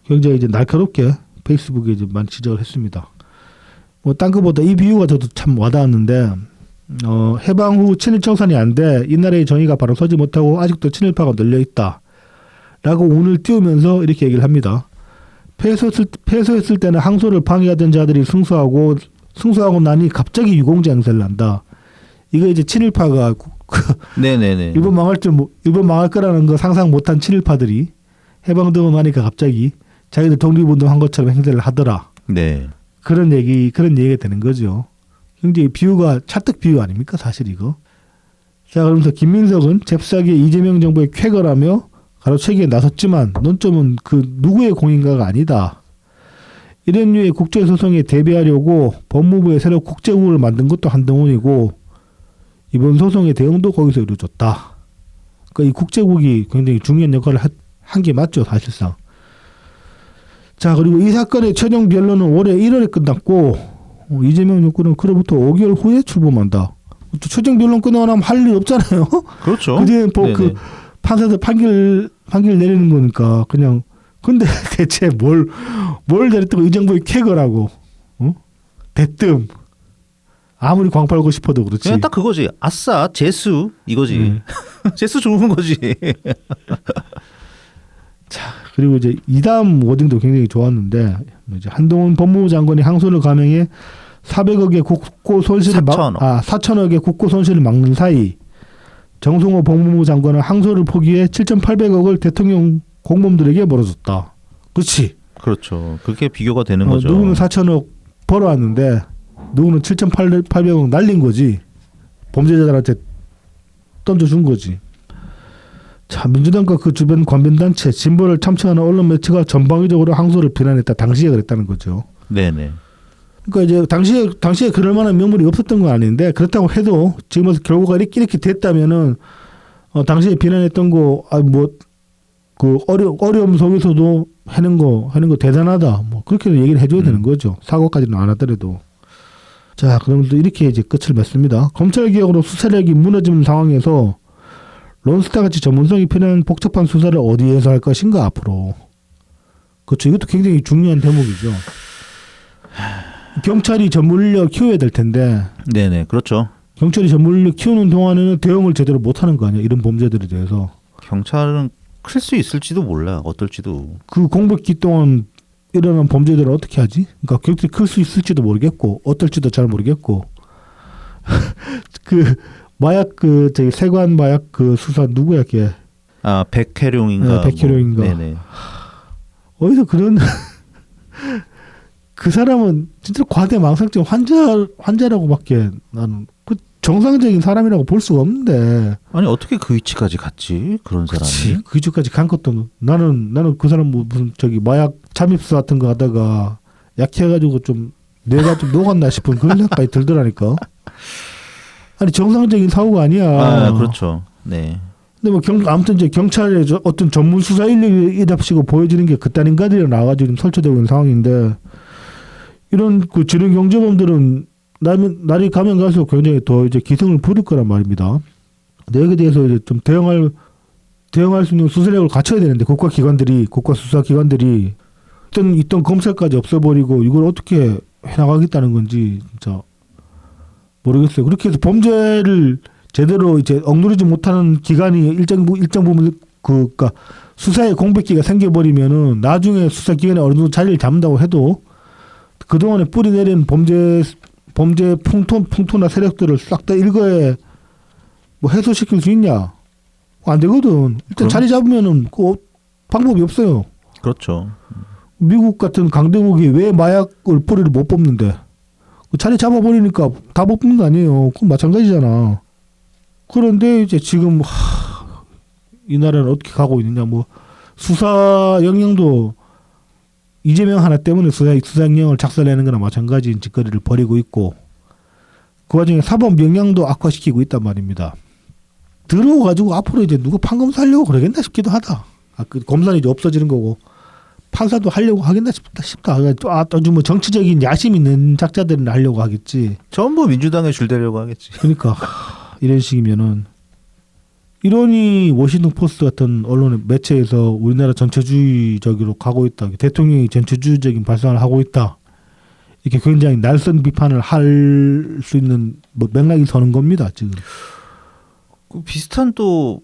굉장히 이제 날카롭게 페이스북에 이제 많이 지적을 했습니다. 뭐 딴 것보다 이 비유가 저도 참 와닿았는데, 해방 후 친일 청산이 안 돼 이 나라의 정의가 바로 서지 못하고 아직도 친일파가 널려 있다. 라고 운을 띄우면서 이렇게 얘기를 합니다. 패소했을 때는 항소를 방해하던 자들이 승소하고 나니 갑자기 유공자 행세를 한다. 이거 이제 친일파가 네네네. 일본 망할 거라는 거 상상 못한 친일파들이 해방되고 나니까 갑자기 자기들 독립운동한 것처럼 행세를 하더라. 네. 그런 얘기가 되는 거죠. 굉장히 비유가 찰떡 비유 아닙니까 사실 이거. 자, 그러면서 김민석은 잽싸게 이재명 정부의 쾌거라며 가로채기에 나섰지만 논점은 그 누구의 공인가가 아니다. 이런 류의 국제소송에 대비하려고 법무부에 새로 국제국을 만든 것도 한동훈이고 이번 소송의 대응도 거기서 이루어졌다. 그러니까 이 국제국이 굉장히 중요한 역할을 한 게 맞죠 사실상. 자, 그리고 이 사건의 최종 변론은 올해 1월에 끝났고 이재명 정권은 그로부터 5개월 후에 출범한다. 최종 변론 끝나고 나면 할 일 없잖아요. 그렇죠. 그제 그 판사들 판결 내리는 거니까 그냥. 근데 대체 뭘 내렸다고 이 정부의 쾌거라고? 대뜸. 아무리 광팔고 싶어도 그렇지. 그냥 딱 그거지. 아싸 재수 이거지. 재수 좋은 거지. 자, 그리고 이제 이 다음 워딩도 굉장히 좋았는데, 이제 한동훈 법무부 장관이 항소를 감행해 400억의 국고 손실을 4천억의 국고 손실을 막는 사이 정성호 법무부 장관은 항소를 포기해 7,800억을 대통령 공범들에게 벌어줬다. 그렇지. 그렇죠. 그렇게 비교가 되는 거죠. 누구는 4천억 벌어왔는데 누구는 7,800억 날린 거지. 범죄자들한테 던져준 거지. 자, 민주당과 그 주변 관변단체, 진보를 참칭하는 언론 매체가 전방위적으로 항소를 비난했다. 당시에 그랬다는 거죠. 네네. 그러니까 이제 당시에 그럴 만한 명물이 없었던 건 아닌데, 그렇다고 해도 지금 와서 결과가 이렇게 됐다면은 당시에 비난했던 거 그 어려움 속에서도 하는 거 대단하다. 뭐 그렇게 얘기를 해줘야 되는 거죠. 사과까지는 안 하더라도. 자, 그럼 또 이렇게 이제 끝을 맺습니다. 검찰 개혁으로 수사력이 무너지는 상황에서 론스타 같이 전문성이 필요한 복잡한 수사를 어디에서 할 것인가 앞으로. 그렇죠. 이것도 굉장히 중요한 대목이죠. 경찰이 전문 인력 키워야 될 텐데. 네네, 그렇죠. 경찰이 전문 인력 키우는 동안에는 대응을 제대로 못하는 거 아니야. 이런 범죄들에 대해서. 경찰은 클 수 있을지도 몰라. 어떨지도. 그 공백기 동안 일어난 범죄들을 어떻게 하지? 그러니까 경찰이 클 수 있을지도 모르겠고 어떨지도 잘 모르겠고. 그 마약 저기 세관 마약 그 수사 누구야 걔? 백혜룡인가. 네, 백혜룡인가. 네네. 어디서 그런 그 사람은 진짜 과대망상증 환자라고밖에 나는 정상적인 사람이라고 볼 수가 없는데. 아니 어떻게 그 위치까지 갔지? 그런 사람이. 그치. 그 위치까지 간 것도 나는 그 사람 뭐 무슨 저기 마약 잠입수 같은 거 하다가 약해가지고 좀 뇌가 좀 녹았나 싶은 그런 생각까지 들더라니까. 아니 정상적인 사고가 아니야. 아 그렇죠. 네. 근데 뭐 아무튼 이제 경찰의 어떤 전문 수사 인력이랍시고 보여지는 게 그딴 인간들이 나와가지고 지금 설치되고 있는 상황인데 이런 그 지능 경제범들은 날이 가면 갈수록 굉장히 더 이제 기승을 부릴 거란 말입니다. 근데 여기에 대해서 이제 좀 대응할 수 있는 수사력을 갖춰야 되는데 국가 수사 기관들이 있던 검찰까지 없애버리고 이걸 어떻게 해나가겠다는 건지 진짜 모르겠어요. 그렇게 해서 범죄를 제대로 이제 억누르지 못하는 기간이 일정 부분 그러니까 수사의 공백기가 생겨버리면은 나중에 수사 기관에 어느 정도 자리를 잡는다고 해도 그 동안에 뿌리 내린 범죄 풍토나 세력들을 싹 다 일거에 뭐 해소시킬 수 있냐? 안 되거든. 일단 자리 잡으면은 그 방법이 없어요. 그렇죠. 미국 같은 강대국이 왜 마약을 뿌리를 못 뽑는데 그 자리 잡아버리니까 다 못 뽑는 거 아니에요. 그건 마찬가지잖아. 그런데 이제 지금 이 나라는 어떻게 가고 있느냐? 뭐 수사 영역도 이재명 하나 때문에 수사 영역을 작살내는 거나 마찬가지인 짓거리를 벌이고 있고 그 와중에 사법 역량도 악화시키고 있단 말입니다. 들어가지고 앞으로 이제 누가 판검사하려고 그러겠나 싶기도 하다. 그 검사는 이제 없어지는 거고 판사도 하려고 하겠나 싶다. 또 뭐 정치적인 야심 있는 작자들은 하려고 하겠지. 전부 민주당에 줄대려고 하겠지. 그러니까 이런 식이면은 이러니 워싱턴 포스트 같은 언론의 매체에서 우리나라 전체주의적으로 가고 있다. 대통령이 전체주의적인 발상을 하고 있다. 이렇게 굉장히 날선 비판을 할 수 있는 뭐 맥락이 서는 겁니다. 지금. 그 비슷한 또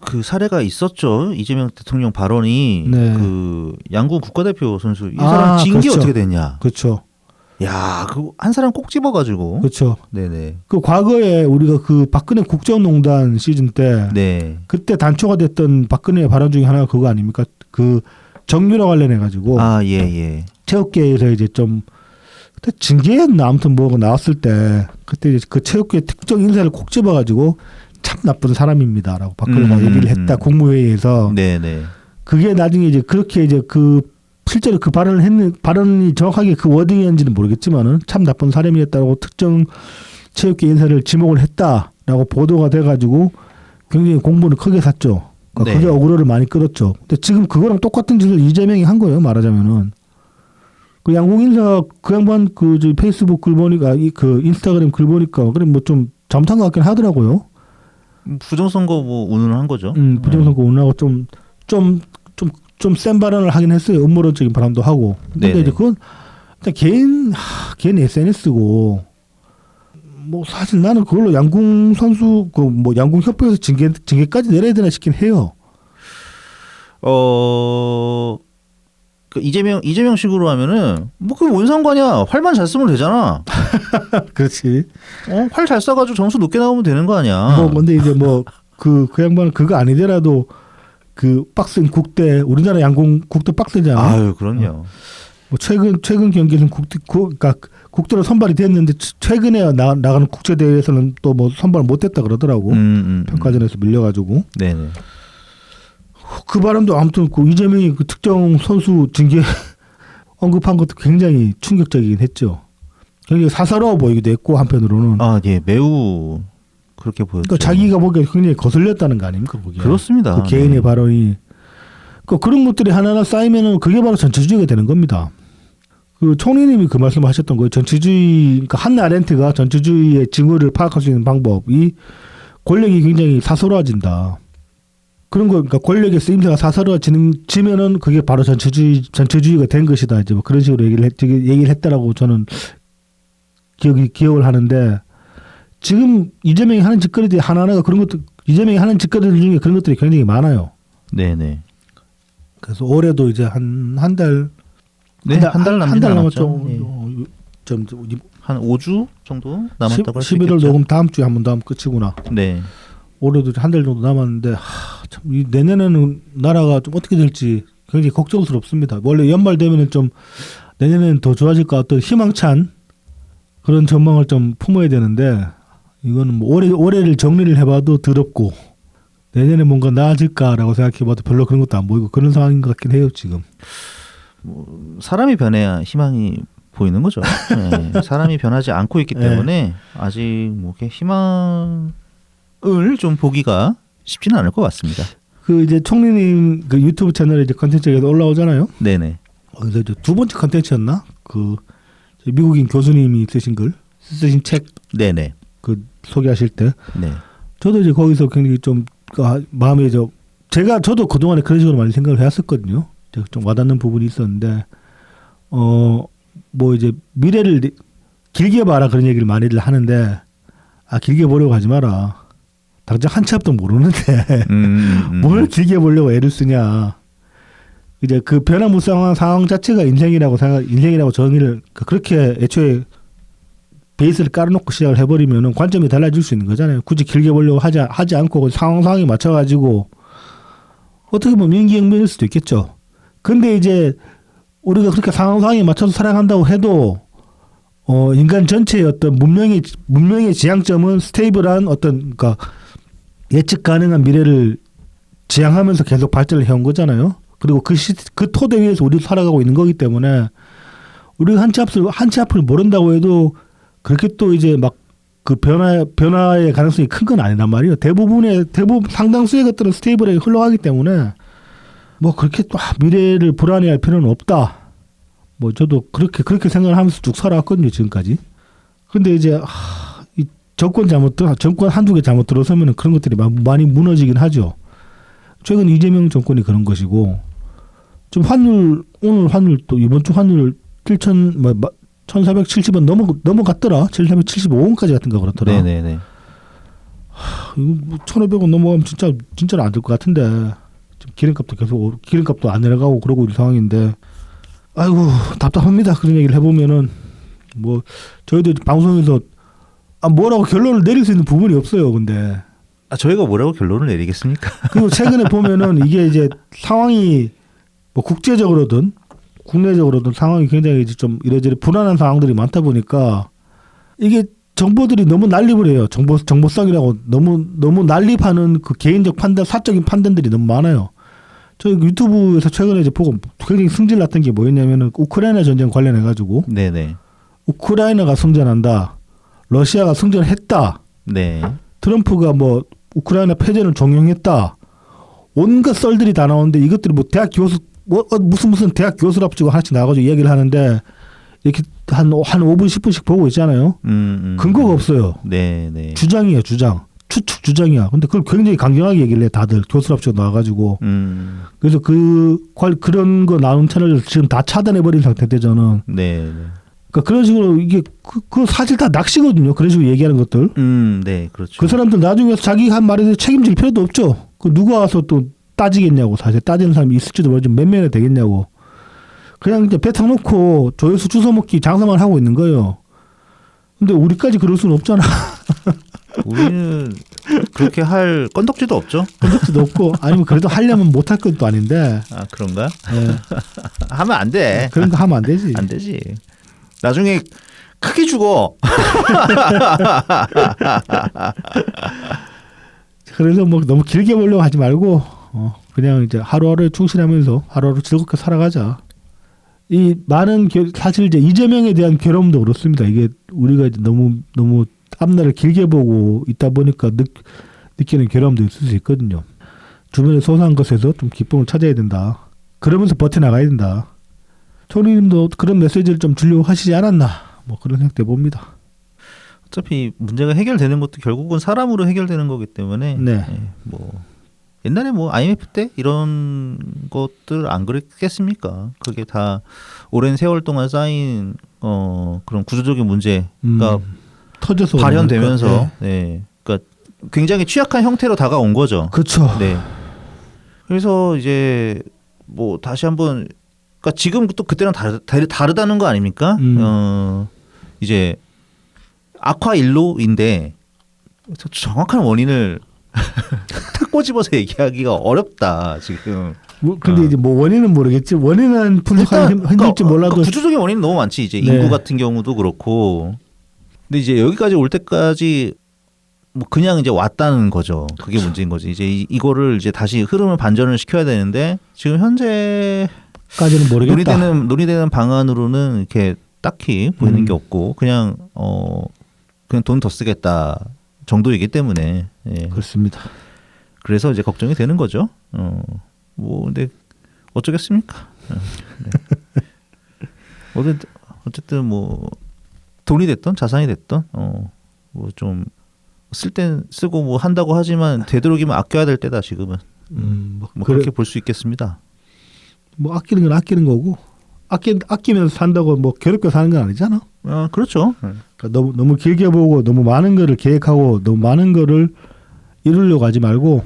그 사례가 있었죠. 이재명 대통령 발언이 네. 그 양궁 국가대표 선수 이 사람 징계 그렇죠. 어떻게 됐냐. 그렇죠. 야, 그 한 사람 꼭 집어가지고. 그렇죠. 네네. 그 과거에 우리가 그 박근혜 국정농단 시즌 때 네. 그때 단초가 됐던 박근혜 발언 중에 하나가 그거 아닙니까? 그 정유라 관련해 가지고 아, 예, 예. 체육계에서 이제 좀 그때 징계였나 아무튼 뭐가 나왔을 때 그때 이제 그 체육계 특정 인사를 콕 집어가지고 참 나쁜 사람입니다라고 박근혜가 얘기를 했다 국무회의에서. 네네. 그게 나중에 이제 그렇게 이제 그 실제로 그 발언이 정확하게 그 워딩이었는지는 모르겠지만은 참 나쁜 사람이었다고 특정 체육계 인사를 지목을 했다라고 보도가 돼가지고 굉장히 공분을 크게 샀죠. 그러니까 네. 그게 어그로를 많이 끌었죠. 근데 지금 그거랑 똑같은 짓을 이재명이 한 거예요. 말하자면은 그 양궁 인사 그 양반 그 저 페이스북 글 보니까 그 인스타그램 글 보니까 그래 뭐 좀 잘못한 것 같긴 하더라고요. 부정선거 뭐 운운한 거죠. 부정선거 운운하고 좀 센 발언을 하긴 했어요. 음모론적인 발언도 하고. 근데 네네. 이제 그건 일단 개인 SNS고 뭐 사실 나는 그걸로 양궁 선수 그 뭐 양궁 협회에서 징계까지 내려야 되나 싶긴 해요. 그 이재명식으로 하면은 뭐 그게 뭔 상관이야. 활만 잘 쓰면 되잖아. 그렇지. 활 잘 쏴가지고 점수 높게 나오면 되는 거 아니야. 뭐 근데 이제 뭐 그 양반은 그거 아니더라도 그 빡센 국대 우리나라 양궁 국대 빡세잖아. 아유, 그럼요. 뭐 최근 경기에서는 그러니까 국대로 선발이 됐는데 최근에 나가는 국제 대회에서는 또 뭐 선발을 못했다 그러더라고. 평가전에서 밀려가지고. 네네. 그 바람도 아무튼 그 이재명이 그 특정 선수 징계 언급한 것도 굉장히 충격적이긴 했죠. 굉장히 사사로워 보이기도 했고 한편으로는. 아, 예, 매우 그렇게 보였죠. 그러니까 자기가 보기에 굉장히 거슬렸다는 거 아닙니까 보기에. 그렇습니다. 그 개인의 네. 발언이. 그러니까 그런 것들이 하나하나 쌓이면은 그게 바로 전체주의가 되는 겁니다. 그 총리님이 그 말씀을 하셨던 거예요. 전체주의, 그러니까 한나 아렌트가 전체주의의 징후를 파악할 수 있는 방법이 권력이 굉장히 사사로워진다. 그런 거, 그러니까 권력의 쓰임새가 사사로워지면은 그게 바로 전체주의가 된 것이다. 이제 뭐 그런 식으로 얘기를 했다라고 저는 기억을 하는데 지금 이재명이 하는 짓거리들이 하나하나가 그런 것들, 이재명이 하는 짓거리들 중에 그런 것들이 굉장히 많아요. 네네. 그래서 올해도 이제 한 달. 네, 한 달 남았죠. 예. 한 5주 정도 남았다고 할 수 있겠죠. 11월 녹음 다음 주에 한 번 더 하면 끝이구나. 네. 올해도 한 달 정도 남았는데 참 이 내년에는 나라가 좀 어떻게 될지 굉장히 걱정스럽습니다. 원래 연말 되면은 좀 내년에는 더 좋아질 것 같은 희망찬 그런 전망을 좀 품어야 되는데 이거는 뭐 올해를 정리를 해봐도 더럽고 내년에 뭔가 나아질까라고 생각해봐도 별로 그런 것도 안 보이고 그런 상황인 것 같긴 해요 지금. 뭐 사람이 변해야 희망이 보이는 거죠. 네, 사람이 변하지 않고 있기 때문에 아직 뭐 이렇게 희망을 좀 보기가 쉽지는 않을 것 같습니다. 그 이제 총리님 그 유튜브 채널에 이제 컨텐츠가 올라오잖아요. 네네. 그래서 이제 두 번째 컨텐츠였나? 그 미국인 교수님이 쓰신 책 네네. 그 소개하실 때 네. 저도 이제 거기서 굉장히 좀 마음에 저도 그동안에 그런 식으로 많이 생각을 해왔었거든요. 좀 와닿는 부분이 있었는데 뭐 이제 미래를 길게 봐라 그런 얘기를 많이들 하는데 길게 보려고 하지 마라. 당장 한 치 앞도 모르는데 뭘 길게 보려고 애를 쓰냐. 이제 그 변화무쌍한 상황 자체가 인생이라고 정의를 그렇게 애초에 베이스를 깔아놓고 시작을 해버리면은 관점이 달라질 수 있는 거잖아요. 굳이 길게 보려고 하지 않고 상황에 맞춰가지고 어떻게 보면 인기응변일 수도 있겠죠. 근데 이제 우리가 그렇게 상황에 맞춰서 살아간다고 해도 인간 전체의 어떤 문명의 지향점은 스테이블한 그러니까 예측 가능한 미래를 지향하면서 계속 발전을 해온 거잖아요. 그리고 그 토대 위에서 우리도 살아가고 있는 거기 때문에 우리가 한 치 앞을 모른다고 해도 그렇게 또 이제 막 그 변화의 가능성이 큰 건 아니란 말이에요. 대부분 상당수의 것들은 스테이블하게 흘러가기 때문에 뭐 그렇게 또 미래를 불안해할 필요는 없다. 뭐 저도 그렇게 생각을 하면서 쭉 살아왔거든요 지금까지. 근데 이제 이 정권 한두 개 잘못 들어서면 그런 것들이 많이 무너지긴 하죠. 최근 이재명 정권이 그런 것이고 좀 오늘 환율 또 이번 주 환율 1,470원 넘어갔더라. 1,475원까지 같은가 그렇더라. 네네네. 이거 뭐 1,500원 넘어가면 진짜로 안 될 것 같은데 지금 기름값도 안 내려가고 그러고 있는 상황인데 아이고 답답합니다. 그런 얘기를 해보면은 뭐 저희도 방송에서 뭐라고 결론을 내릴 수 있는 부분이 없어요. 근데 저희가 뭐라고 결론을 내리겠습니까? 그리고 최근에 보면은 이게 이제 상황이 뭐 국제적으로든 국내적으로든 상황이 굉장히 이제 좀 이래저래 불안한 상황들이 많다 보니까 이게 정보들이 너무 난립을 해요. 정보성이라고 너무 난립하는 그 개인적 판단, 사적인 판단들이 너무 많아요. 저 유튜브에서 최근에 이제 보고 굉장히 승질 났던 게 뭐였냐면은 우크라이나 전쟁 관련해 가지고 네네. 우크라이나가 승전한다, 러시아가 승전했다, 네. 트럼프가 뭐 우크라이나 패전을 종용했다, 온갖 썰들이 다 나오는데 이것들이 뭐 대학 교수 무슨 대학 교수랍시고 하나씩 나와가지고 이야기를 하는데 이렇게 한 5분 10분씩 보고 있잖아요. 근거가 없어요. 네네. 주장이에요, 주장. 추측 주장이야. 근데 그걸 굉장히 강경하게 얘기를 해 다들 교수랍시고 나와가지고. 그래서 그런 거 나온 채널을 지금 다 차단해버린 상태인데 저는. 네. 그러니까 그런 식으로 이게 그 사실 다 낚시거든요. 그런 식으로 얘기하는 것들. 네, 그렇죠. 그 사람들 나중에 자기 한 말에 대해 책임질 필요도 없죠. 그 누가 와서 또 따지겠냐고. 사실 따지는 사람이 있을지도 모르지만 몇 명이나 되겠냐고. 그냥 이제 배 탁놓고 조회수 주워먹기 장사만 하고 있는 거예요. 근데 우리까지 그럴 수는 없잖아. 우리는 그렇게 할 건덕지도 없죠. 건덕지도 없고 아니면 그래도 하려면 못할 것도 아닌데. 아 그런가? 네. 하면 안 돼. 그런 거 하면 안 되지. 안 되지. 나중에 크게 죽어. 그래서 뭐 너무 길게 보려고 하지 말고 그냥 이제 하루하루에 충실하면서 하루하루 즐겁게 살아가자. 이 많은 사실 이제 이재명에 대한 괴로움도 그렇습니다. 이게 우리가 이제 너무 앞날을 길게 보고 있다 보니까 느끼는 괴로움도 있을 수 있거든요. 주변에 소소한 것에서 좀 기쁨을 찾아야 된다. 그러면서 버텨나가야 된다. 총리님도 그런 메시지를 좀 주려고 하시지 않았나. 뭐 그런 생각도 해봅니다. 어차피 문제가 해결되는 것도 결국은 사람으로 해결되는 거기 때문에 네. 뭐 옛날에 뭐 IMF 때 이런 것들 안 그랬겠습니까? 그게 다 오랜 세월 동안 쌓인 그런 구조적인 문제가 터져서 발현되면서 그러니까 굉장히 취약한 형태로 다가온 거죠. 그렇죠. 네. 그래서 이제 뭐 다시 한번 그러니까 지금 또 그때랑 다르다는 거 아닙니까? 이제 악화일로인데 정확한 원인을 탁 꼬집어서 얘기하기가 어렵다 지금. 뭐 근데 이제 뭐 원인은 모르겠지. 원인은 분석하기 힘들지 몰라도 구조적인 원인은 너무 많지. 이제 네. 인구 같은 경우도 그렇고. 근데 이제 여기까지 올 때까지 뭐 그냥 이제 왔다는 거죠. 그게 문제인 거지. 이제 이거를 이제 다시 흐름을 반전을 시켜야 되는데 지금 현재 까지는 모르겠다. 논의되는 방안으로는 이렇게 딱히 보이는 게 없고 그냥 그냥 돈 더 쓰겠다 정도이기 때문에 예. 그렇습니다. 그래서 이제 걱정이 되는 거죠. 뭐 근데 어쩌겠습니까? 네. 어쨌든 뭐 돈이 됐던 자산이 됐던 뭐 좀 쓸 땐 쓰고 뭐 한다고 하지만 되도록이면 아껴야 될 때다 지금은. 뭐 그렇게 볼 수 있겠습니다. 뭐 아끼는 건 아끼는 거고 아끼면서 산다고 뭐 괴롭게 사는 건 아니잖아. 그렇죠. 그러니까 너무 길게 보고 너무 많은 거를 계획하고 너무 많은 거를 이루려고 하지 말고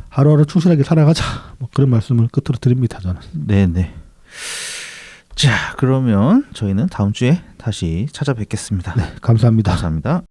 하루하루 충실하게 살아가자. 뭐 그런 말씀을 끝으로 드립니다. 저는. 네네. 자 그러면 저희는 다음 주에 다시 찾아뵙겠습니다. 네, 감사합니다. 감사합니다.